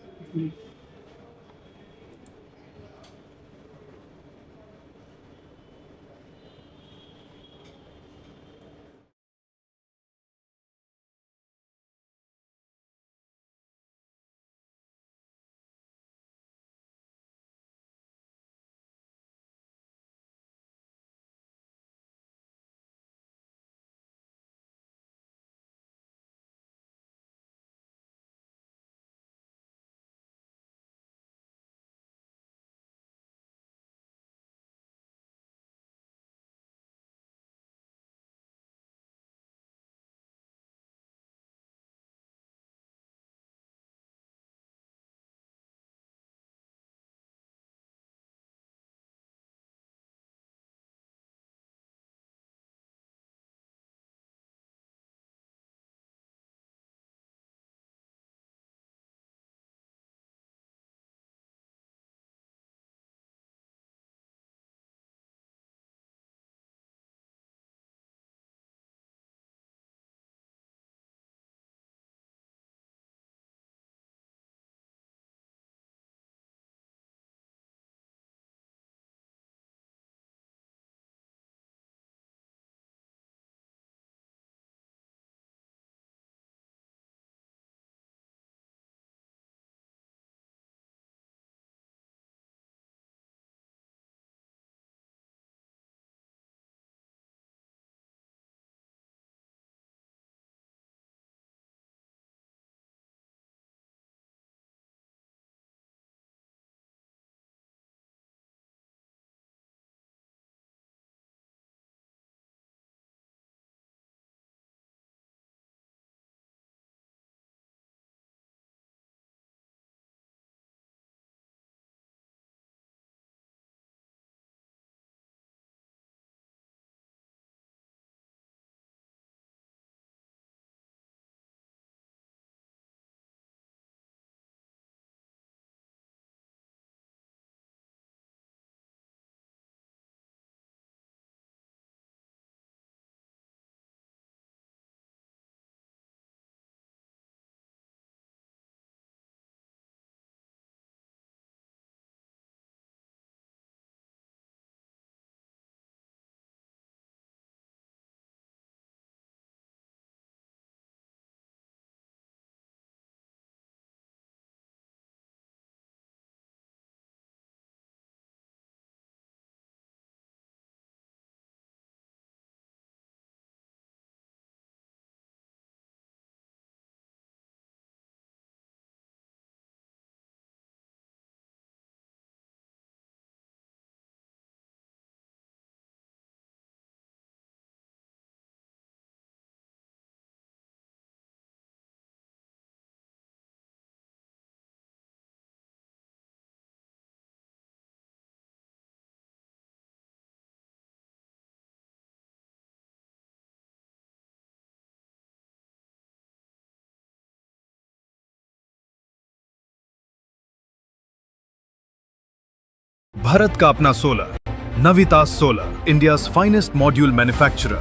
Speaker 6: Bharat का अपना solar, Navita solar, India's finest module manufacturer.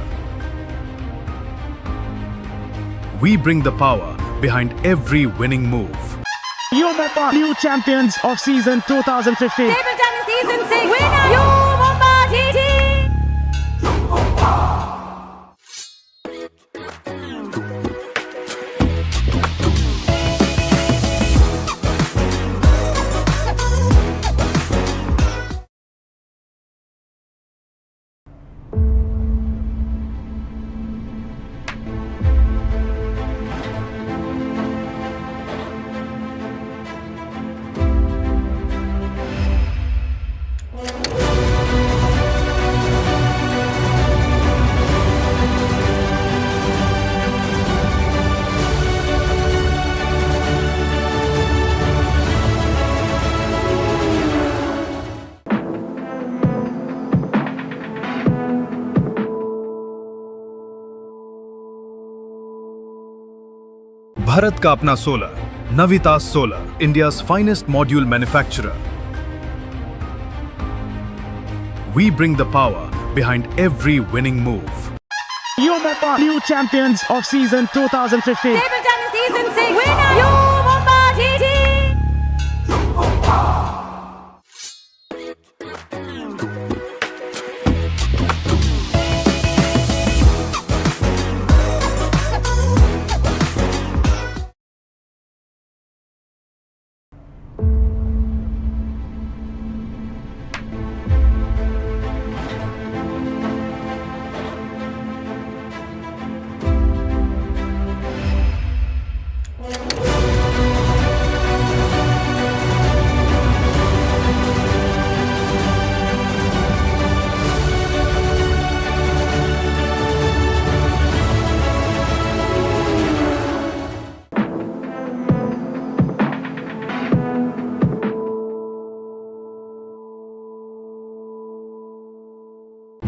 Speaker 6: We bring the power behind every winning move.
Speaker 7: Mumba, new champions of season 2015.
Speaker 8: Table tennis season 6 winner, Mumba TT.
Speaker 6: Bharat का अपना solar, Navita solar, India's finest module manufacturer. We bring the power behind every winning move.
Speaker 7: Mumba, new champions of season 2015.
Speaker 8: Table tennis season 6 winner, Mumba TT.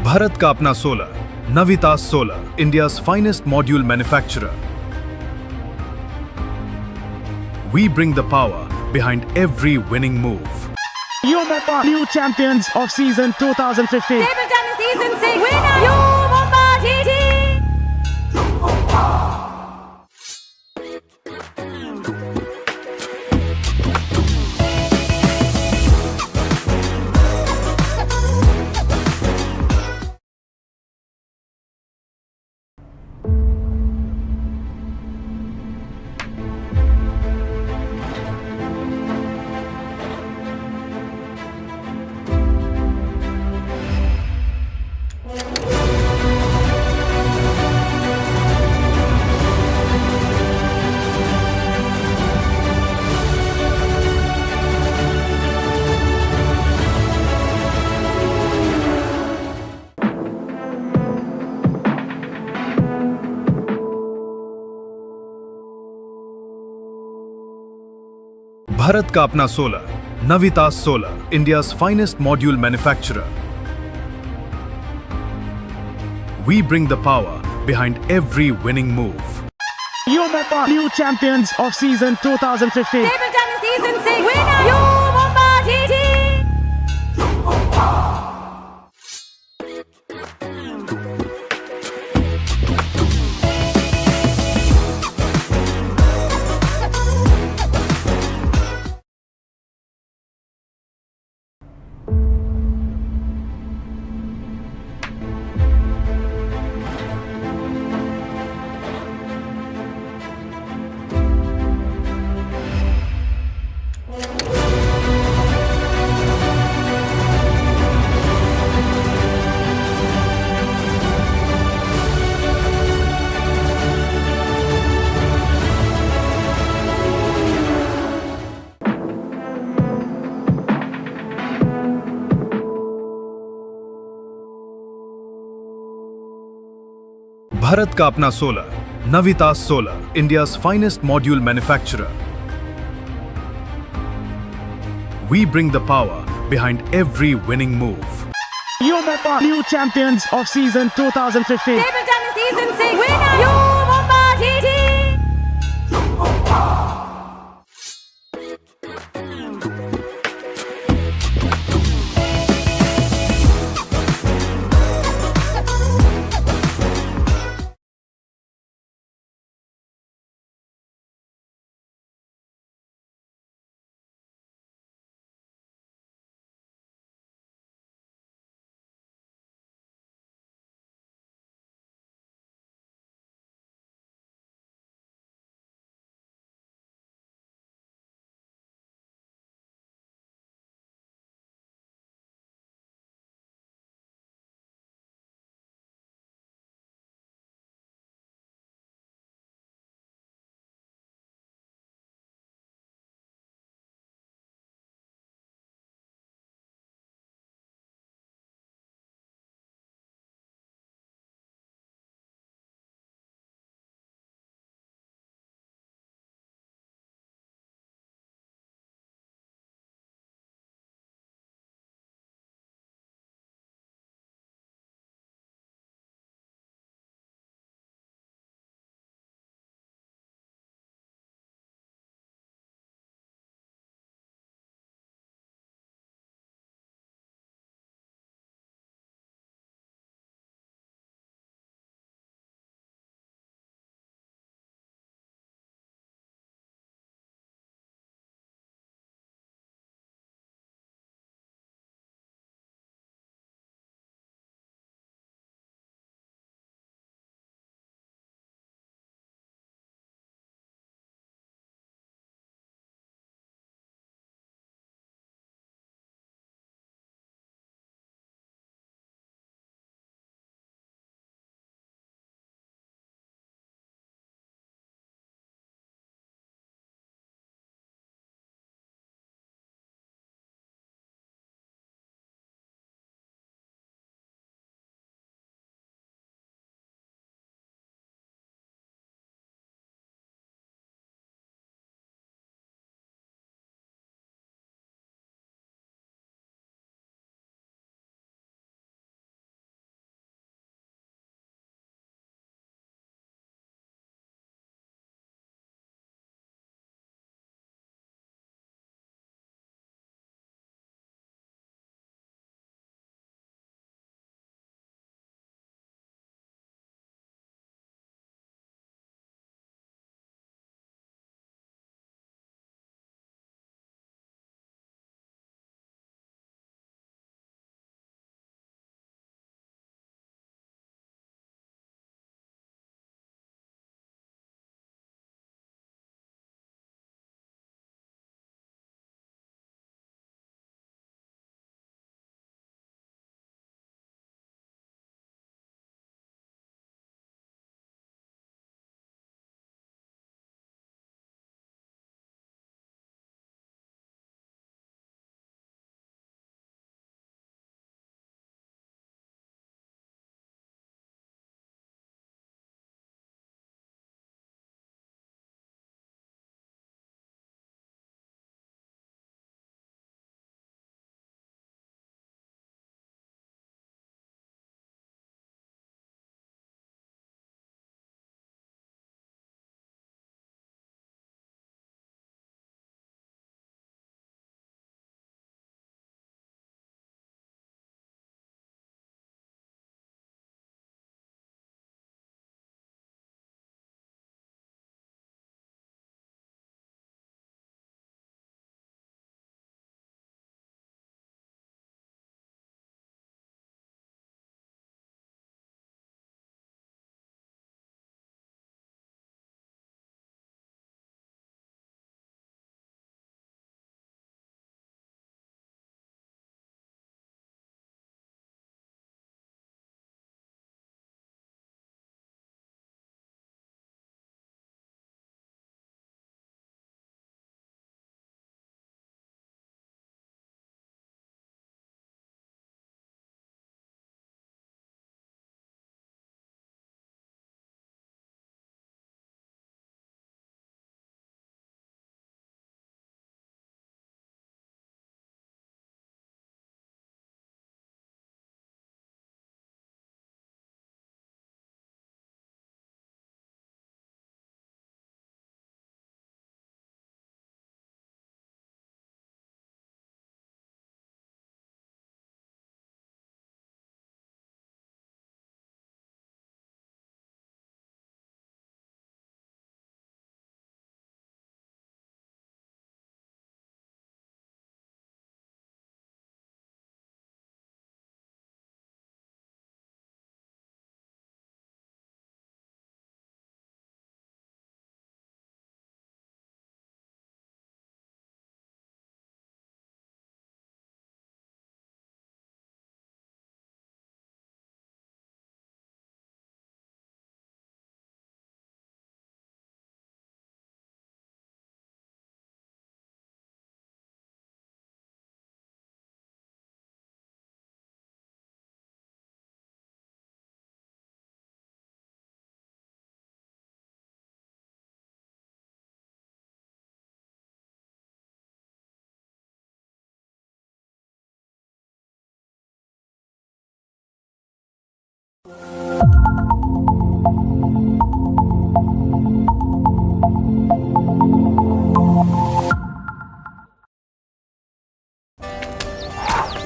Speaker 6: Bharat का अपना solar, Navita solar, India's finest module manufacturer. We bring the power behind every winning move.
Speaker 7: Mumba, new champions of season 2015.
Speaker 8: Table tennis season 6 winner, Mumba TT.
Speaker 6: Bharat का अपना solar, Navita solar, India's finest module manufacturer. We bring the power behind every winning move.
Speaker 7: Mumba, new champions of season 2015.
Speaker 8: Table tennis season 6 winner, Mumba TT.
Speaker 6: Bharat का अपना solar, Navita solar, India's finest module manufacturer. We bring the power behind every winning move.
Speaker 7: Mumba, new champions of season 2015.
Speaker 8: Table tennis season 6 winner, Mumba TT.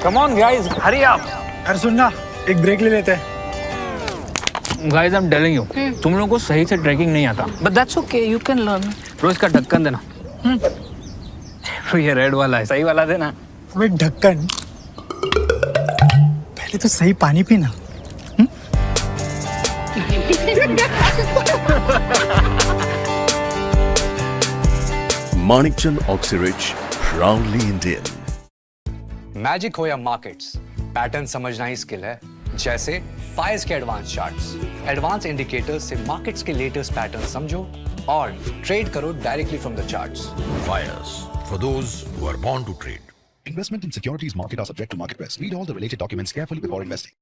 Speaker 9: Come on, guys, hurry up.
Speaker 7: अरे सुन ना, एक break ले लेते हैं.
Speaker 9: Guys, I'm telling you, तुम लोगों को सही से ट्रैकिंग नहीं आता. But that's okay, you can learn. Bro इसका ढक्कन देना. ये रेड वाला है, सही वाला देना.
Speaker 7: अबे ढक्कन. पहले तो सही पानी पीना.
Speaker 5: Manikchand Oxyrich, proudly Indian.
Speaker 10: Magic हो या मार्केट्स, पैटर्न समझना ही स्किल है. जैसे फायर्स के एडवांस चार्ट्स, एडवांस इंडिकेटर्स से मार्केट्स के लेटेस्ट पैटर्न समझो और ट्रेड करो directly from the charts.
Speaker 5: Fyers, for those who are born to trade. Investment in securities market are subject to market risk. Read all the related documents carefully before investing.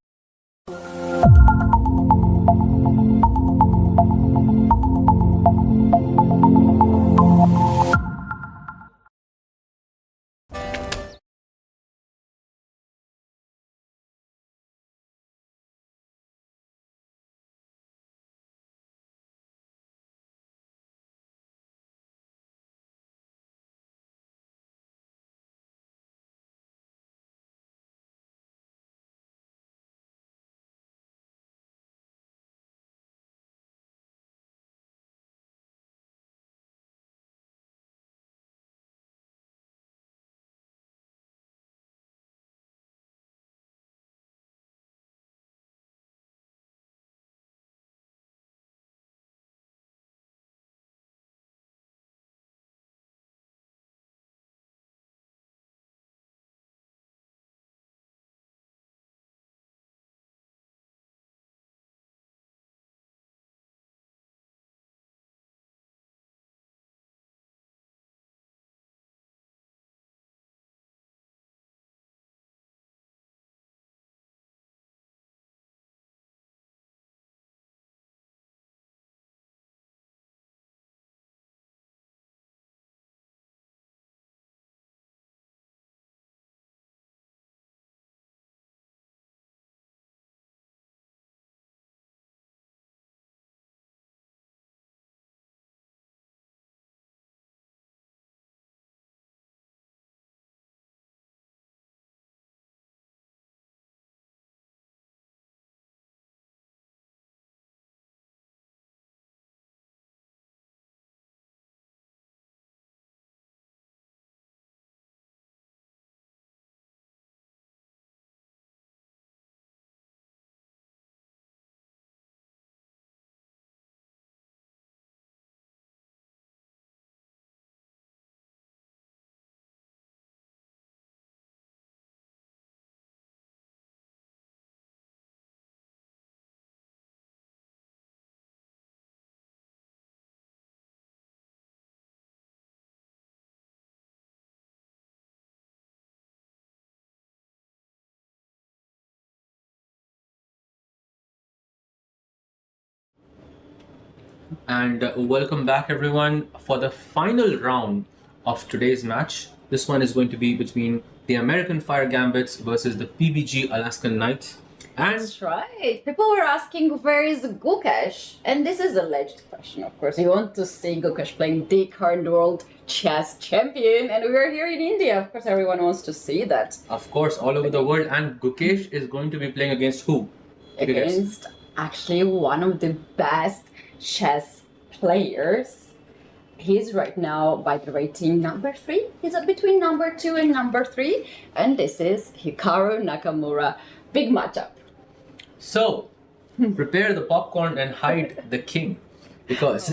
Speaker 1: And welcome back everyone for the final round of today's match. This one is going to be between the American Fire Gambits versus the PBG Alaskan Knights. And
Speaker 2: That's right. People were asking where is Gukesh? And this is a legit question, of course. You want to see Gukesh playing the current world chess champion, and we're here in India. Of course, everyone wants to see that.
Speaker 1: of course all over the world. And Gukesh is going to be playing against who? Take a guess.
Speaker 2: Against actually one of the best chess players. He's right now by the rating number 3. He's between number 2 and number 3. And this is Hikaru Nakamura. Big matchup.
Speaker 1: So prepare the popcorn and hide the king, because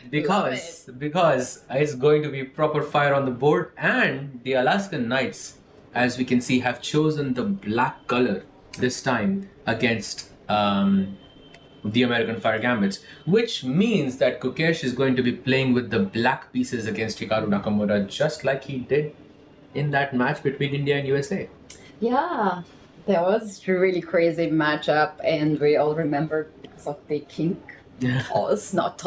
Speaker 1: because it's going to be proper fire on the board. And the Alaskan Knights, as we can see, have chosen the black color this time against the American Fire Gambits, which means that Gukesh is going to be playing with the black pieces against Hikaru Nakamura, just like he did in that match between India and USA.
Speaker 2: Yeah, that was a really crazy matchup, and we all remember because of the king toss, not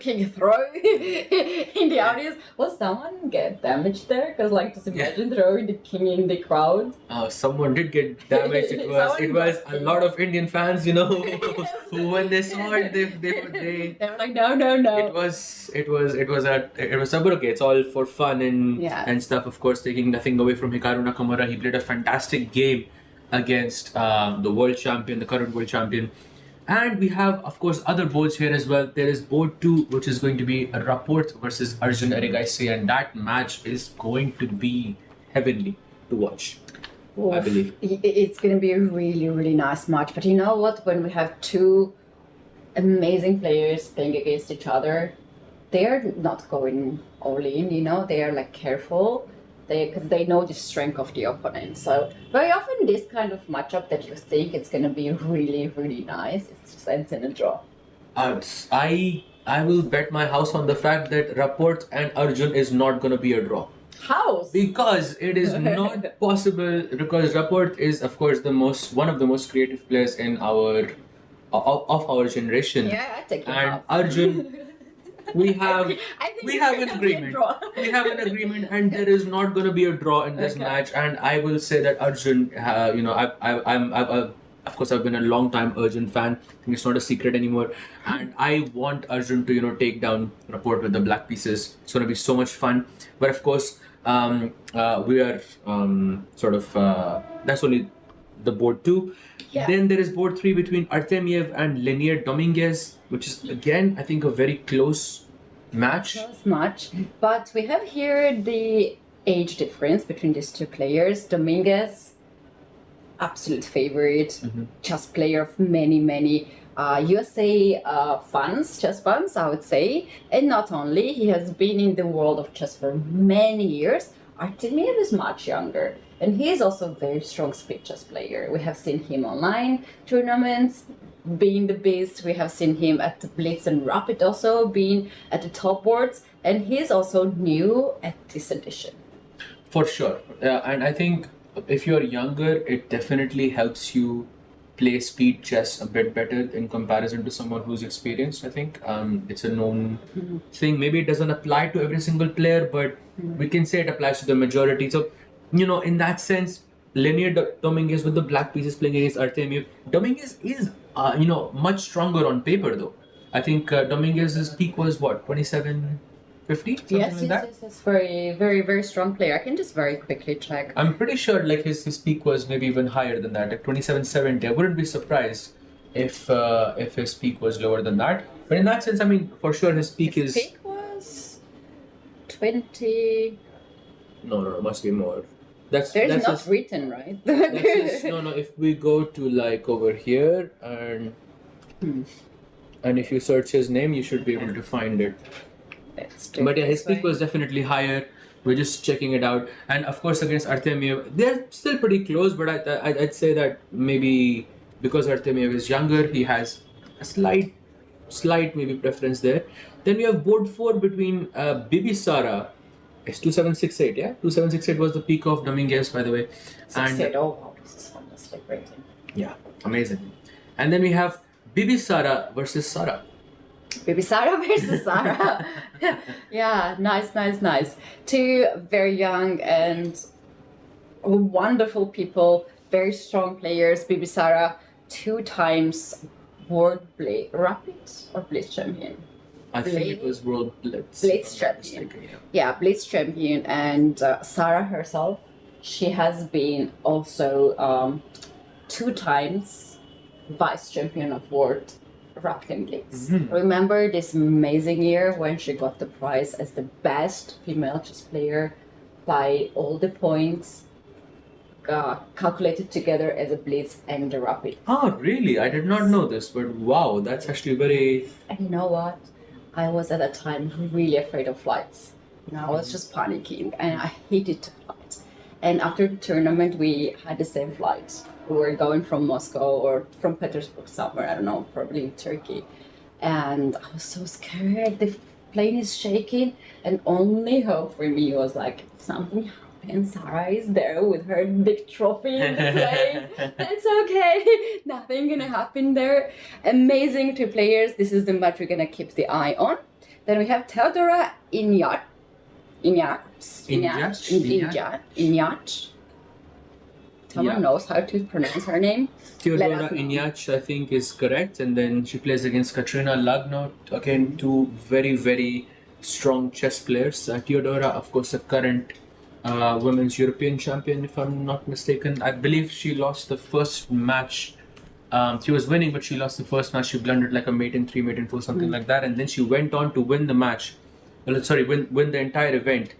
Speaker 2: king throw in the audience. Will someone get damaged there? Because like just imagine throwing the king in the crowd.
Speaker 1: Someone did get damaged. It was a lot of Indian fans, you know, who when they saw it, they
Speaker 2: were like, no.
Speaker 1: It was okay. It's all for fun and stuff. Of course, taking nothing away from Hikaru Nakamura. He played a fantastic game against the world champion, the current world champion. And we have, of course, other boards here as well. There is board 2, which is going to be a Rapport versus Arjun Erigaisi, and that match is going to be heavenly to watch. Oof. I believe
Speaker 2: it's going to be a really, really nice match. But you know what? When we have two amazing players playing against each other, they're not going all in. You know, they are like careful. Because they know the strength of the opponent. So very often this kind of matchup that you think it's going to be really, really nice, it just ends in a draw.
Speaker 1: I will bet my house on the fact that Rapport and Arjun is not going to be a draw.
Speaker 2: How?
Speaker 1: Because it is not possible. Because Rapport is, of course, one of the most creative players in of our generation.
Speaker 2: Yeah, I take it.
Speaker 1: And Arjun. We have an agreement. We have an agreement, and there is not going to be a draw in this match. And I will say that Arjun, I'm of course I've been a long time Arjun fan. I think it's not a secret anymore. And I want Arjun to take down Rapport with the black pieces. It's going to be so much fun. But of course, we are that's only the board 2. Yeah. Then there is board 3 between Artemiev and Lenier Dominguez, which is again, I think, a very close match.
Speaker 2: But we have here the age difference between these two players. Dominguez, absolute favorite, chess player of many USA chess fans, I would say. And not only, he has been in the world of chess for many years. Artemiev is much younger. And he is also a very strong speed chess player. We have seen him online tournaments, being the beast. We have seen him at the Blitz and Rapid also, being at the top boards. And he's also new at this edition.
Speaker 1: For sure. And I think if you're younger, it definitely helps you play speed chess a bit better in comparison to someone who's experienced, I think. It's a known thing. Maybe it doesn't apply to every single player, but we can say it applies to the majority. So, in that sense, Lenier Dominguez with the black pieces playing against Artemiev. Dominguez is, much stronger on paper though. I think Dominguez's peak was what, 2750?
Speaker 2: Yes. Very, very, very strong player. I can just very quickly check.
Speaker 1: I'm pretty sure like his peak was maybe even higher than that, like 2770. I wouldn't be surprised if his peak was lower than that. But in that sense, I mean, for sure his peak
Speaker 2: his peak was 20.
Speaker 1: No, must be more. That's
Speaker 2: not written, right?
Speaker 1: If we go to like over here and if you search his name, you should be able to find it. But yeah, his peak was definitely higher. We're just checking it out. And of course, against Artemiev, they're still pretty close. But I'd say that maybe because Artemiev is younger, he has a slight maybe preference there. Then we have board 4 between Bibisara. It's 2768, yeah? 2768 was the peak of Dominguez, by the way.
Speaker 2: And oh wow, this is fantastic rating.
Speaker 1: Yeah, amazing. And then we have Bibisara versus Sara.
Speaker 2: Bibisara versus Sara. Yeah, nice. Two very young and wonderful people, very strong players. Bibisara, 2 times World Rapid or Blitz champion.
Speaker 1: I think it was World Blitz.
Speaker 2: Blitz champion. Yeah, Blitz champion. And Sara herself, she has been also 2 times vice champion of World Rapid and Blitz. Remember this amazing year when she got the prize as the best female chess player by all the points calculated together as a Blitz and the Rapid.
Speaker 1: Oh, really? I did not know this, but wow, that's actually very...
Speaker 2: And you know what? I was at that time really afraid of flights. I was just panicking and I hated to flight. And after the tournament, we had the same flight. We were going from Moscow or from Petersburg somewhere, I don't know, probably in Turkey. And I was so scared. The plane is shaking and only hope for me was like, something and Sarah is there with her big trophy in the plane. It's okay. Nothing gonna happen there. Amazing two players. This is the match we're gonna keep the eye on. Then we have Theodora Inyat. Someone knows how to pronounce her name.
Speaker 1: Theodora Inyat, I think, is correct. And then she plays against Katrina Lagno. Again, two very, very strong chess players. Theodora, of course, the current women's European champion, if I'm not mistaken. I believe she lost the first match. She was winning, but she lost the first match. She blundered like a mate in 3, mate in 4, something like that. And then she went on to win the match. Well, sorry, win the entire event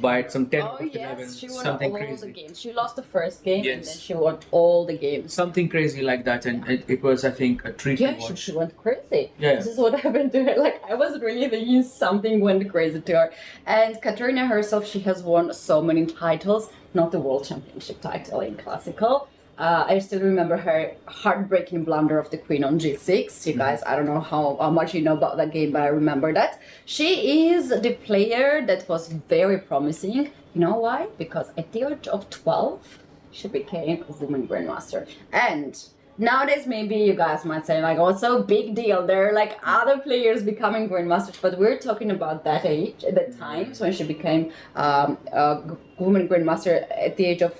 Speaker 1: by some 10
Speaker 2: Oh
Speaker 1: 11,
Speaker 2: yes, she won
Speaker 1: something
Speaker 2: all
Speaker 1: crazy.
Speaker 2: the games. She lost the first game and
Speaker 1: Yes.
Speaker 2: then she won all the games.
Speaker 1: Something crazy like that, and it was, I think, a treat
Speaker 2: Yeah,
Speaker 1: to watch.
Speaker 2: she went crazy.
Speaker 1: Yeah.
Speaker 2: This is what happened to her. Like, I was really thinking something went crazy to her. And Katerina herself, she has won so many titles, not the World Championship title in Classical. I still remember her heartbreaking blunder of the queen on g6. You guys, I don't know how much you know about that game, but I remember that. She is the player that was very promising. You know why? Because at the age of 12, she became a woman grandmaster. And nowadays, maybe you guys might say, like, oh, it's so big deal. There are like other players becoming grandmasters, but we're talking about that age, at that time, when she became a woman grandmaster at the age of,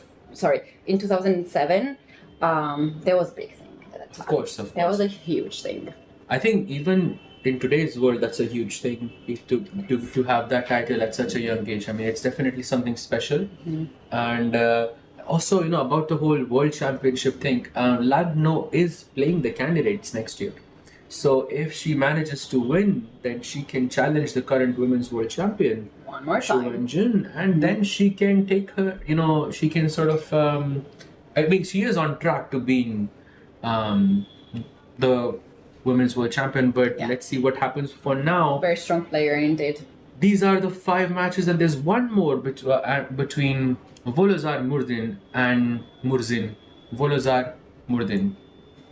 Speaker 2: in 2007. There was a big thing at that time.
Speaker 1: Of course.
Speaker 2: That was a huge thing.
Speaker 1: I think even in today's world, that's a huge thing to have that title at such a young age. I mean, it's definitely something special. And also, you know, about the whole World Championship thing, Lagno is playing the candidates next year. So if she manages to win, then she can challenge the current women's world champion,
Speaker 2: one more time,
Speaker 1: Arjun, and then she can take her, you know, she can sort of, I mean, she is on track to being the women's world champion, but let's see what happens. For now,
Speaker 2: very strong player indeed.
Speaker 1: These are the 5 matches, and there's one more between Volozar Murdin and Murzin. Volozar Murdin.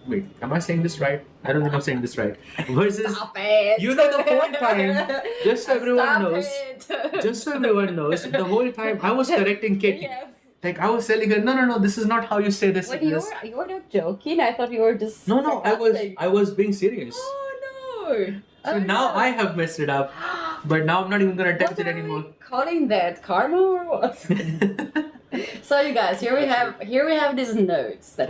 Speaker 1: Wait, am I saying this right? I don't think I'm saying this right. Versus,
Speaker 2: Stop it!
Speaker 1: You know, the whole time, just so everyone
Speaker 2: Stop
Speaker 1: knows,
Speaker 2: it.
Speaker 1: just so everyone knows, the whole time I was correcting Katie.
Speaker 2: Yes.
Speaker 1: Like, I was telling her, no, this is not how you say this.
Speaker 2: Wait, you were not joking? I thought you were just
Speaker 1: No, I was being serious.
Speaker 2: Oh no!
Speaker 1: So now I have messed it up, but now I'm not even gonna attempt it anymore.
Speaker 2: Calling that karma or what? So you guys, here we have these notes that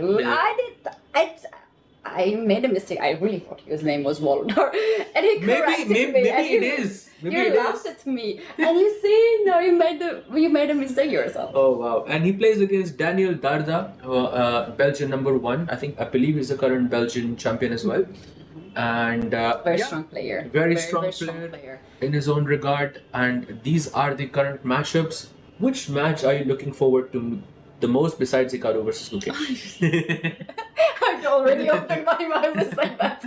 Speaker 2: I made a mistake. I really thought his name was Waldor, and he corrected me.
Speaker 1: Maybe it is. Maybe
Speaker 2: you
Speaker 1: it
Speaker 2: laughed
Speaker 1: is.
Speaker 2: at me, and you see, now you made a mistake yourself.
Speaker 1: Oh wow! And he plays against Daniel Darda, Belgian #1. I believe he's the current Belgian champion as well. And
Speaker 2: very strong player.
Speaker 1: Very strong player in his own regard. And these are the current matchups. Which match are you looking forward to the most besides Hikaru versus Gukesh?
Speaker 2: I've already opened my mouth to say that.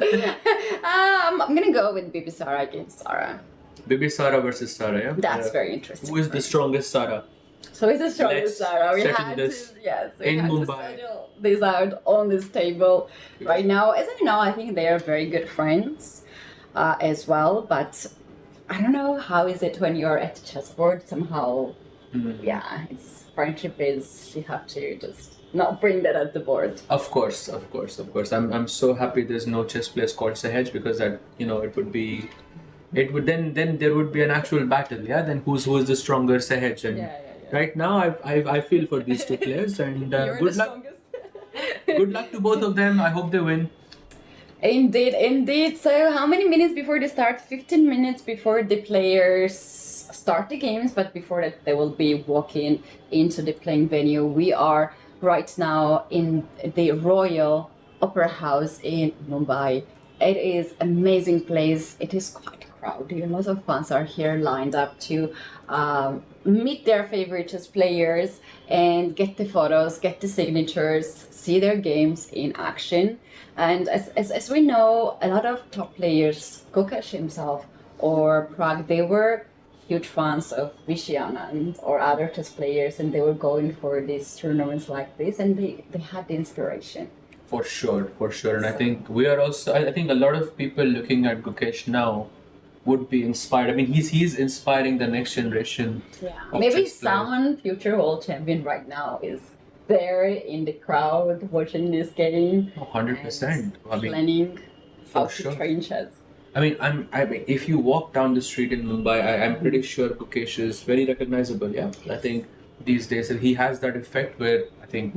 Speaker 2: I'm gonna go with Bibi Sara against Sara.
Speaker 1: Bibi Sara versus Sara, yeah?
Speaker 2: That's very interesting.
Speaker 1: Who is the strongest Sara?
Speaker 2: So it's the strongest Sara. We
Speaker 1: settle
Speaker 2: had
Speaker 1: this
Speaker 2: to, yes, we
Speaker 1: in
Speaker 2: had
Speaker 1: Mumbai.
Speaker 2: to settle this out on this table right now. As I know, I think they are very good friends as well. But I don't know, how is it when you're at the chessboard? Somehow, yeah, it's friendship is, you have to just not bring that at the board.
Speaker 1: Of course. I'm so happy there's no chess players called Sahaj, because that, you know, it would then there would be an actual battle, yeah. Then who's the stronger Sahaj? And right now I feel for these two players, and good luck. Good luck to both of them. I hope they win.
Speaker 2: Indeed. So how many minutes before they start? 15 minutes before the players start the games, but before that they will be walking into the playing venue. We are right now in the Royal Opera House in Mumbai. It is an amazing place. It is quite crowded. A lot of fans are here lined up to meet their favorite chess players and get the photos, get the signatures, see their games in action. And as we know, a lot of top players, Gukesh himself or Prague, they were huge fans of Vishy or other chess players, and they were going for these tournaments like this, and they had the inspiration.
Speaker 1: For sure. And I think we are also, I think a lot of people looking at Gukesh now would be inspired. I mean, he's inspiring the next generation.
Speaker 2: Yeah,
Speaker 1: of
Speaker 2: maybe
Speaker 1: chess players.
Speaker 2: someone future world champion right now is there in the crowd watching this game.
Speaker 1: 100%. I mean,
Speaker 2: Planning how
Speaker 1: for
Speaker 2: to
Speaker 1: sure.
Speaker 2: train chess.
Speaker 1: I mean, if you walk down the street in Mumbai, I'm pretty sure Gukesh is very recognizable. Yeah, I think these days he has that effect where I think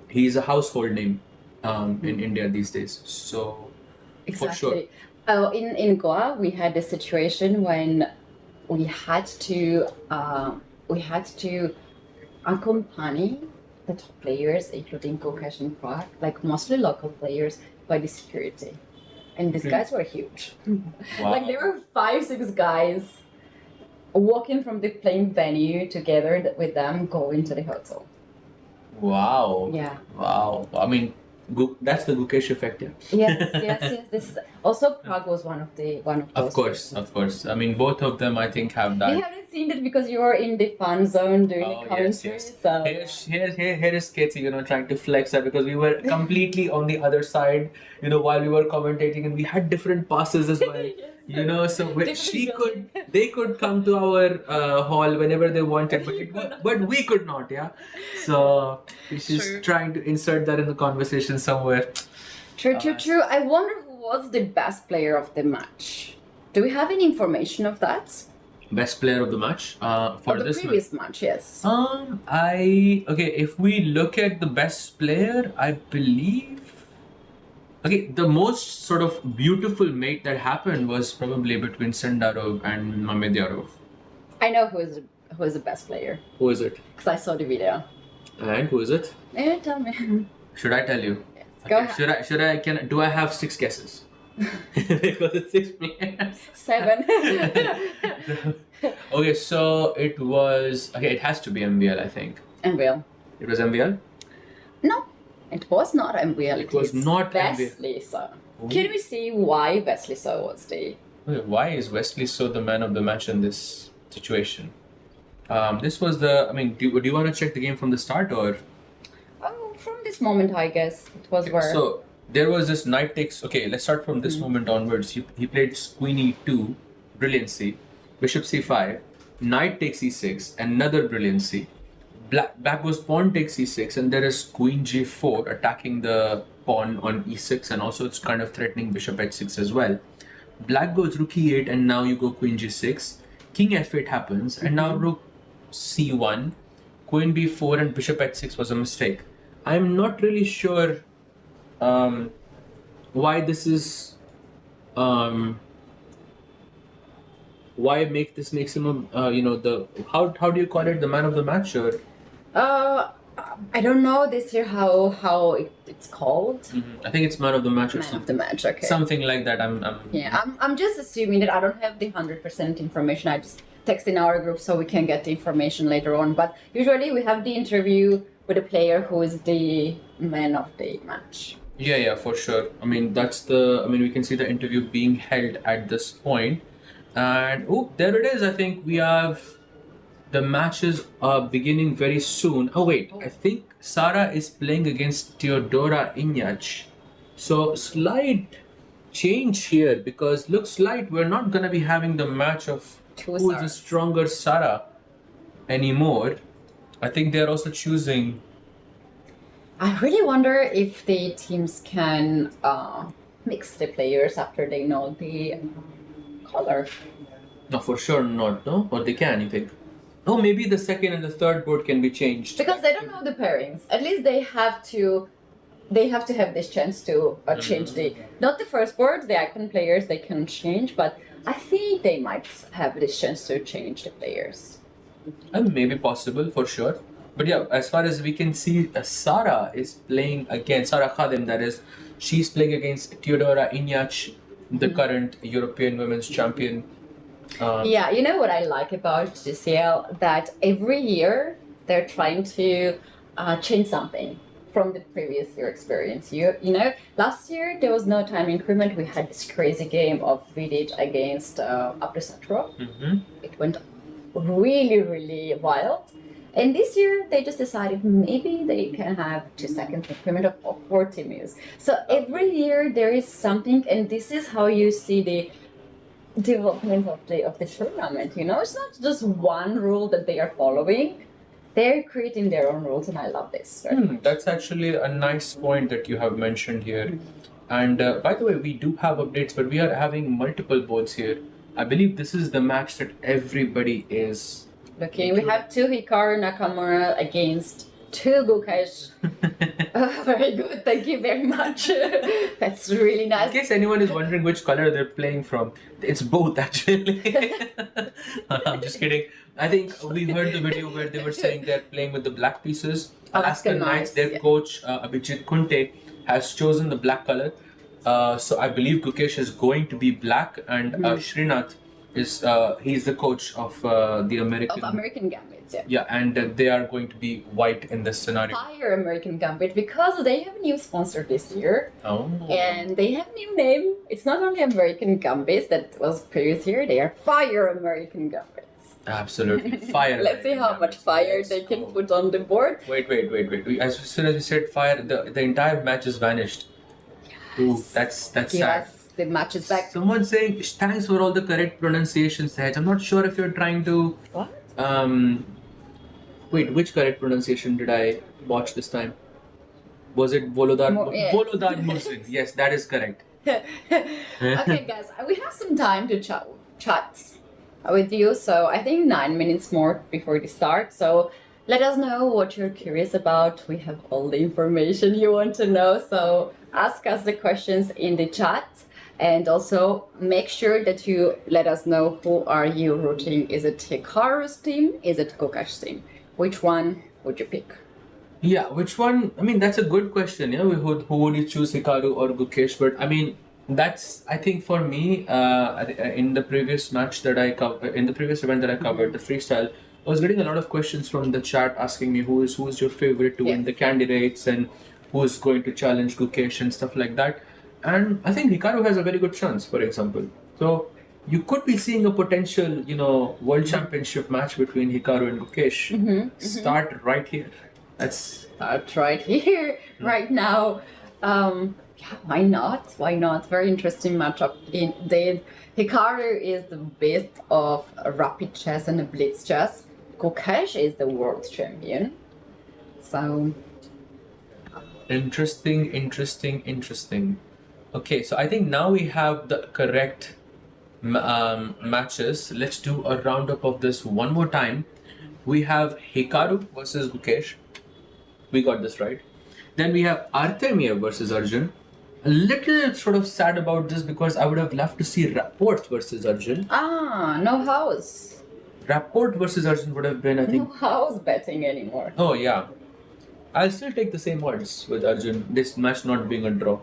Speaker 1: he's a household name in India these days. So for sure.
Speaker 2: Exactly. Oh, in Goa, we had a situation when we had to accompany the top players, including Gukesh and Prague, like mostly local players, by the security. And these guys were huge.
Speaker 1: Wow.
Speaker 2: Like there were 5-6 guys walking from the playing venue together with them going to the hotel.
Speaker 1: Wow.
Speaker 2: Yeah.
Speaker 1: Wow. I mean, that's the Gukesh effect, yeah.
Speaker 2: Yes. This is, also Prague was one of those.
Speaker 1: Of course. I mean, both of them, I think, have that.
Speaker 2: You haven't seen it because you are in the fun zone doing the commentary.
Speaker 1: Yes.
Speaker 2: So
Speaker 1: Here is Katie, trying to flex that because we were completely on the other side, while we were commentating, and we had different passes as well. So they could come to our hall whenever they wanted, but we could not, yeah. So she's trying to insert that in the conversation somewhere.
Speaker 2: True. I wonder who was the best player of the match. Do we have any information of that?
Speaker 1: Best player of the match for
Speaker 2: the
Speaker 1: this
Speaker 2: previous match, yes.
Speaker 1: If we look at the best player, I believe. Okay, the most sort of beautiful mate that happened was probably between Sendarov and Mamedyarov.
Speaker 2: I know who is the best player
Speaker 1: Who is it?
Speaker 2: because I saw the video.
Speaker 1: And who is it?
Speaker 2: Tell me.
Speaker 1: Should I tell you?
Speaker 2: Yes. Go ahead.
Speaker 1: Do I have 6 guesses? Because it's 6 players.
Speaker 2: 7.
Speaker 1: Okay, so it was. Okay, it has to be MVL, I think.
Speaker 2: MVL.
Speaker 1: It was MVL?
Speaker 2: No, it was not MVL.
Speaker 1: It was not MVL.
Speaker 2: Wesley So. Can we see why Wesley So was the...
Speaker 1: Okay, why is Wesley So the man of the match in this situation? This was the. I mean, do you want to check the game from the start or?
Speaker 2: Oh, from this moment, I guess it was where.
Speaker 1: So there was this knight takes. Okay, let's start from this moment onwards. He played queen e2, brilliancy, bishop c5, knight takes e6, another brilliancy. Black goes pawn takes e6, and there is queen g4 attacking the pawn on e6, and also it's kind of threatening bishop h6 as well. Black goes rook e8, and now you go queen g6. King f8 happens, and now rook c1, queen b4, and bishop h6 was a mistake. I'm not really sure why this is. Why make this makes him how do you call it, the man of the match, or?
Speaker 2: I don't know this year how it's called.
Speaker 1: I think it's man of the match or
Speaker 2: Man of
Speaker 1: something.
Speaker 2: the match, okay.
Speaker 1: Something like that.
Speaker 2: I'm just assuming that I don't have the 100% information. I just text in our group so we can get the information later on. But usually we have the interview with a player who is the man of the match.
Speaker 1: Yeah, for sure. I mean, we can see the interview being held at this point. And there it is. I think we have the matches beginning very soon. Oh wait, I think Sara is playing against Teodora Inyach. So slight change here, because looks like we're not gonna be having the match of who is the stronger Sara anymore. I think they're also choosing.
Speaker 2: I really wonder if the teams can mix the players after they know the color.
Speaker 1: No, for sure not, no? Or they can, you think? Oh, maybe the second and the third board can be changed.
Speaker 2: Because they don't know the pairings. At least they have to have this chance to change not the first board, the icon players they can change, but I think they might have this chance to change the players.
Speaker 1: Maybe possible, for sure. But yeah, as far as we can see, Sara is playing against, Sara Khadim that is, she's playing against Teodora Inyach, the current European Women's Champion.
Speaker 2: Yeah, you know what I like about GCL? That every year they're trying to change something from the previous year experience. You know, last year there was no time increment. We had this crazy game of Vidic against Abdusatrov. It went really, really wild. And this year they just decided maybe they can have 2 seconds increment of 40 moves. So every year there is something, and this is how you see development of the tournament. You know, it's not just one rule that they are following. They're creating their own rules, and I love this.
Speaker 1: That's actually a nice point that you have mentioned here. And by the way, we do have updates, but we are having multiple boards here. I believe this is the match that everybody is.
Speaker 2: Okay, we have 2 Hikaru Nakamura against 2 Gukesh. Very good, thank you very much. That's really nice.
Speaker 1: In case anyone is wondering which color they're playing from, it's both actually. I'm just kidding. I think we heard the video where they were saying they're playing with the black pieces. Alaskan Knights, their coach Abhijit Kunte has chosen the black color. So I believe Gukesh is going to be black, and Srinath is he's the coach of the
Speaker 2: American Gambits,
Speaker 1: yeah, and they are going to be white in this scenario.
Speaker 2: Fire American Gambit, because they have a new sponsor this year.
Speaker 1: Oh.
Speaker 2: And they have a new name. It's not only American Gambits that was previous year, they are Fire American Gambits.
Speaker 1: Absolutely, fire.
Speaker 2: Let's see how much fire they can put on the board.
Speaker 1: Wait. As soon as you said fire, the entire match has vanished. Ooh, that's sad.
Speaker 2: Yes, the match is back.
Speaker 1: Someone saying thanks for all the correct pronunciations, Sahaj. I'm not sure if you're trying to.
Speaker 2: What?
Speaker 1: Wait, which correct pronunciation did I watch this time? Was it Volodar? Volodar Mursin. Yes, that is correct.
Speaker 2: Okay, guys, we have some time to chat with you. So I think 9 minutes more before the start. So let us know what you're curious about. We have all the information you want to know. So ask us the questions in the chat. And also make sure that you let us know who are you rooting. Is it Hikaru's team? Is it Gukesh's team? Which one would you pick?
Speaker 1: Yeah, which one? I mean, that's a good question. Yeah, who would you choose, Hikaru or Gukesh? But I mean, that's, I think for me, in the previous match that I covered, in the previous event that I covered, the freestyle, I was getting a lot of questions from the chat asking me who is your favorite to win the candidates and who is going to challenge Gukesh and stuff like that. And I think Hikaru has a very good chance, for example. So you could be seeing a potential, world championship match between Hikaru and Gukesh start right here.
Speaker 2: Start right here, right now. Why not? Why not? Very interesting matchup indeed. Hikaru is the best of rapid chess and blitz chess. Gukesh is the world champion. So
Speaker 1: interesting. Okay, so I think now we have the correct matches. Let's do a roundup of this one more time. We have Hikaru versus Gukesh. We got this right. Then we have Artemiev versus Arjun. A little sort of sad about this because I would have loved to see Rapport versus Arjun.
Speaker 2: No house.
Speaker 1: Rapport versus Arjun would have been, I think.
Speaker 2: No house betting anymore.
Speaker 1: Oh yeah. I'll still take the same odds with Arjun. This match not being a draw.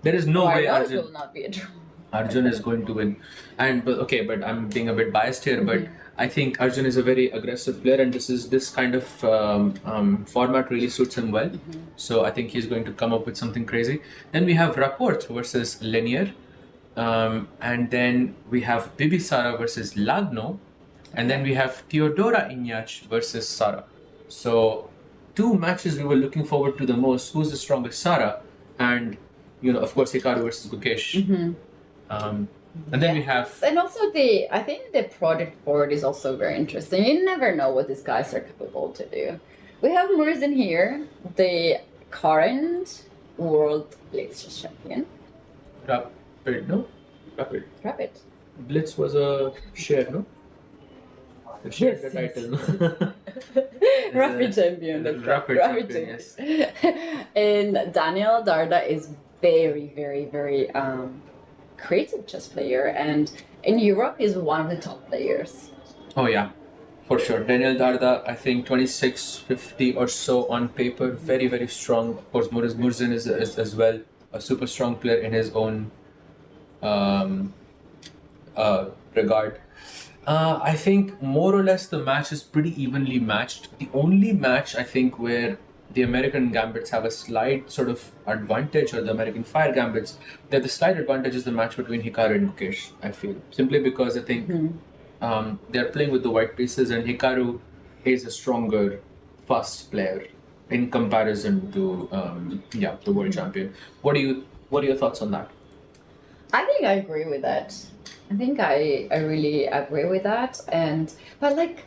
Speaker 1: There is no way Arjun
Speaker 2: will not be a draw.
Speaker 1: Arjun is going to win. But I'm being a bit biased here, but I think Arjun is a very aggressive player, and this kind of format really suits him well. So I think he's going to come up with something crazy. Then we have Rapport versus Linear, and then we have Bibisara versus Lagno, and then we have Theodora Inyach versus Sara. So 2 matches we were looking forward to the most. Who's the strongest, Sara? And of course, Hikaru versus Gukesh. And then we have...
Speaker 2: And also I think the project board is also very interesting. You never know what these guys are capable to do. We have Mursin here, the current world blitz champion. Rapid.
Speaker 1: Blitz was a share, no? They shared the title, no?
Speaker 2: Rapid champion.
Speaker 1: Rapid champion, yes.
Speaker 2: And Daniel Darda is very, very, very creative chess player, and in Europe is one of the top players.
Speaker 1: Oh yeah, for sure. Daniel Darda, I think 2650 or so on paper, very, very strong. Of course, Mursin is as well a super strong player in his own regard. I think more or less the match is pretty evenly matched. The only match I think where the American Gambits have a slight sort of advantage, or the American Fire Gambits, that the slight advantage is the match between Hikaru and Gukesh, I feel. Simply because I think they're playing with the white pieces, and Hikaru is a stronger, fast player in comparison to the world champion. What are your thoughts on that?
Speaker 2: I think I agree with that. I think I really agree with that. But like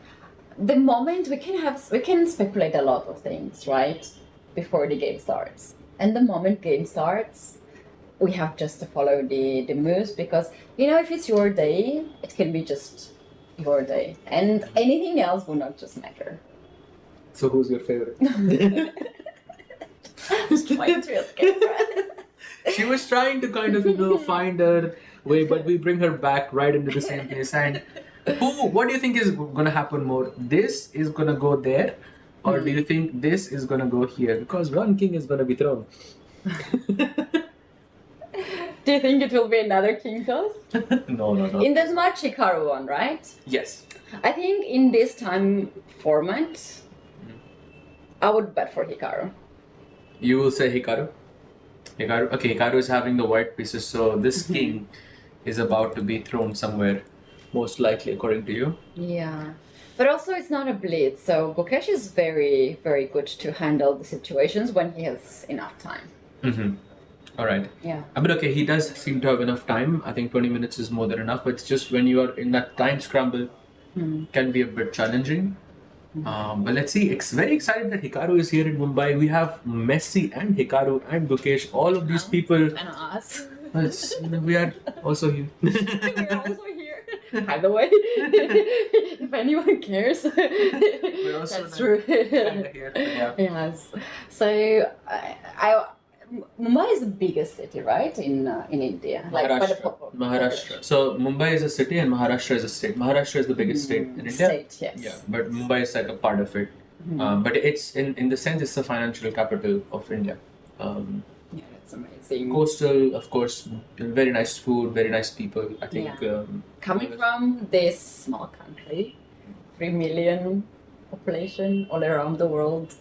Speaker 2: the moment we can speculate a lot of things, right? Before the game starts. And the moment game starts, we have just to follow the moves because if it's your day, it can be just your day. And anything else will not just matter.
Speaker 1: So who's your favorite?
Speaker 2: Just trying to escape.
Speaker 1: She was trying to kind of, find her way, but we bring her back right into the same place. And what do you think is going to happen more? This is going to go there, or do you think this is going to go here? Because one king is going to be thrown.
Speaker 2: Do you think it will be another king toss?
Speaker 1: No.
Speaker 2: In this match, Hikaru won, right?
Speaker 1: Yes.
Speaker 2: I think in this time format, I would bet for Hikaru.
Speaker 1: You will say Hikaru? Hikaru? Okay, Hikaru is having the white pieces, so this king is about to be thrown somewhere, most likely, according to you.
Speaker 2: Yeah. But also it's not a blitz, so Gukesh is very, very good to handle the situations when he has enough time.
Speaker 1: Mm-hmm. All right.
Speaker 2: Yeah.
Speaker 1: But okay, he does seem to have enough time. I think 20 minutes is more than enough, but it's just when you are in that time scramble, can be a bit challenging. But let's see. It's very excited that Hikaru is here in Mumbai. We have Messi and Hikaru and Gukesh, all of these people.
Speaker 2: And us.
Speaker 1: We are also here.
Speaker 2: We're also here. By the way, if anyone cares, that's true.
Speaker 1: Here. Yeah.
Speaker 2: Yes. So, Mumbai is the biggest city, right, in India? By the
Speaker 1: Maharashtra. So Mumbai is a city and Maharashtra is a state. Maharashtra is the biggest state in India.
Speaker 2: State, yes.
Speaker 1: Yeah, but Mumbai is like a part of it. But it's in the sense it's the financial capital of India.
Speaker 2: Yeah, that's amazing.
Speaker 1: Coastal, of course, very nice food, very nice people. I think
Speaker 2: coming from this small country, 3 million population all around the world.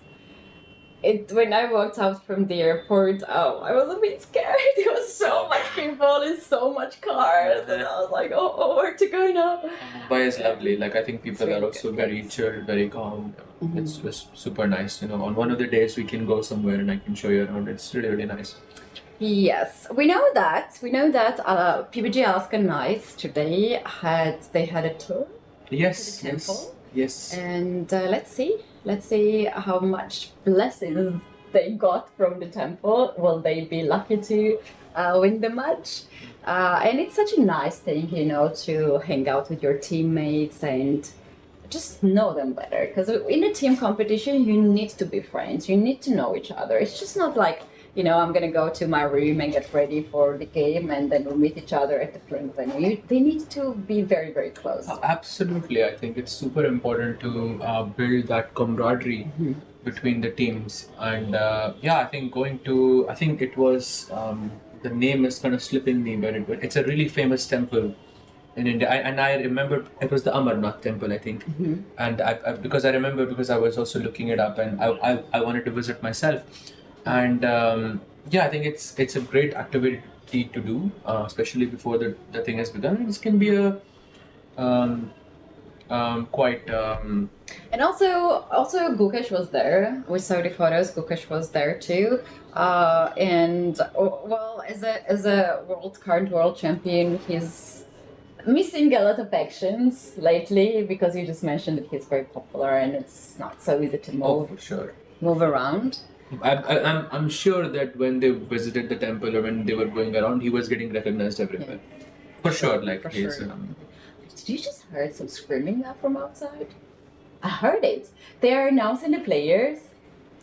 Speaker 2: When I walked out from the airport, I was a bit scared. There was so much people and so much cars, and I was like, oh, where to go now?
Speaker 1: Mumbai is lovely. Like I think people
Speaker 2: really
Speaker 1: are also
Speaker 2: good,
Speaker 1: very chill, very calm. It's just super nice. On one of the days we can go somewhere and I can show you around. It's really, really nice.
Speaker 2: Yes, we know that. PBG Alaskan Knights today had a tour.
Speaker 1: Yes,
Speaker 2: to the temple.
Speaker 1: yes.
Speaker 2: And let's see how much blessings they got from the temple. Will they be lucky to win the match? And it's such a nice thing, to hang out with your teammates and just know them better. Because in a team competition, you need to be friends. You need to know each other. It's just not like, I'm going to go to my room and get ready for the game and then we'll meet each other at the playing venue. They need to be very, very close.
Speaker 1: Absolutely. I think it's super important to build that camaraderie between the teams. And I think it was, the name is kind of slipping me, but it's a really famous temple in India. I remember it was the Amarnath temple, I think. And because I was also looking it up and I wanted to visit myself. And I think it's a great activity to do, especially before the thing has begun. This can be a quite.
Speaker 2: And also Gukesh was there. We saw the photos. Gukesh was there too. As a current world champion, he's missing a lot of actions lately because you just mentioned that he's very popular and it's not so easy to move around.
Speaker 1: I'm sure that when they visited the temple or when they were going around, he was getting recognized everywhere. For sure.
Speaker 2: Did you just heard some screaming up from outside? I heard it. They are announcing the players.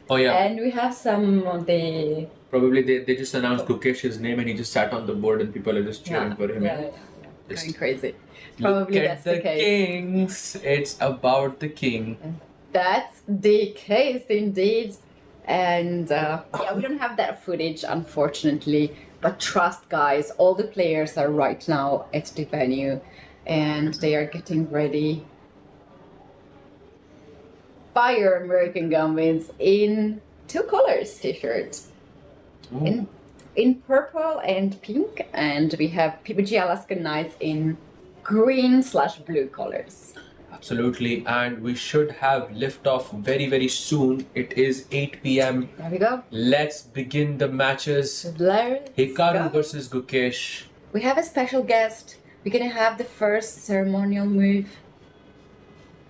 Speaker 1: Oh yeah.
Speaker 2: And we have some of the...
Speaker 1: Probably they just announced Gukesh's name and he just sat on the board and people are just cheering for him.
Speaker 2: Going crazy. Probably that's the case.
Speaker 1: Kings. It's about the king.
Speaker 2: That's the case indeed. And we don't have that footage, unfortunately. But trust, guys, all the players are right now at the venue and they are getting ready. Fire American Gambits in 2 colors t-shirt. In purple and pink. And we have PBG Alaskan Knights in green/blue colors.
Speaker 1: Absolutely, and we should have liftoff very, very soon. It is 8 p.m.
Speaker 2: There we go.
Speaker 1: Let's begin the matches. Hikaru versus Gukesh.
Speaker 2: we have a special guest. We're gonna have the first ceremonial move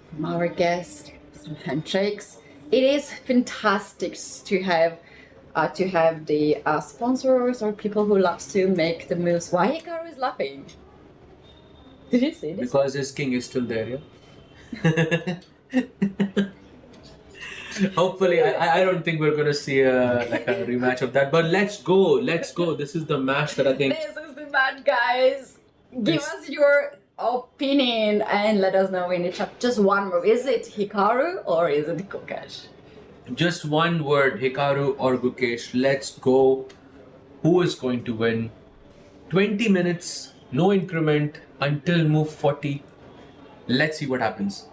Speaker 2: from our guest, some handshakes. It is fantastic to have the sponsors or people who love to make the moves. Why Hikaru is laughing? Did you see this?
Speaker 1: Because his king is still there, yeah? Hopefully, I don't think we're gonna see a rematch of that. But let's go. This is the match that I think.
Speaker 2: This is the match, guys. Give us your opinion and let us know in the chat. Just one move. Is it Hikaru or is it Gukesh?
Speaker 1: Just one word, Hikaru or Gukesh. Let's go. Who is going to win? 20 minutes, no increment until move 40. Let's see what happens.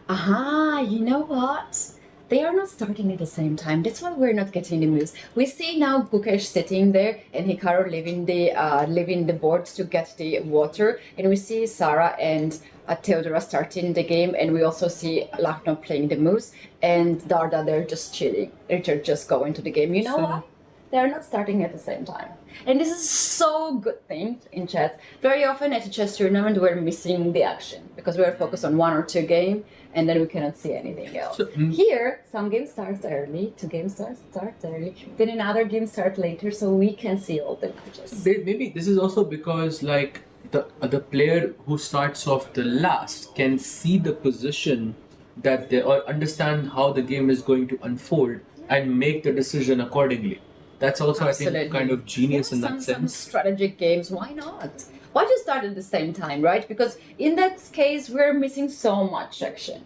Speaker 2: Aha, you know what? They are not starting at the same time. That's why we're not getting the moves. We see now Gukesh sitting there and Hikaru leaving the board to get the water. And we see Sarah and Theodora starting the game. And we also see Lachno playing the moves. And Darda, they're just chilling. They're just going to the game. You know what? They're not starting at the same time. And this is so good thing in chess. Very often at a chess tournament, we're missing the action because we're focused on 1 or 2 games and then we cannot see anything else. So, here, some games start early, 2 games start early, then another game start later so we can see all the matches.
Speaker 1: Maybe this is also because like the player who starts off the last can see the position that they or understand how the game is going to unfold and make the decision accordingly. That's also,
Speaker 2: Absolutely.
Speaker 1: I think, kind of genius in that sense.
Speaker 2: Some strategic games, why not? Why just start at the same time, right? Because in that case, we're missing so much action.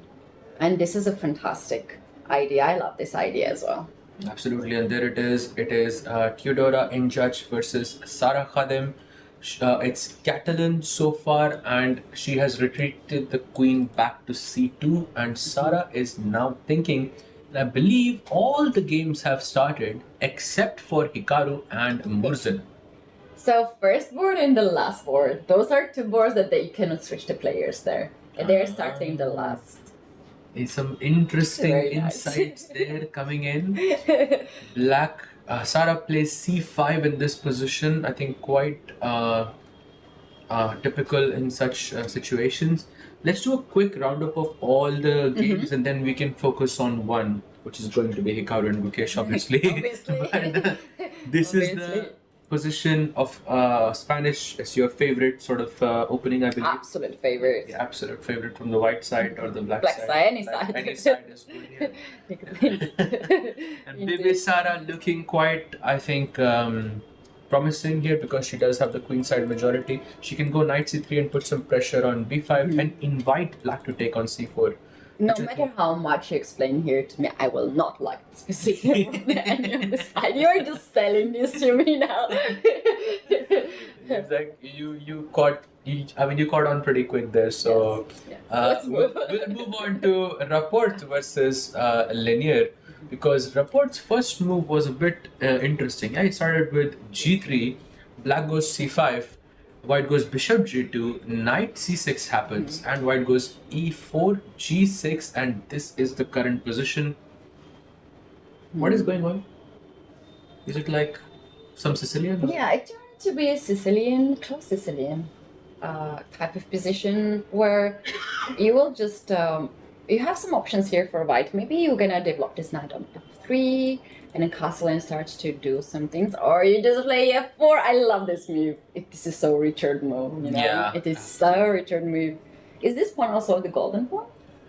Speaker 2: And this is a fantastic idea. I love this idea as well.
Speaker 1: Absolutely, and there it is. It is Theodora in judge versus Sarah Khadim. It's Catalan so far, and she has retreated the queen back to c2, and Sarah is now thinking. I believe all the games have started except for Hikaru and Murzin.
Speaker 2: So first board and the last board. Those are 2 boards that you cannot switch the players there. And they're starting the last.
Speaker 1: There's some interesting
Speaker 2: Very nice.
Speaker 1: insights there coming in. Black, Sarah plays c5 in this position. I think quite typical in such situations. Let's do a quick roundup of all the games and then we can focus on one, which is going to be Hikaru and Gukesh, obviously. But, this is the position of Spanish. It's your favorite sort of opening, I believe.
Speaker 2: Absolute favorite.
Speaker 1: The absolute favorite from the white side or the black side.
Speaker 2: Any side.
Speaker 1: Any side is good, yeah. And Baby Sarah looking quite, I think, promising here because she does have the queen side majority. She can go knight c3 and put some pressure on b5 and invite black to take on c4.
Speaker 2: No matter how much you explain here to me, I will not like this position from any of the side. You're just selling this to me now.
Speaker 1: It's like you caught on pretty quick there. So
Speaker 2: Let's move.
Speaker 1: we'll move on to Rapport versus Linear. Because Rapport's first move was a bit interesting. Yeah, he started with g3, black goes c5, white goes bishop g2, knight c6 happens, and white goes e4, g6, and this is the current position. What is going on? Is it like some Sicilian?
Speaker 2: Yeah, it turned to be a Sicilian, close Sicilian type of position where you will just... you have some options here for white. Maybe you're gonna develop this knight on f3 and then castle and start to do some things, or you just play f4. I love this move. This is so Richard move, you know?
Speaker 1: Yeah.
Speaker 2: It is so Richard move. Is this one also the golden pawn?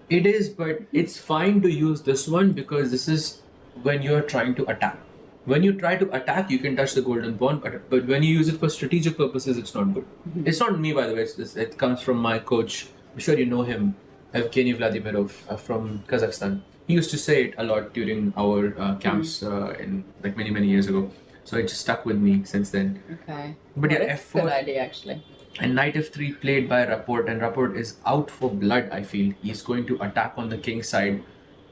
Speaker 1: It is, but it's fine to use this one because this is when you're trying to attack. When you try to attack, you can touch the golden pawn, but when you use it for strategic purposes, it's not good. It's not me, by the way. It comes from my coach. I'm sure you know him. Evgeny Vladimirov from Kazakhstan. He used to say it a lot during our camps in like many years ago. So it just stuck with me since then.
Speaker 2: Okay.
Speaker 1: But yeah,
Speaker 2: that's
Speaker 1: f4.
Speaker 2: a good idea actually.
Speaker 1: And knight f3 played by Rapport, and Rapport is out for blood. I feel he's going to attack on the king side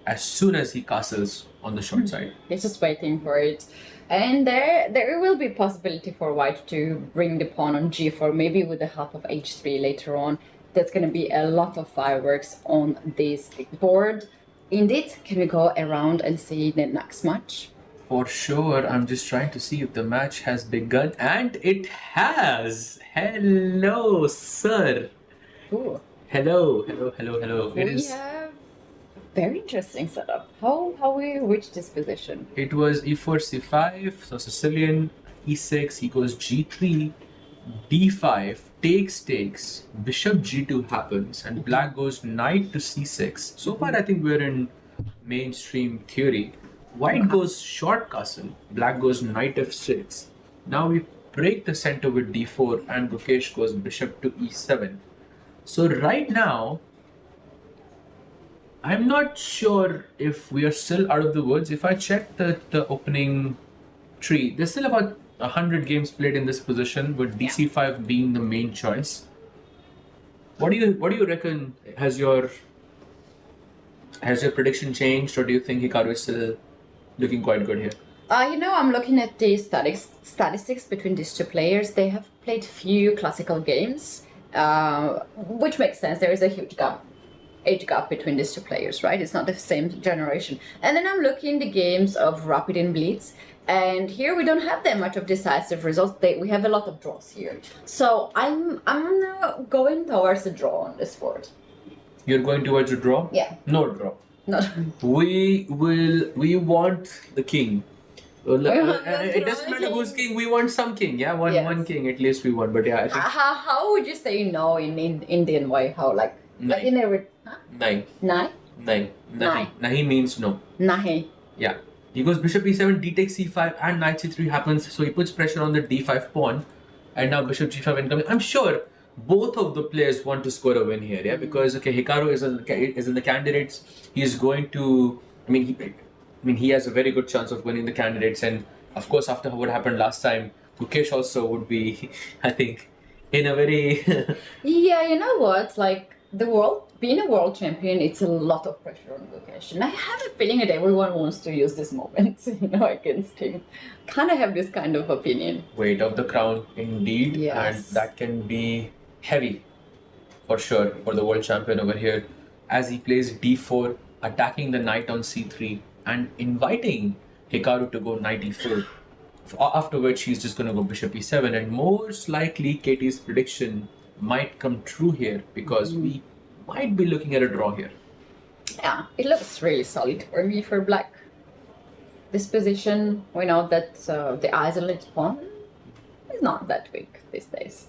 Speaker 1: as soon as he castles on the short side.
Speaker 2: He's just waiting for it. And there will be possibility for white to bring the pawn on g4, maybe with the help of h3 later on. That's going to be a lot of fireworks on this board. Indeed, can we go around and see the next match?
Speaker 1: For sure. I'm just trying to see if the match has begun, and it has. Hello, sir.
Speaker 2: Ooh.
Speaker 1: Hello. It
Speaker 2: We
Speaker 1: is.
Speaker 2: have very interesting setup. How we reach this position?
Speaker 1: It was e4, c5, so Sicilian, e6, he goes g3, d5, takes, bishop g2 happens, and black goes knight to c6. So far, I think we're in mainstream theory. White goes short castle, black goes knight f6. Now we break the center with d4, and Gukesh goes bishop to e7. So right now, I'm not sure if we are still out of the woods. If I check the opening tree, there's still about 100 games played in this position, with dc5 being the main choice. What do you reckon? Has your prediction changed, or do you think Hikaru is still looking quite good here?
Speaker 2: I'm looking at the statistics between these two players. They have played few classical games, which makes sense. There is a huge age gap between these two players, right? It's not the same generation. And then I'm looking the games of Rapid and Blitz, and here we don't have that much of decisive results. We have a lot of draws here. So I'm going towards a draw on this board.
Speaker 1: You're going towards a draw?
Speaker 2: Yeah.
Speaker 1: No draw.
Speaker 2: No.
Speaker 1: We want the king. It doesn't
Speaker 2: the
Speaker 1: matter
Speaker 2: king.
Speaker 1: who's king. We want some king. Yeah, one king at least we want. But yeah, I think
Speaker 2: How would you say no in Indian way? How like in every
Speaker 1: nahi. Nahi means no.
Speaker 2: Nahi.
Speaker 1: Yeah. He goes bishop e7, d takes c5, and knight c3 happens. So he puts pressure on the d5 pawn, and now bishop g5 incoming. I'm sure both of the players want to score a win here, yeah, because Hikaru is in the candidates. He's going to. He has a very good chance of winning the candidates, and of course, after what happened last time, Gukesh also would be, I think, in a very.
Speaker 2: Yeah, you know what? Like being a world champion, it's a lot of pressure on Gukesh, and I have a feeling that everyone wants to use this moment, against him. Kind of have this kind of opinion.
Speaker 1: Weight of the crown, indeed,
Speaker 2: Yes.
Speaker 1: and that can be heavy, for sure, for the world champion over here, as he plays d4, attacking the knight on c3, and inviting Hikaru to go knight e4. After which he's just going to go bishop e7, and most likely Katie's prediction might come true here, because we might be looking at a draw here.
Speaker 2: Yeah, it looks really solid for me for black. This position, we know that the isolated pawn is not that weak these days.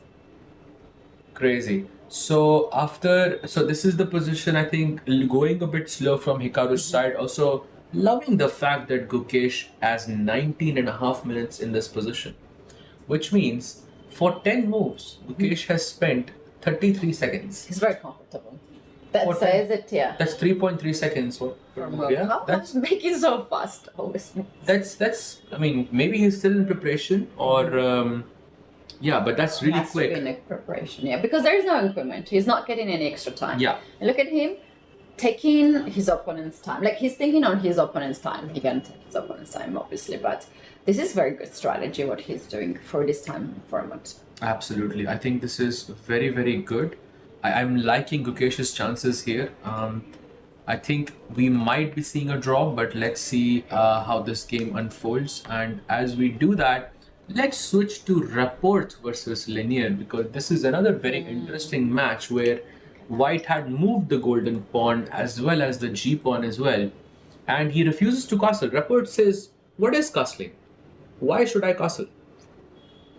Speaker 1: Crazy. So this is the position, I think, going a bit slow from Hikaru's side. Also, loving the fact that Gukesh has 19.5 minutes in this position, which means for 10 moves, Gukesh has spent 33 seconds.
Speaker 2: He's very comfortable. That says it, yeah.
Speaker 1: That's 3.3 seconds.
Speaker 2: How that's making so fast always.
Speaker 1: That's. Maybe he's still in preparation, or but that's really
Speaker 2: Has
Speaker 1: quick.
Speaker 2: to be in preparation, yeah, because there is no increment. He's not getting any extra time.
Speaker 1: Yeah.
Speaker 2: And look at him taking his opponent's time. Like he's thinking on his opponent's time. He can take his opponent's time, obviously, but this is very good strategy what he's doing for this time format.
Speaker 1: Absolutely. I think this is very, very good. I'm liking Gukesh's chances here. I think we might be seeing a draw, but let's see how this game unfolds. And as we do that, let's switch to rapport versus linear, because this is another very interesting match where White had moved the golden pawn as well as the g pawn as well, and he refuses to castle. Rapport says, "What is castling? Why should I castle?"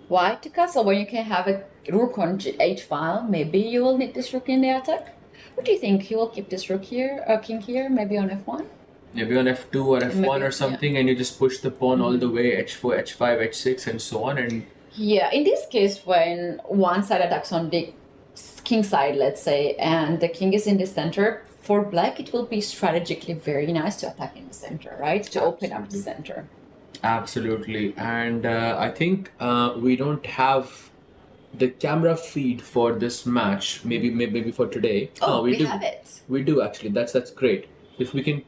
Speaker 2: Why to castle when you can have a rook on h file? Maybe you will need this rook in the attack. What do you think? He will keep this rook here, king here, maybe on f1?
Speaker 1: Maybe on f2 or f1
Speaker 2: Maybe,
Speaker 1: or something, and you just push the pawn all the way, h4, h5, h6, and so on. And
Speaker 2: Yeah, in this case, when one side attacks on the king side, let's say, and the king is in the center, for black it will be strategically very nice to attack in the center, right? To open up the center.
Speaker 1: absolutely. And I think we don't have the camera feed for this match. Maybe for today.
Speaker 2: Oh, we
Speaker 1: do
Speaker 2: have it.
Speaker 1: We do actually. That's great. If we can,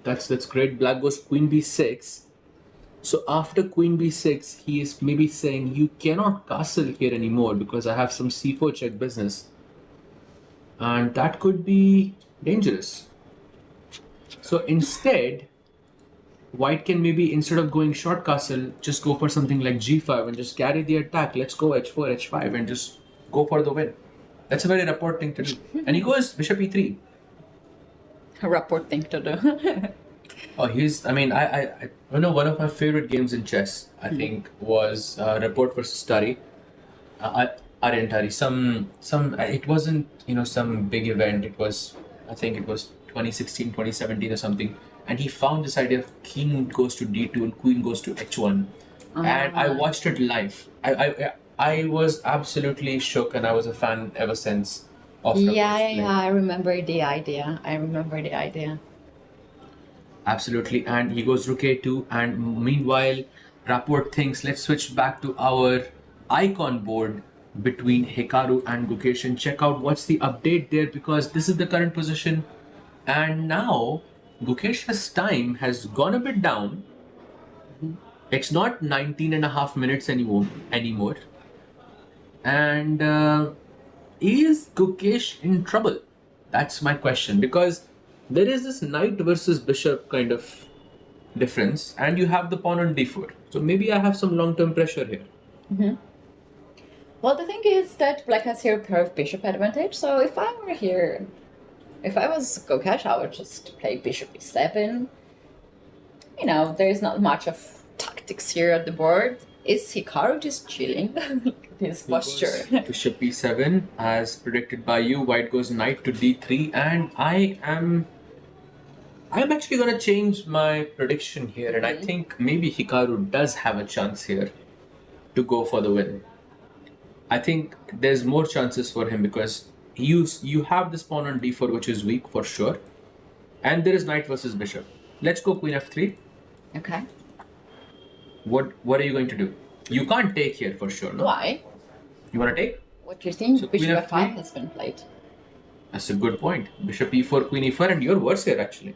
Speaker 1: that's great. Black goes queen b6. So after queen b6, he is maybe saying you cannot castle here anymore because I have some c4 check business, and that could be dangerous. So instead, white can maybe, instead of going short castle, just go for something like g5 and just carry the attack. Let's go h4, h5 and just go for the win. That's a very rapport thing to do. And he goes bishop e3.
Speaker 2: A rapport thing to do.
Speaker 1: Oh, I know one of my favorite games in chess, I think, was Rapport versus Tari. Aryan Tari. It wasn't, some big event. I think it was 2016, 2017 or something. And he found this idea of king goes to d2 and queen goes to h1. And I watched it live. I was absolutely shook, and I was a fan ever since.
Speaker 2: I remember the idea.
Speaker 1: Absolutely, and he goes rook a2, and meanwhile, Rapport thinks, let's switch back to our icon board between Hikaru and Gukesh and check out what's the update there, because this is the current position. And now, Gukesh's time has gone a bit down. It's not 19.5 minutes anymore. And is Gukesh in trouble? That's my question, because there is this knight versus bishop kind of difference, and you have the pawn on d4. So maybe I have some long-term pressure here.
Speaker 2: Well, the thing is that black has here a pair of bishop advantage. So if I were here, if I was Gukesh, I would just play bishop e7. There is not much of tactics here at the board. Is Hikaru just chilling? Look at his posture.
Speaker 1: Bishop e7, as predicted by you. White goes knight to d3, and I'm actually going to change my prediction here, and I think maybe Hikaru does have a chance here to go for the win. I think there's more chances for him because you have this pawn on d4, which is weak for sure, and there is knight versus bishop. Let's go queen f3.
Speaker 2: Okay.
Speaker 1: What are you going to do? You can't take here for sure, no?
Speaker 2: Why?
Speaker 1: You want to take?
Speaker 2: What do you think?
Speaker 1: So
Speaker 2: Bishop
Speaker 1: queen
Speaker 2: f5
Speaker 1: f3?
Speaker 2: has been played.
Speaker 1: That's a good point. Bishop e4, queen e4, and you're worse here actually.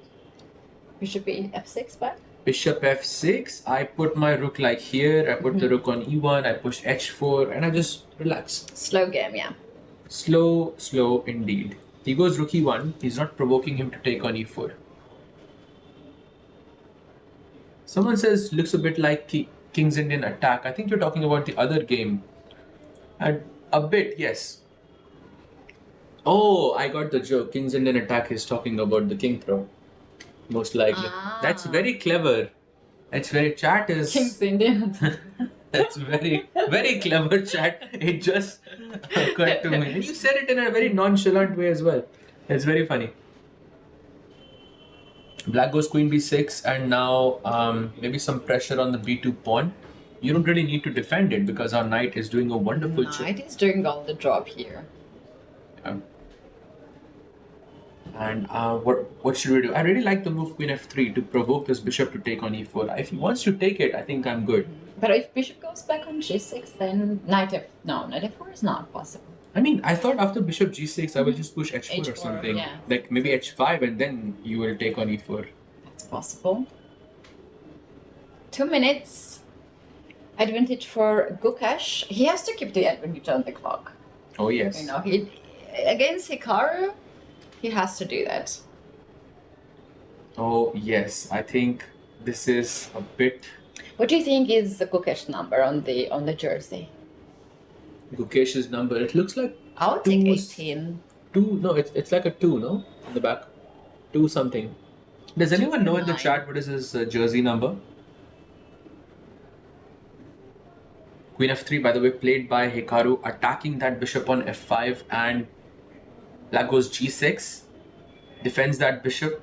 Speaker 2: Bishop f6 back?
Speaker 1: Bishop f6, I put my rook like here, I put the rook on e1, I push h4, and I just relax.
Speaker 2: Slow game, yeah.
Speaker 1: Slow indeed. He goes rook e1, he's not provoking him to take on e4. Someone says, looks a bit like King's Indian attack. I think you're talking about the other game. And a bit, yes. Oh, I got the joke. King's Indian attack is talking about the king throw. Most likely. That's very clever. It's very chat is...
Speaker 2: King's Indian.
Speaker 1: That's very, very clever chat. It just occurred to me. And you said it in a very nonchalant way as well. It's very funny. Black goes queen b6, and now maybe some pressure on the b2 pawn. You don't really need to defend it because our knight is doing a wonderful job.
Speaker 2: Knight is doing all the job here.
Speaker 1: And what should we do? I really like the move queen f3 to provoke this bishop to take on e4. If he wants to take it, I think I'm good.
Speaker 2: But if bishop goes back on g6, then knight f4 is not possible.
Speaker 1: I mean, I thought after bishop g6, I will just push h4 or something.
Speaker 2: Yeah.
Speaker 1: Like maybe h5, and then you will take on e4.
Speaker 2: That's possible. 2 minutes. Advantage for Gukesh. He has to keep the advantage on the clock.
Speaker 1: Oh yes.
Speaker 2: He against Hikaru, he has to do that.
Speaker 1: Oh yes, I think this is a bit.
Speaker 2: What do you think is the Gukesh number on the jersey?
Speaker 1: Gukesh's number. It looks like.
Speaker 2: I would take 18.
Speaker 1: 2. No, it's like a 2. No, on the back. 2 something. Does anyone know in the chat what is his jersey number? Queen f3, by the way, played by Hikaru, attacking that bishop on f5, and black goes g6, defends that bishop,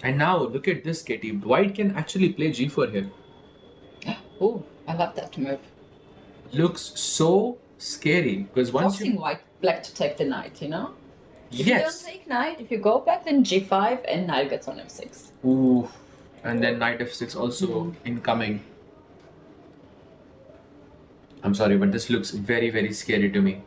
Speaker 1: and now look at this, Katie. White can actually play g4 here.
Speaker 2: Oh, I love that move.
Speaker 1: Looks so scary because once
Speaker 2: Forcing black to take the knight, If
Speaker 1: Yes.
Speaker 2: you don't take knight, if you go back, then g5 and knight gets on f6.
Speaker 1: Ooh, and then knight f6 also incoming. I'm sorry, but this looks very, very scary to me.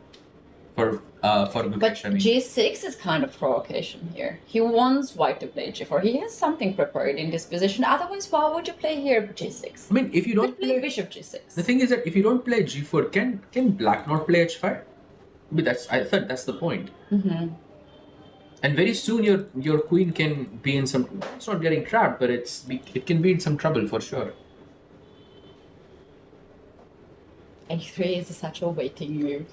Speaker 1: For Gukesh,
Speaker 2: But
Speaker 1: I mean.
Speaker 2: g6 is kind of provocation here. He wants white to play g4. He has something prepared in this position. Otherwise, why would you play here g6?
Speaker 1: I mean, if you don't
Speaker 2: play bishop g6.
Speaker 1: The thing is that if you don't play g4, can black not play h5? But I thought that's the point. And very soon your queen can be in some. It's not getting trapped, but it can be in some trouble for sure.
Speaker 2: A3 is such a waiting move.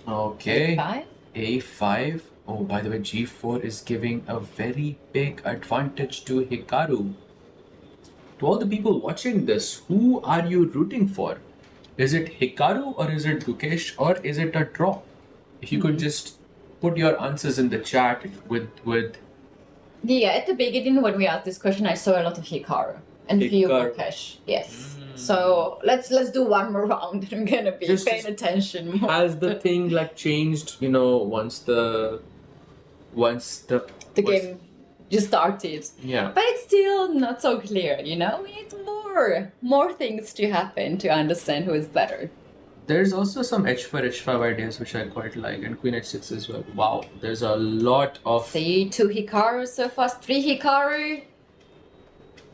Speaker 1: Okay.
Speaker 2: A5?
Speaker 1: A5. Oh, by the way, G4 is giving a very big advantage to Hikaru. To all the people watching this, who are you rooting for? Is it Hikaru or is it Gukesh or is it a draw? If you could just put your answers in the chat with
Speaker 2: Yeah, at the beginning when we asked this question, I saw a lot of Hikaru and few
Speaker 1: Hikaru.
Speaker 2: Gukesh. Yes. So let's do one more round. I'm gonna be paying attention more.
Speaker 1: Has the thing like changed? You know, once the
Speaker 2: game just started.
Speaker 1: Yeah.
Speaker 2: But it's still not so clear, you know? We need more things to happen to understand who is better.
Speaker 1: There's also some h4, h5 ideas which I quite like, and queen h6 as well. Wow, there's a lot of...
Speaker 2: See, 2 Hikaru so far, 3 Hikaru,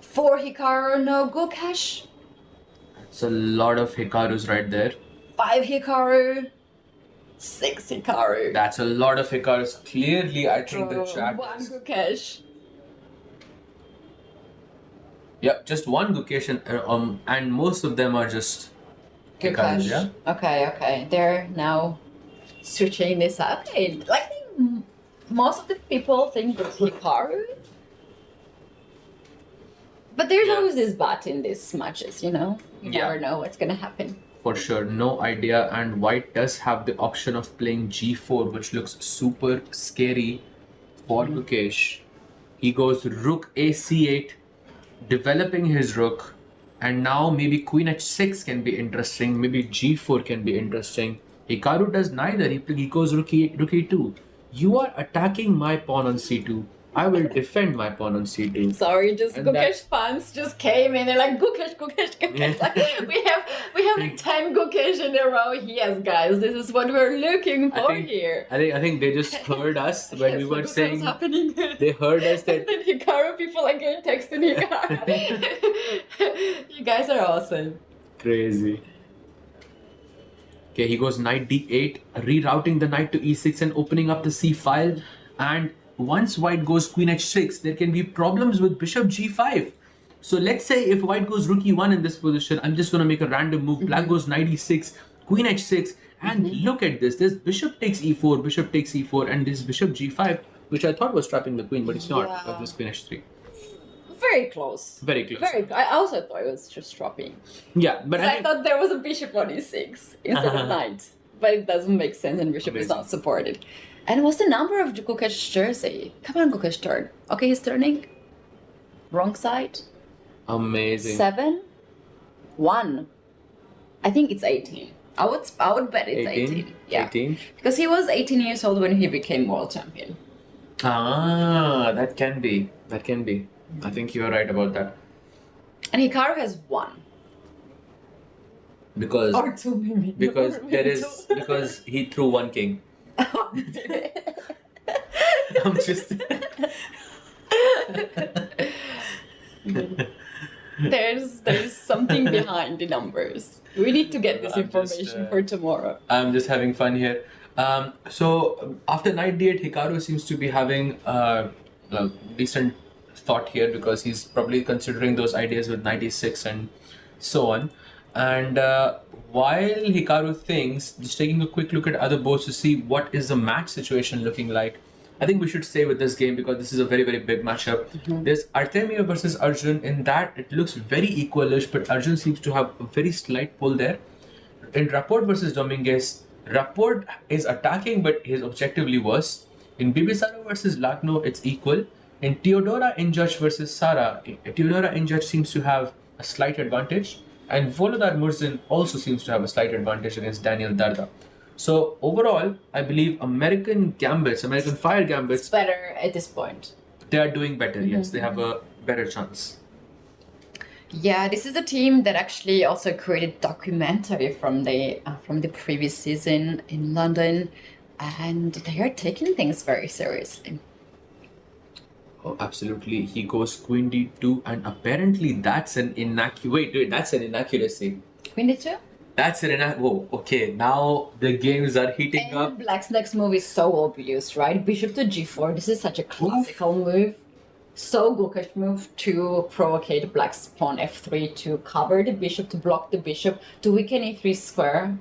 Speaker 2: 4 Hikaru, no Gukesh.
Speaker 1: It's a lot of Hikarus right there.
Speaker 2: 5 Hikaru, 6 Hikaru.
Speaker 1: That's a lot of Hikarus. Clearly, I think the chat...
Speaker 2: 1 Gukesh.
Speaker 1: Yep, just 1 Gukesh and most of them are just Hikarus, yeah?
Speaker 2: Okay. They're now switching this up. Okay, I think most of the people think it's Hikaru. But there's always this but in these matches, you know? You never know what's gonna happen.
Speaker 1: For sure, no idea. And white does have the option of playing G4, which looks super scary for Gukesh. He goes Rook AC8, developing his Rook. And now maybe Queen h6 can be interesting. Maybe G4 can be interesting. Hikaru does neither. He goes Rook e2. You are attacking my pawn on c2. I will defend my pawn on c2.
Speaker 2: Sorry, just
Speaker 1: And
Speaker 2: Gukesh fans just came in. They're like Gukesh. Like, we have like 10 Gukesh in a row. Yes, guys, this is what we're looking for here.
Speaker 1: I think they just heard us when we were saying.
Speaker 2: What's happening?
Speaker 1: They heard us that.
Speaker 2: And Hikaru people again texting Hikaru. You guys are awesome.
Speaker 1: Crazy. Okay, he goes knight d8, rerouting the knight to e6 and opening up the c file. And once white goes queen h6, there can be problems with bishop g5. So let's say if white goes rook e1 in this position, I'm just going to make a random move. Black goes knight e6, queen h6, and look at this. This bishop takes e4, bishop takes e4, and this bishop g5, which I thought was trapping the queen, but it's not, because this queen h3.
Speaker 2: Very close.
Speaker 1: Very close.
Speaker 2: I also thought it was just dropping.
Speaker 1: Yeah, but
Speaker 2: I thought there was a bishop on e6 instead of knight. But it doesn't make sense and bishop is not supported. And what's the number of Gukesh's jersey? Come on, Gukesh, turn. Okay, he's turning. Wrong side.
Speaker 1: Amazing.
Speaker 2: 7? 1. I think it's 18. I would bet it's 18. Yeah.
Speaker 1: 18?
Speaker 2: Because he was 18 years old when he became world champion.
Speaker 1: Ah, that can be. That can be. I think you're right about that.
Speaker 2: And Hikaru has 1.
Speaker 1: Because
Speaker 2: Or 2 maybe.
Speaker 1: because
Speaker 2: Or
Speaker 1: there
Speaker 2: maybe
Speaker 1: is because he threw 1 king. I'm just
Speaker 2: There's something behind the numbers. We need to get this information for tomorrow.
Speaker 1: I'm just having fun here. So after knight d8, Hikaru seems to be having a decent thought here because he's probably considering those ideas with knight e6 and so on. And while Hikaru thinks, just taking a quick look at other boards to see what is the match situation looking like, I think we should stay with this game because this is a very, very big matchup. There's Artemio versus Arjun. In that, it looks very equalish, but Arjun seems to have a very slight pull there. In Rapport versus Dominguez, Rapport is attacking, but he's objectively worse. In Bibisaro versus Lagno, it's equal. In Teodora Injudge versus Sara, Teodora Injudge seems to have a slight advantage. And Volodar Murzin also seems to have a slight advantage against Daniel Darda. So overall, I believe American Fire Gambits,
Speaker 2: It's better at this point.
Speaker 1: they are doing better. Yes, they have a better chance.
Speaker 2: Yeah, this is a team that actually also created documentary from the previous season in London, and they are taking things very seriously.
Speaker 1: Oh, absolutely. He goes queen d2, and apparently that's an inaccuracy.
Speaker 2: Queen d2?
Speaker 1: That's it. Whoa, okay, now the games are heating
Speaker 2: And
Speaker 1: up.
Speaker 2: Black's next move is so obvious, right? Bishop to g4. This is such a classical move. So Gukesh move to provocate Black's pawn f3 to cover the bishop, to block the bishop, to weaken e3 square.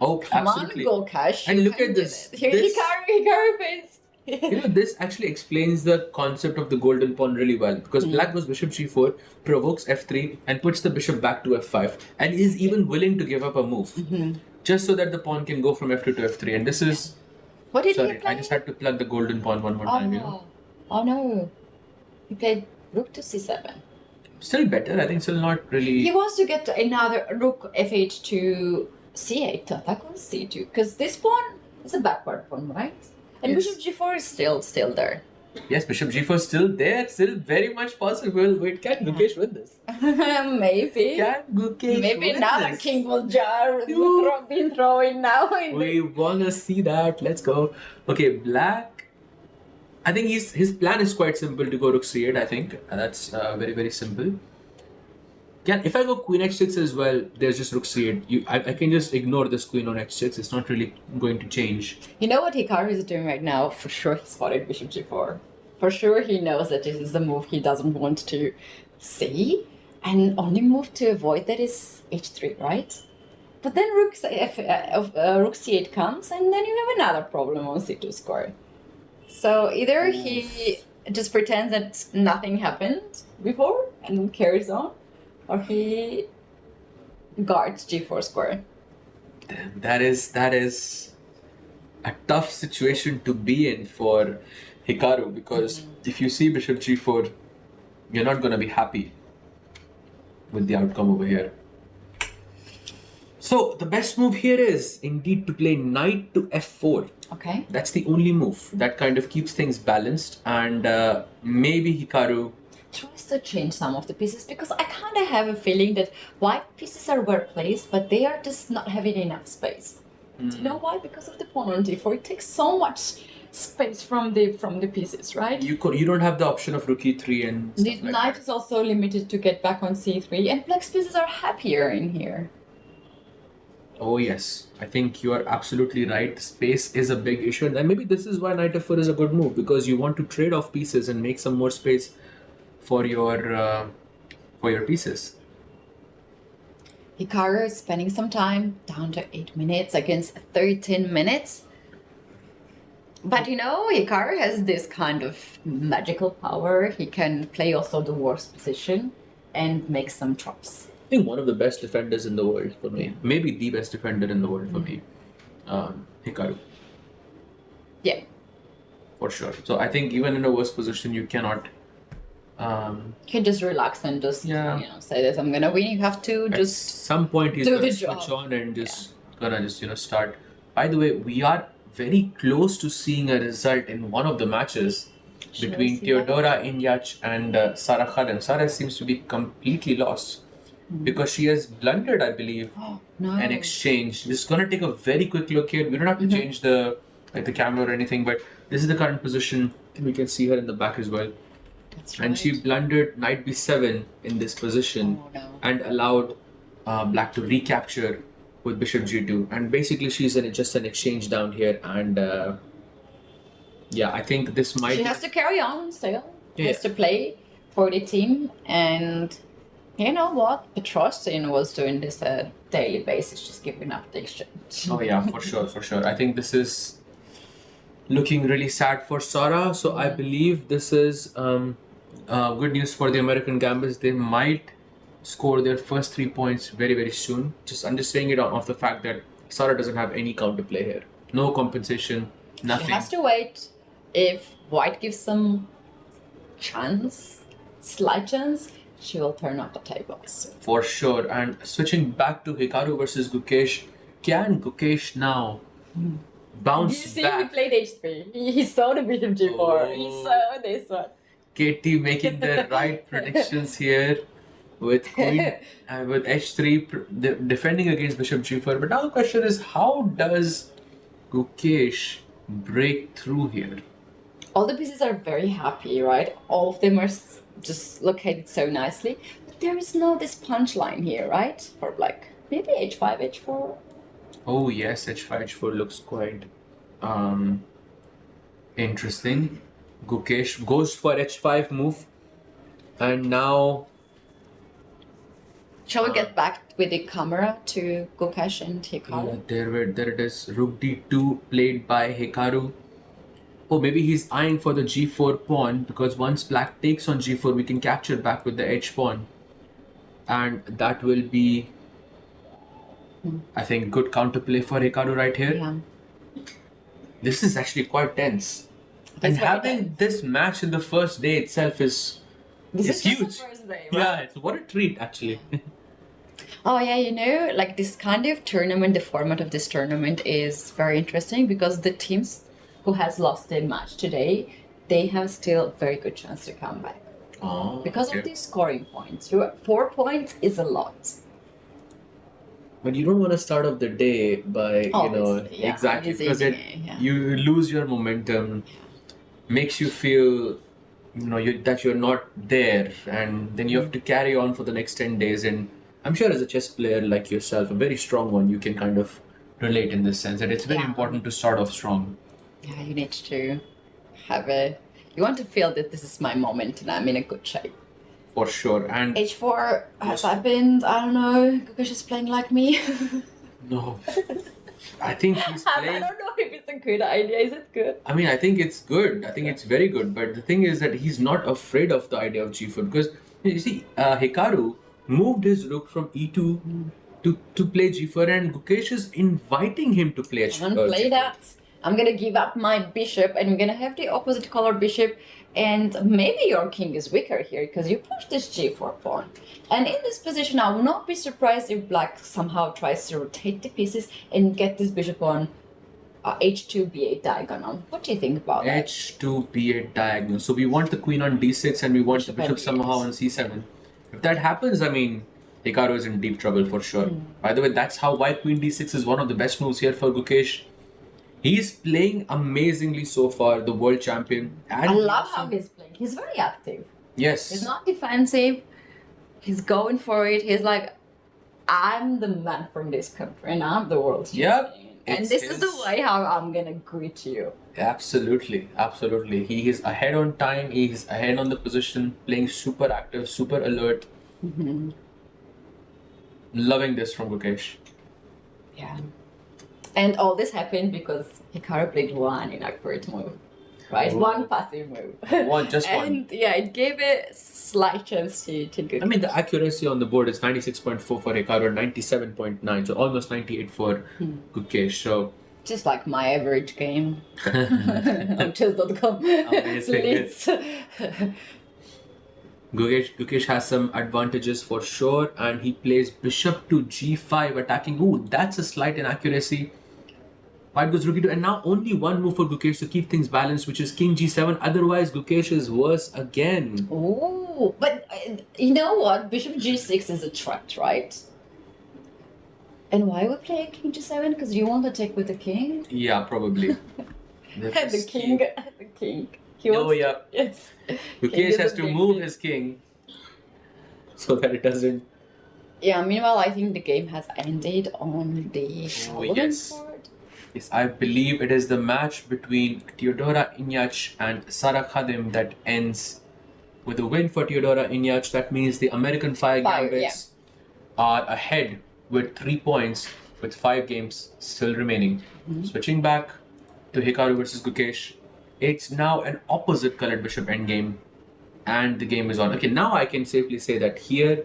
Speaker 1: Oh,
Speaker 2: Come
Speaker 1: absolutely.
Speaker 2: on, Gukesh.
Speaker 1: And
Speaker 2: you
Speaker 1: look
Speaker 2: can
Speaker 1: at
Speaker 2: do
Speaker 1: this.
Speaker 2: it. Here,
Speaker 1: This-
Speaker 2: Hikaru face.
Speaker 1: This actually explains the concept of the golden pawn really well, because black goes bishop g4, provokes f3, and puts the bishop back to f5, and is even willing to give up a move just so that the pawn can go from f2 to f3. And this is
Speaker 2: What did he
Speaker 1: sorry,
Speaker 2: play?
Speaker 1: I just had to plug the golden pawn one more time. You know,
Speaker 2: Oh no. He played rook to c7.
Speaker 1: still better. I think still not really.
Speaker 2: He wants to get another rook f8 to c8 to attack on c2, because this pawn is a backward pawn, right? And
Speaker 1: Yes.
Speaker 2: bishop g4 is still there.
Speaker 1: Yes, bishop g4 still there, still very much possible. Wait, can Gukesh win this?
Speaker 2: Maybe.
Speaker 1: Can Gukesh
Speaker 2: Maybe
Speaker 1: win
Speaker 2: now the
Speaker 1: this?
Speaker 2: king will jar been throwing now.
Speaker 1: We wanna see that. Let's go. Okay, black. I think his plan is quite simple to go rook c8. I think that's very simple. If I go queen h6 as well, there's just rook c8. I can just ignore this queen on h6. It's not really going to change.
Speaker 2: You know what Hikaru is doing right now? For sure he spotted bishop g4. For sure he knows that this is the move he doesn't want to see. And only move to avoid that is h3, right? But then rook c8 comes, and then you have another problem on c2 square. So either he just pretends that nothing happened before and carries on, or he guards g4 square.
Speaker 1: That is a tough situation to be in for Hikaru, because if you see bishop g4, you're not going to be happy with the outcome over here. So the best move here is indeed to play knight to f4.
Speaker 2: Okay.
Speaker 1: That's the only move that kind of keeps things balanced, and maybe Hikaru
Speaker 2: Tries to change some of the pieces, because I kind of have a feeling that white pieces are well placed, but they are just not having enough space. Do you know why? Because of the pawn on d4. It takes so much space from the pieces, right?
Speaker 1: you don't have the option of rook e3 and
Speaker 2: The
Speaker 1: stuff like
Speaker 2: knight
Speaker 1: that.
Speaker 2: is also limited to get back on c3, and black's pieces are happier in here.
Speaker 1: Oh yes, I think you are absolutely right. Space is a big issue, and maybe this is why knight f4 is a good move, because you want to trade off pieces and make some more space for your pieces.
Speaker 2: Hikaru is spending some time, down to 8 minutes against 13 minutes. But you know, Hikaru has this kind of magical power. He can play also the worst position and make some traps.
Speaker 1: I think one of the best defenders in the world for me, maybe the best defender in the world for me, Hikaru,
Speaker 2: Yeah.
Speaker 1: for sure. So I think even in a worse position, you cannot.
Speaker 2: You can just relax and just
Speaker 1: Yeah.
Speaker 2: say that I'm gonna win. You have to
Speaker 1: At
Speaker 2: just
Speaker 1: some point, he's
Speaker 2: do
Speaker 1: gonna
Speaker 2: the
Speaker 1: switch
Speaker 2: job.
Speaker 1: on and just start. By the way, we are very close to seeing a result in one of the matches between
Speaker 2: see
Speaker 1: Teodora Inyach and Sara Khadim. Sara seems to be completely lost because she has blundered, I believe,
Speaker 2: no.
Speaker 1: an exchange. Just gonna take a very quick look here. We don't have to change the camera or anything, but this is the current position. We can see her in the back as well.
Speaker 2: That's
Speaker 1: And she blundered knight b7 in this position and allowed black to recapture with bishop g2. And basically she's just an exchange down here, and yeah, I think this might
Speaker 2: She has to carry on still. She
Speaker 1: Yeah.
Speaker 2: has to play for the team, and you know what? Petrosian was doing this daily basis, just giving up the exchange.
Speaker 1: Oh yeah, for sure. I think this is looking really sad for Sara. So I believe this is good news for the American Gambits. They might score their first 3 points very soon. I'm just saying it off the fact that Sara doesn't have any counterplay here. No compensation, nothing.
Speaker 2: She has to wait. If white gives some slight chance, she will turn up the tables.
Speaker 1: For sure. And switching back to Hikaru versus Gukesh, can Gukesh now bounce
Speaker 2: You see,
Speaker 1: back?
Speaker 2: he played h3. He saw the bishop g4. He saw this one.
Speaker 1: Katie making the right predictions here with queen with h3 defending against bishop g4. But now the question is, how does Gukesh break through here?
Speaker 2: All the pieces are very happy, right? All of them are just located so nicely. But there is no this punchline here, right? For black. Maybe h5, h4.
Speaker 1: Oh yes, h5, h4 looks quite interesting. Gukesh goes for h5 move, and now
Speaker 2: Shall we get back with the camera to Gukesh and Hikaru?
Speaker 1: there it is. Rook d2 played by Hikaru. Oh, maybe he's eyeing for the g4 pawn, because once black takes on g4, we can capture back with the h pawn, and that will be, I think, good counterplay for Hikaru right here.
Speaker 2: Yeah.
Speaker 1: This is actually quite tense.
Speaker 2: It's
Speaker 1: And
Speaker 2: very
Speaker 1: having
Speaker 2: tense.
Speaker 1: this match in the first day itself is
Speaker 2: This is just the
Speaker 1: huge.
Speaker 2: first day, right?
Speaker 1: Yeah, it's what a treat actually.
Speaker 2: Oh yeah, you know, like this kind of tournament, the format of this tournament is very interesting because the teams who has lost their match today, they have still very good chance to come back.
Speaker 1: Oh,
Speaker 2: Because
Speaker 1: okay.
Speaker 2: of these scoring points. 4 points is a lot.
Speaker 1: But you don't want to start off the day by,
Speaker 2: Obviously, yeah,
Speaker 1: exactly,
Speaker 2: it's
Speaker 1: because
Speaker 2: easy, yeah.
Speaker 1: you lose your momentum, makes you feel, that you're not there, and then you have to carry on for the next 10 days. And I'm sure as a chess player like yourself, a very strong one, you can kind of relate in this sense that it's very
Speaker 2: Yeah.
Speaker 1: important to start off strong.
Speaker 2: Yeah, you need to you want to feel that this is my moment and I'm in a good shape.
Speaker 1: For sure. And
Speaker 2: H4 has happened, I don't know, Gukesh is playing like me.
Speaker 1: no, I think he's
Speaker 2: I
Speaker 1: playing.
Speaker 2: don't know if it's a good idea, is it good?
Speaker 1: I mean, I think it's good. I think it's very good. But the thing is that he's not afraid of the idea of g4, because you see, Hikaru moved his rook from e2 to play g4, and Gukesh is inviting him to play
Speaker 2: I'm gonna play
Speaker 1: g4.
Speaker 2: that. I'm gonna give up my bishop and I'm gonna have the opposite color bishop, and maybe your king is weaker here because you pushed this g4 pawn. And in this position, I will not be surprised if black somehow tries to rotate the pieces and get this bishop on h2 b8 diagonal. What do you think about that?
Speaker 1: h2 b8 diagonal. So we want the queen on d6 and we want the
Speaker 2: Bishop on
Speaker 1: bishop somehow
Speaker 2: d8.
Speaker 1: on c7. If that happens, I mean, Hikaru is in deep trouble for sure. By the way, that's how white queen d6 is one of the best moves here for Gukesh. He's playing amazingly so far, the world champion. And
Speaker 2: I love how he's playing. He's very active.
Speaker 1: yes.
Speaker 2: He's not defensive. He's going for it. He's like, I'm the man from this country and I'm the world
Speaker 1: Yep.
Speaker 2: champion. And
Speaker 1: It's
Speaker 2: this is the
Speaker 1: his-
Speaker 2: way how I'm gonna greet you.
Speaker 1: Absolutely, absolutely. He is ahead on time, he's ahead on the position, playing super active, super alert. Loving this from Gukesh.
Speaker 2: Yeah. And all this happened because Hikaru played one inaccurate move. Right?
Speaker 1: Oh.
Speaker 2: One passive move.
Speaker 1: Just one.
Speaker 2: And yeah, it gave a slight chance to Gukesh.
Speaker 1: I mean, the accuracy on the board is 96.4 for Hikaru and 97.9, so almost 98 for Gukesh. So,
Speaker 2: Just like my average game on chess.com.
Speaker 1: Amazing.
Speaker 2: Leads.
Speaker 1: Gukesh has some advantages for sure, and he plays bishop to g5, attacking. Ooh, that's a slight inaccuracy. White goes rook e2, and now only one move for Gukesh to keep things balanced, which is king g7. Otherwise, Gukesh is worse again.
Speaker 2: Ooh, but you know what? Bishop g6 is a threat, right? And why we play king g7? Because you want to take with the king?
Speaker 1: Yeah, probably.
Speaker 2: The king. The king. He
Speaker 1: Oh,
Speaker 2: wants
Speaker 1: yeah.
Speaker 2: Yes. King
Speaker 1: Gukesh
Speaker 2: is
Speaker 1: has
Speaker 2: a
Speaker 1: to
Speaker 2: big
Speaker 1: move
Speaker 2: deal.
Speaker 1: his king so that it doesn't.
Speaker 2: Yeah, meanwhile, I think the game has ended on the following
Speaker 1: yes.
Speaker 2: board.
Speaker 1: Yes, I believe it is the match between Teodora Inyach and Sara Khadim that ends with a win for Teodora Inyach. That means the American Fire
Speaker 2: Fire,
Speaker 1: Gambits are ahead with 3 points with 5 games still remaining. Switching back to Hikaru versus Gukesh. It's now an opposite colored bishop endgame, and the game is on. Okay, now I can safely say that here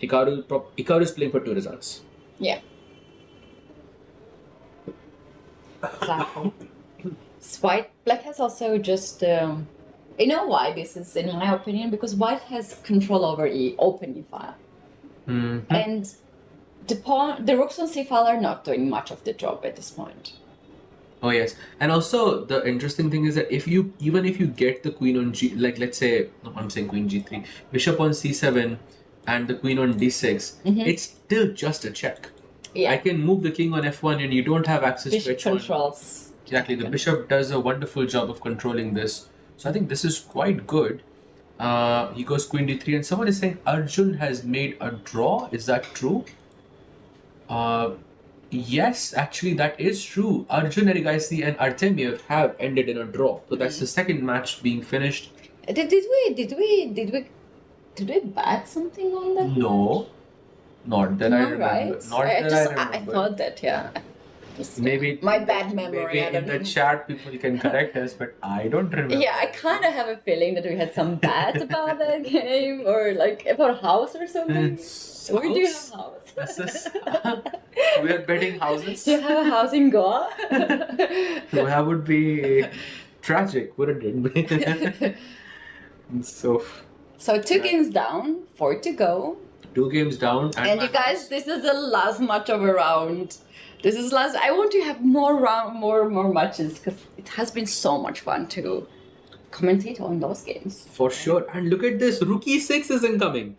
Speaker 1: Hikaru is playing for 2 results.
Speaker 2: Yeah. Exactly. Black has also just, you know why this is in my opinion? Because white has control over open e-file. And the rooks on c-file are not doing much of the job at this point.
Speaker 1: Oh yes, and also the interesting thing is that even if you get the queen on g, like let's say, no, I'm saying queen g3, bishop on c7, and the queen on d6, it's still just a check.
Speaker 2: Yeah.
Speaker 1: I can move the king on f1, and you don't have access
Speaker 2: Bishop
Speaker 1: to h1.
Speaker 2: controls.
Speaker 1: Exactly, the bishop does a wonderful job of controlling this. So I think this is quite good. He goes queen d3, and someone is saying Arjun has made a draw. Is that true? Yes, actually, that is true. Arjun, Erigaisi, and Artemiev have ended in a draw. So that's the second match being finished.
Speaker 2: Did we bet something on that?
Speaker 1: No, not that I
Speaker 2: No,
Speaker 1: remember.
Speaker 2: right?
Speaker 1: Not
Speaker 2: I
Speaker 1: that
Speaker 2: just
Speaker 1: I
Speaker 2: I
Speaker 1: remember.
Speaker 2: thought that, yeah. Just,
Speaker 1: Maybe
Speaker 2: my bad memory.
Speaker 1: Maybe
Speaker 2: I don't
Speaker 1: in the
Speaker 2: know.
Speaker 1: chat people can correct us, but I don't remember.
Speaker 2: Yeah, I kind of have a feeling that we had some bets about that game or like about house or something. We do have house.
Speaker 1: This is we are betting houses.
Speaker 2: Do you have a house in Goa?
Speaker 1: That would be tragic, wouldn't it? So
Speaker 2: So 2 games down, 4 to go.
Speaker 1: 2 games down,
Speaker 2: And you guys, this is the last match of a round. This is last. I want to have more matches because it has been so much fun to commentate on those games.
Speaker 1: for sure. And look at this, Rookie 6 is incoming.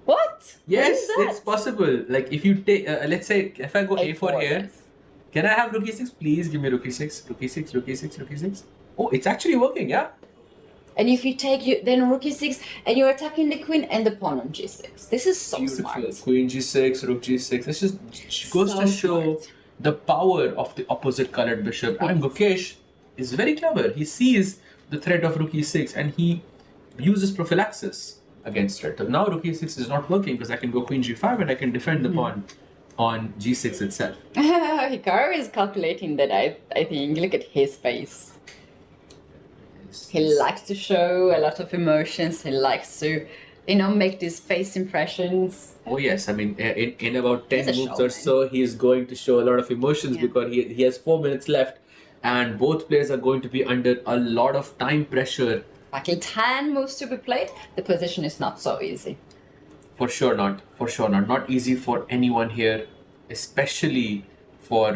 Speaker 2: What?
Speaker 1: Yes,
Speaker 2: What is that?
Speaker 1: it's possible. Like if you take, let's say, if I go A4 here,
Speaker 2: yes.
Speaker 1: can I have Rookie 6? Please give me Rookie 6, Rookie 6, Rookie 6, Rookie 6. Oh, it's actually working, yeah.
Speaker 2: And if you take then Rookie 6 and you're attacking the queen and the pawn on G6. This is so
Speaker 1: Beautiful.
Speaker 2: smart.
Speaker 1: Queen G6, Rook G6. This just goes
Speaker 2: So
Speaker 1: to show
Speaker 2: smart.
Speaker 1: the power of the opposite colored bishop. And Gukesh is very clever. He sees the threat of Rook E6 and he uses prophylaxis against it. So now Rook E6 is not working because I can go Queen G5 and I can defend the pawn on G6 itself.
Speaker 2: Hikaru is calculating that, I think. Look at his face. He likes to show a lot of emotions. He likes to, make these face impressions.
Speaker 1: Oh yes, I mean in about 10
Speaker 2: He's a
Speaker 1: moves or
Speaker 2: showman.
Speaker 1: so, he is going to show a lot of emotions
Speaker 2: Yeah.
Speaker 1: because he has 4 minutes left and both players are going to be under a lot of time pressure.
Speaker 2: Exactly 10 moves to be played. The position is not so easy.
Speaker 1: For sure not. For sure not. Not easy for anyone here, especially for,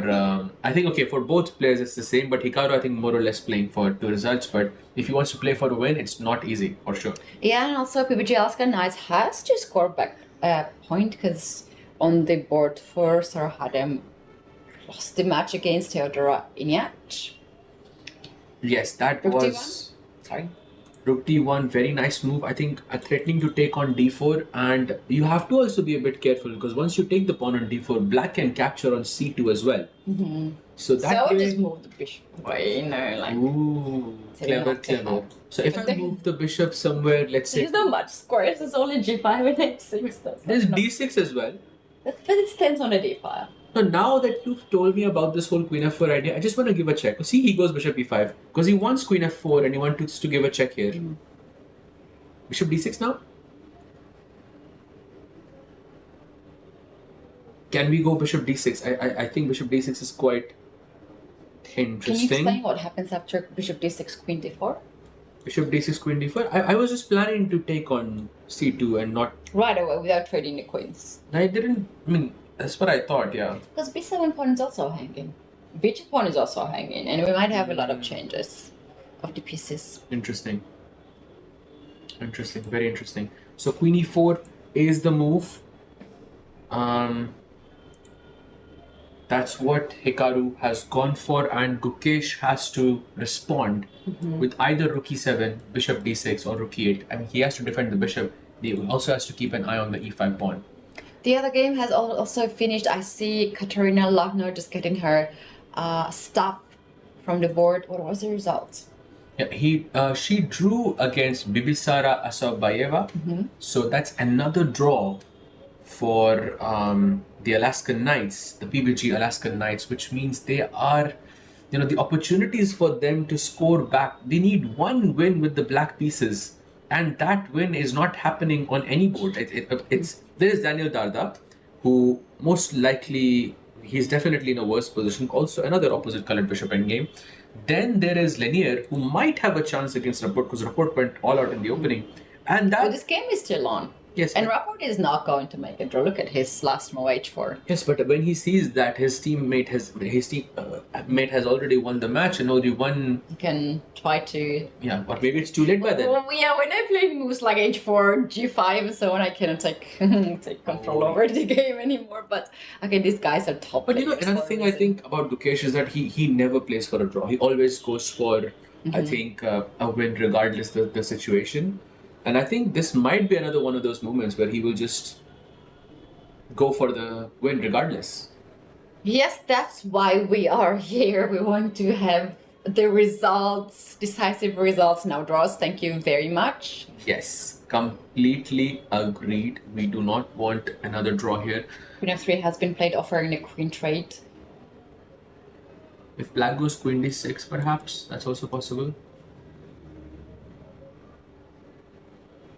Speaker 1: I think, okay, for both players it's the same, but Hikaru, I think, more or less playing for 2 results. But if he wants to play for a win, it's not easy, for sure.
Speaker 2: Yeah, and also PBG Alaskan Knights has to score back a point because on the board for Sarahadem lost the match against Theodora Inyach.
Speaker 1: Yes, that
Speaker 2: Rook
Speaker 1: was...
Speaker 2: D1? Sorry.
Speaker 1: Rook D1, very nice move. I think threatening to take on D4, and you have to also be a bit careful because once you take the pawn on D4, black can capture on C2 as well. So that
Speaker 2: So I would
Speaker 1: way...
Speaker 2: just move the bishop away, like...
Speaker 1: Ooh, clever,
Speaker 2: not to
Speaker 1: clever.
Speaker 2: have.
Speaker 1: So if I move the bishop somewhere, let's say...
Speaker 2: There's not much squares, it's only G5 and H6.
Speaker 1: There's D6 as well.
Speaker 2: But it stands on a D file.
Speaker 1: So now that you've told me about this whole Queen F4 idea, I just want to give a check. See, he goes Bishop E5 because he wants Queen F4 and he wants to give a check here. Bishop D6 now? Can we go Bishop D6? I think Bishop D6 is quite interesting.
Speaker 2: Can you explain what happens after Bishop D6, Queen D4?
Speaker 1: Bishop D6, Queen D4? I was just planning to take on C2 and not...
Speaker 2: Right away, without trading the queens.
Speaker 1: I didn't... I mean, that's what I thought, yeah.
Speaker 2: Because B7 pawn is also hanging. B2 pawn is also hanging, and we might have a lot of changes of the pieces.
Speaker 1: Interesting. Interesting, very interesting. So Queen E4 is the move. That's what Hikaru has gone for, and Gukesh has to respond with either Rook E7, Bishop D6, or Rook E8. I mean, he has to defend the bishop. He also has to keep an eye on the E5 pawn.
Speaker 2: The other game has also finished. I see Katarina Lochner just getting her stuff from the board. What was the result?
Speaker 1: Yeah, she drew against Bibisara Asabayeva. So that's another draw for the Alaskan Knights, the PBG Alaskan Knights, which means they are, the opportunities for them to score back. They need one win with the black pieces, and that win is not happening on any board. There is Daniel Darda, who most likely, he's definitely in a worse position. Also, another opposite colored bishop endgame. Then there is Lanier, who might have a chance against Rapport because Rapport went all out in the opening. And that...
Speaker 2: But this game is still on.
Speaker 1: Yes.
Speaker 2: And Rapport is not going to make a draw. Look at his last move, H4.
Speaker 1: Yes, but when he sees that his teammate has already won the match and only one...
Speaker 2: You can try to...
Speaker 1: Yeah, but maybe it's too late by then.
Speaker 2: Well, yeah, when I play moves like H4, G5 and so on, I cannot take control over the game anymore. But, okay, these guys are top
Speaker 1: But
Speaker 2: players
Speaker 1: another
Speaker 2: for a
Speaker 1: thing I
Speaker 2: reason.
Speaker 1: think about Gukesh is that he never plays for a draw. He always goes for, I think, a win regardless of the situation. And I think this might be another one of those moments where he will just go for the win regardless.
Speaker 2: Yes, that's why we are here. We want to have the results, decisive results, now draws. Thank you very much.
Speaker 1: Yes, completely agreed. We do not want another draw here.
Speaker 2: Queen f3 has been played, offering a queen trade.
Speaker 1: If black goes queen d6, perhaps, that's also possible.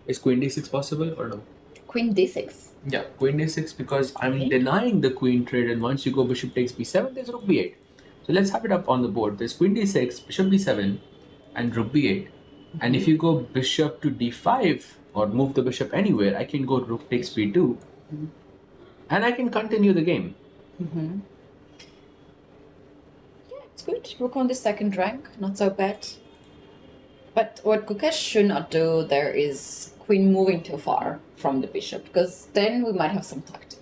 Speaker 1: Is queen d6 possible or no?
Speaker 2: Queen d6.
Speaker 1: Yeah, queen d6 because I'm denying the queen trade, and once you go bishop takes b7, there's rook b8. So let's have it up on the board. There's queen d6, bishop b7, and rook b8. And if you go bishop to d5 or move the bishop anywhere, I can go rook takes b2, and I can continue the game.
Speaker 2: Yeah, it's good. Rook on the second rank, not so bad. But what Gukesh should not do there is queen moving too far from the bishop, because then we might have some tactic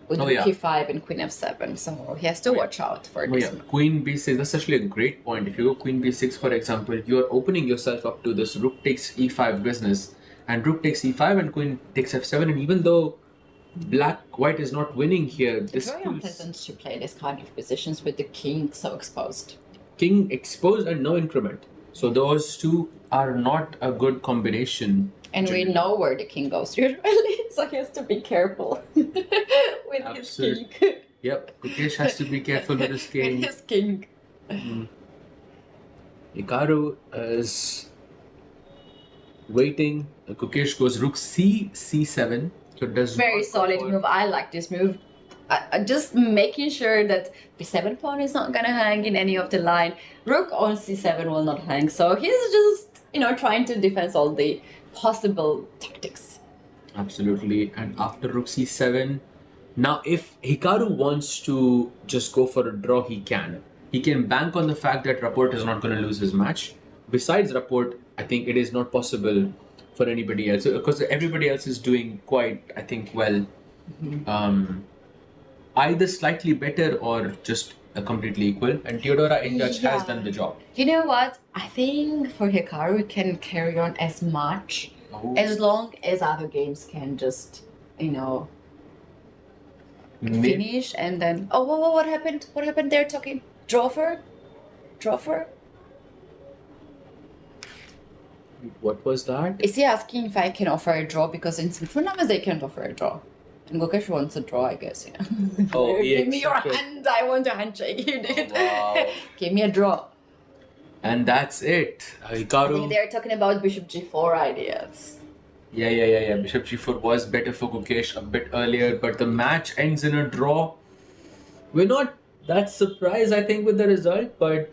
Speaker 2: with rook e5 and queen f7. So he has to watch out for this.
Speaker 1: Queen b6, that's actually a great point. If you go queen b6, for example, you're opening yourself up to this rook takes e5 business, and rook takes e5 and queen takes f7. And even though white is not winning here, this
Speaker 2: is very unpleasant to play this kind of positions with the king so exposed.
Speaker 1: King exposed and no increment. So those two are not a good combination.
Speaker 2: And we know where the king goes usually, so he has to be careful with his king.
Speaker 1: Yep, Gukesh has to be careful with his king.
Speaker 2: With his king.
Speaker 1: Hikaru is waiting. Gukesh goes rook c7. So does
Speaker 2: very solid move. I like this move. Just making sure that b7 pawn is not gonna hang in any of the line. Rook on c7 will not hang. So he's just, trying to defend all the possible tactics.
Speaker 1: Absolutely. And after rook c7, now if Hikaru wants to just go for a draw, he can. He can bank on the fact that Rapport is not going to lose his match. Besides Rapport, I think it is not possible for anybody else, because everybody else is doing quite, I think, well. Either slightly better or just completely equal. And Theodora in Dutch has done the job.
Speaker 2: You know what? I think for Hikaru, we can carry on as much as long as other games can just, finish and then. Oh, what happened? What happened there? Talking Drawfer?
Speaker 1: What was that?
Speaker 2: Is he asking if I can offer a draw? Because in some tournaments they can't offer a draw. And Gukesh wants a draw, I guess, yeah.
Speaker 1: Oh,
Speaker 2: Give me your hand, I want a handshake. You did.
Speaker 1: Oh, wow.
Speaker 2: Give me a draw.
Speaker 1: And that's it. Hikaru.
Speaker 2: I think they're talking about bishop g4 ideas.
Speaker 1: Yeah. Bishop g4 was better for Gukesh a bit earlier, but the match ends in a draw. We're not that surprised, I think, with the result, but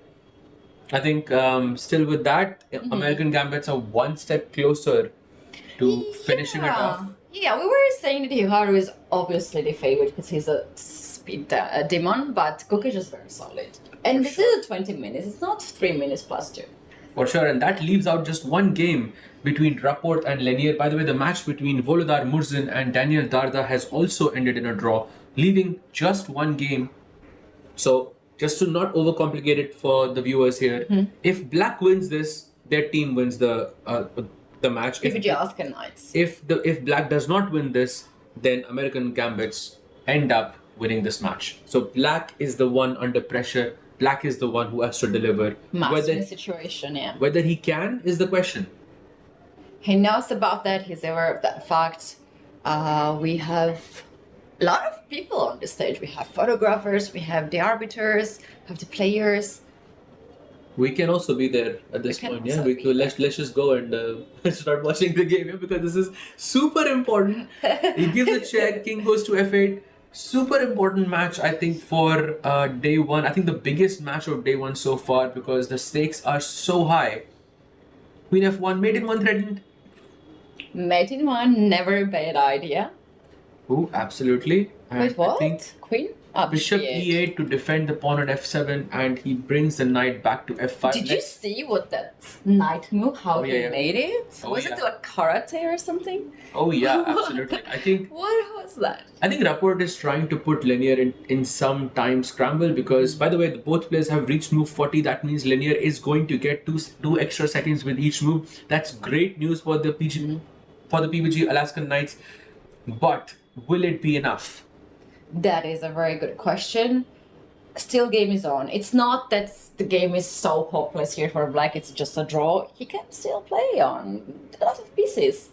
Speaker 1: I think still with that, American Gambits are one step closer to finishing it off.
Speaker 2: Yeah, we were saying that Hikaru is obviously the favorite because he's a speed demon, but Gukesh is very solid. And this is 20 minutes, it's not 3 minutes plus 2.
Speaker 1: For sure, and that leaves out just one game between Rapport and Lanier. By the way, the match between Volodar Murzin and Daniel Darda has also ended in a draw, leaving just one game. So, just to not overcomplicate it for the viewers here, if Black wins this, their team wins the match.
Speaker 2: PBG Alaskan Knights.
Speaker 1: If Black does not win this, then American Gambits end up winning this match. So Black is the one under pressure. Black is the one who has to deliver.
Speaker 2: Must-win situation, yeah.
Speaker 1: Whether he can is the question.
Speaker 2: He knows about that. He's aware of that fact. We have a lot of people on the stage. We have photographers, we have the arbiters, we have the players.
Speaker 1: We can also be there at this point. Yeah, let's just go and start watching the game, because this is super important. He gives a check. King goes to f8. Super important match, I think, for day one. I think the biggest match of day one so far, because the stakes are so high. Queen f1, mate in one threatened.
Speaker 2: Mate in one, never a bad idea.
Speaker 1: Oh, absolutely. And
Speaker 2: wait, what?
Speaker 1: I think
Speaker 2: Queen?
Speaker 1: Bishop e8 to defend the pawn on f7, and he brings the knight back to f5.
Speaker 2: Did you see what that knight move, how he made it? Was it like karate or something?
Speaker 1: Oh yeah, absolutely. I think...
Speaker 2: What was that?
Speaker 1: I think Rapport is trying to put Lanier in some time scramble, because, by the way, both players have reached move 40. That means Lanier is going to get two extra seconds with each move. That's great news for the PBG Alaskan Knights. But will it be enough?
Speaker 2: That is a very good question. Still, game is on. It's not that the game is so hopeless here for Black. It's just a draw. He can still play on a lot of pieces.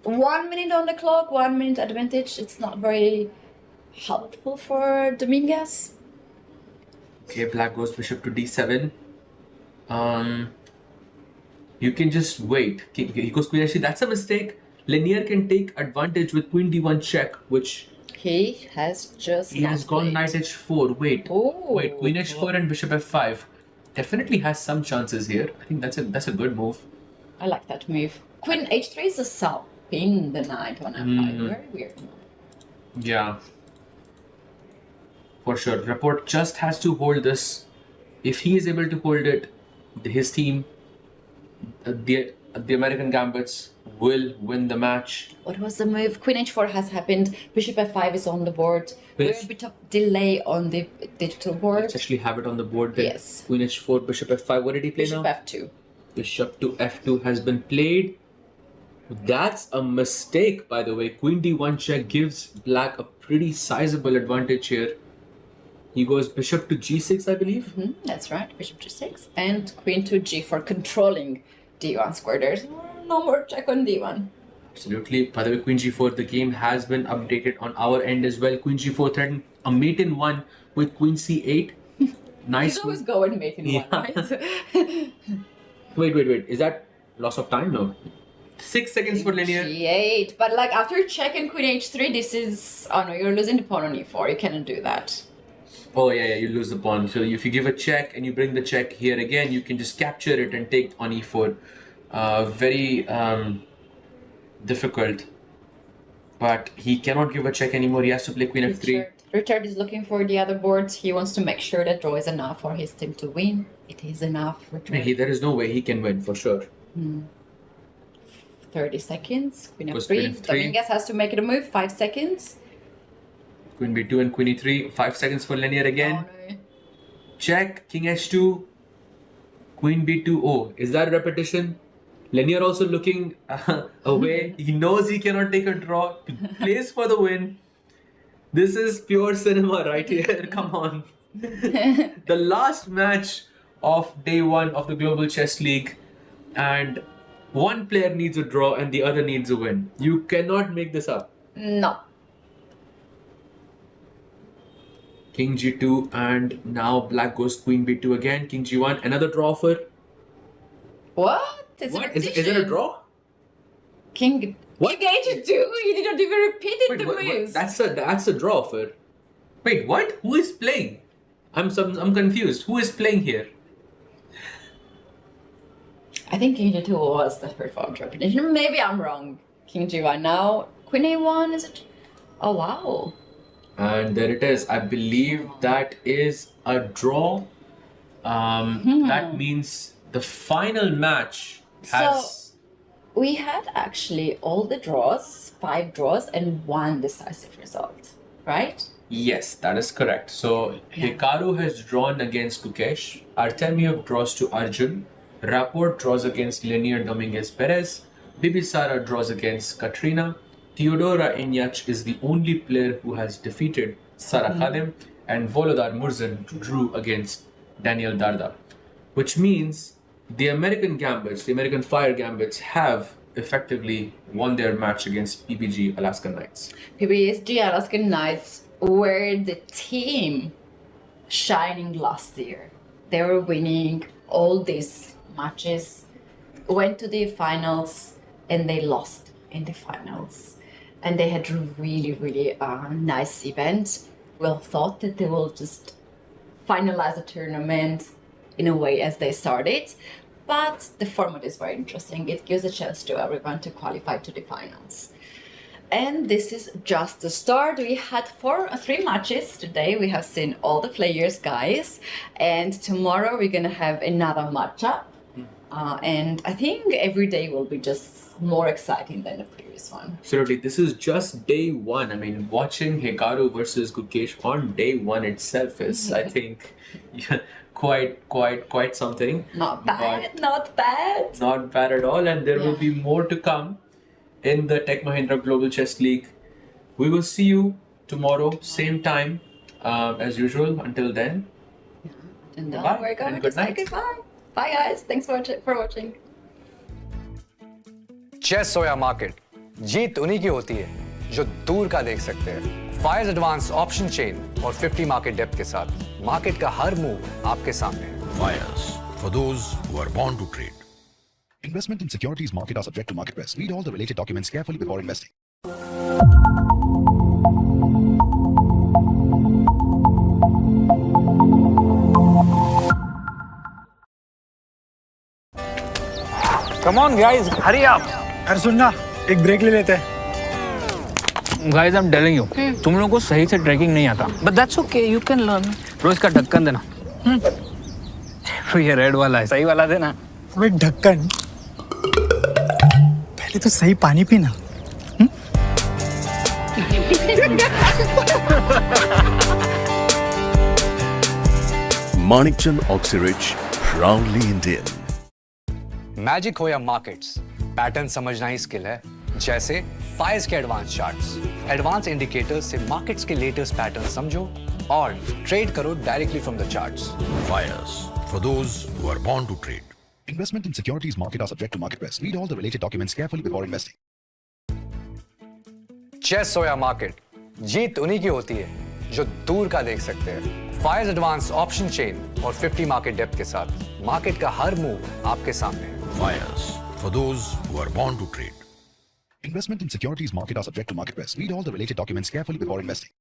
Speaker 2: 1 minute on the clock, 1 minute advantage. It's not very helpful for Dominguez.
Speaker 1: Okay, Black goes bishop to d7. You can just wait. He goes queen h3. That's a mistake. Lanier can take advantage with queen d1 check, which
Speaker 2: he has
Speaker 1: gone knight h4. Wait,
Speaker 2: oh,
Speaker 1: wait, queen h4 and bishop f5. Definitely has some chances here. I think that's a good move.
Speaker 2: I like that move. Queen h3 is a sell. Pin the knight on f5. Very weird move.
Speaker 1: Yeah. For sure. Report just has to hold this. If he is able to hold it, his team, the American Gambits, will win the match.
Speaker 2: What was the move? Queen h4 has happened. Bishop f5 is on the board. There's a bit of delay on the digital board.
Speaker 1: Let's actually have it on the board there.
Speaker 2: Yes.
Speaker 1: Queen h4, bishop f5. What did he play
Speaker 2: Bishop
Speaker 1: now?
Speaker 2: f2.
Speaker 1: Bishop to f2 has been played. That's a mistake, by the way. Queen d1 check gives Black a pretty sizable advantage here. He goes bishop to g6, I believe.
Speaker 2: That's right, bishop g6. And queen to g4, controlling d1 square. There's no more check on d1.
Speaker 1: Absolutely. By the way, queen g4, the game has been updated on our end as well. Queen g4 threatened a mate in 1 with queen c8. Nice.
Speaker 2: He's always going mate in 1, right?
Speaker 1: Wait. Is that loss of time? No. 6 seconds for Linear.
Speaker 2: g8. But like after checking queen h3, this is... Oh no, you're losing the pawn on e4. You cannot do that.
Speaker 1: Oh yeah, you lose the pawn. So if you give a check and you bring the check here again, you can just capture it and take on e4. Very difficult. But he cannot give a check anymore. He has to play queen f3.
Speaker 2: Richard is looking for the other boards. He wants to make sure that draw is enough for his team to win. It is enough, Richard.
Speaker 1: There is no way he can win, for sure.
Speaker 2: 30 seconds. Queen
Speaker 1: Goes
Speaker 2: f3.
Speaker 1: queen f3.
Speaker 2: Dominguez has to make it a move. 5 seconds.
Speaker 1: Queen b2 and queen e3. 5 seconds for Linear again.
Speaker 2: Oh, no.
Speaker 1: Check. King h2. Queen b2. Oh, is that a repetition? Linear also looking away. He knows he cannot take a draw. He plays for the win. This is pure cinema right here. Come on. The last match of day 1 of the Global Chess League, and one player needs a draw and the other needs a win. You cannot make this up.
Speaker 2: No.
Speaker 1: King g2, and now Black goes queen b2 again. King g1, another draw offer.
Speaker 2: What? It's
Speaker 1: What? Is it a draw?
Speaker 2: King...
Speaker 1: What?
Speaker 2: King h2? You did not even repeat it, the moves.
Speaker 1: That's a draw offer. Wait, what? Who is playing? I'm confused. Who is playing here?
Speaker 2: I think King g2 was the performed repetition. Maybe I'm wrong. King g1 now. Queen a1, is it? Oh, wow.
Speaker 1: And there it is. I believe that is a draw. That means the final match has...
Speaker 2: We had actually all the draws, 5 draws, and 1 decisive result, right?
Speaker 1: Yes, that is correct. So Hikaru has drawn against Gukesh. Artemiev draws to Arjun. Rapport draws against Linear Dominguez Perez. Bibisara draws against Katrina. Theodora Inyach is the only player who has defeated Sara Khadim. And Volodar Murzin drew against Daniel Darda. Which means the American Gambits, the American Fire Gambits, have effectively won their match against PBG Alaskan Knights.
Speaker 2: PBG Alaskan Knights were the team shining last year. They were winning all these matches, went to the finals, and they lost in the finals. And they had really nice event. We thought that they will just finalize the tournament in a way as they started, but the format is very interesting. It gives a chance to everyone to qualify to the finals. And this is just the start. We had 3 matches today. We have seen all the players, guys, and tomorrow we're gonna have another matchup. And I think every day will be just more exciting than the previous one.
Speaker 1: Absolutely. This is just day 1. I mean, watching Hikaru versus Gukesh on day 1 itself is, I think, quite something.
Speaker 2: Not bad, not bad.
Speaker 1: Not bad at all. And there will be more to come in the Tech Mahindra Global Chess League. We will see you tomorrow, same time as usual. Until then,
Speaker 2: And now
Speaker 1: Bye,
Speaker 2: we're going
Speaker 1: and
Speaker 2: to
Speaker 1: good
Speaker 2: say
Speaker 1: night.
Speaker 2: goodbye. Bye guys. Thanks for watching.
Speaker 10: Chess हो या market, जीत उन्हीं की होती है जो दूर का देख सकते हैं। फायर्स एडवांस ऑप्शन चेन और 50 मार्केट डेप्थ के साथ मार्केट का हर मूव आपके सामने है।
Speaker 5: Fyers, for those who are born to trade. Investment in securities market are subject to market risk. Read all the related documents carefully before investing.
Speaker 9: Come on guys, hurry up.
Speaker 7: अरे सुन ना, एक break ले लेते हैं।
Speaker 9: Guys, I'm telling you, तुम लोगों को सही से ट्रैकिंग नहीं आता। But that's okay, you can learn. Bro, इसका ढक्कन देना। तो ये रेड वाला है, सही वाला देना।
Speaker 7: अबे ढक्कन, पहले तो सही पानी पीना।
Speaker 11: Manikchand Oxyrich, proudly Indian.
Speaker 10: Magic हो या मार्केट्स, पैटर्न समझना ही स्किल है। जैसे फायर्स के एडवांस चार्ट्स, एडवांस इंडिकेटर्स से मार्केट्स के लेटेस्ट पैटर्न समझो और ट्रेड करो directly from the charts.
Speaker 5: Fyers, for those who are born to trade. Investment in securities market are subject to market risk. Read all the related documents carefully before investing.
Speaker 10: Chess हो या market, जीत उन्हीं की होती है जो दूर का देख सकते हैं। फायर्स एडवांस ऑप्शन चेन और 50 मार्केट डेप्थ के साथ मार्केट का हर मूव आपके सामने है।
Speaker 5: Fyers, for those who are born to trade. Investment in securities market are subject to market risk. Read all the related documents carefully before investing.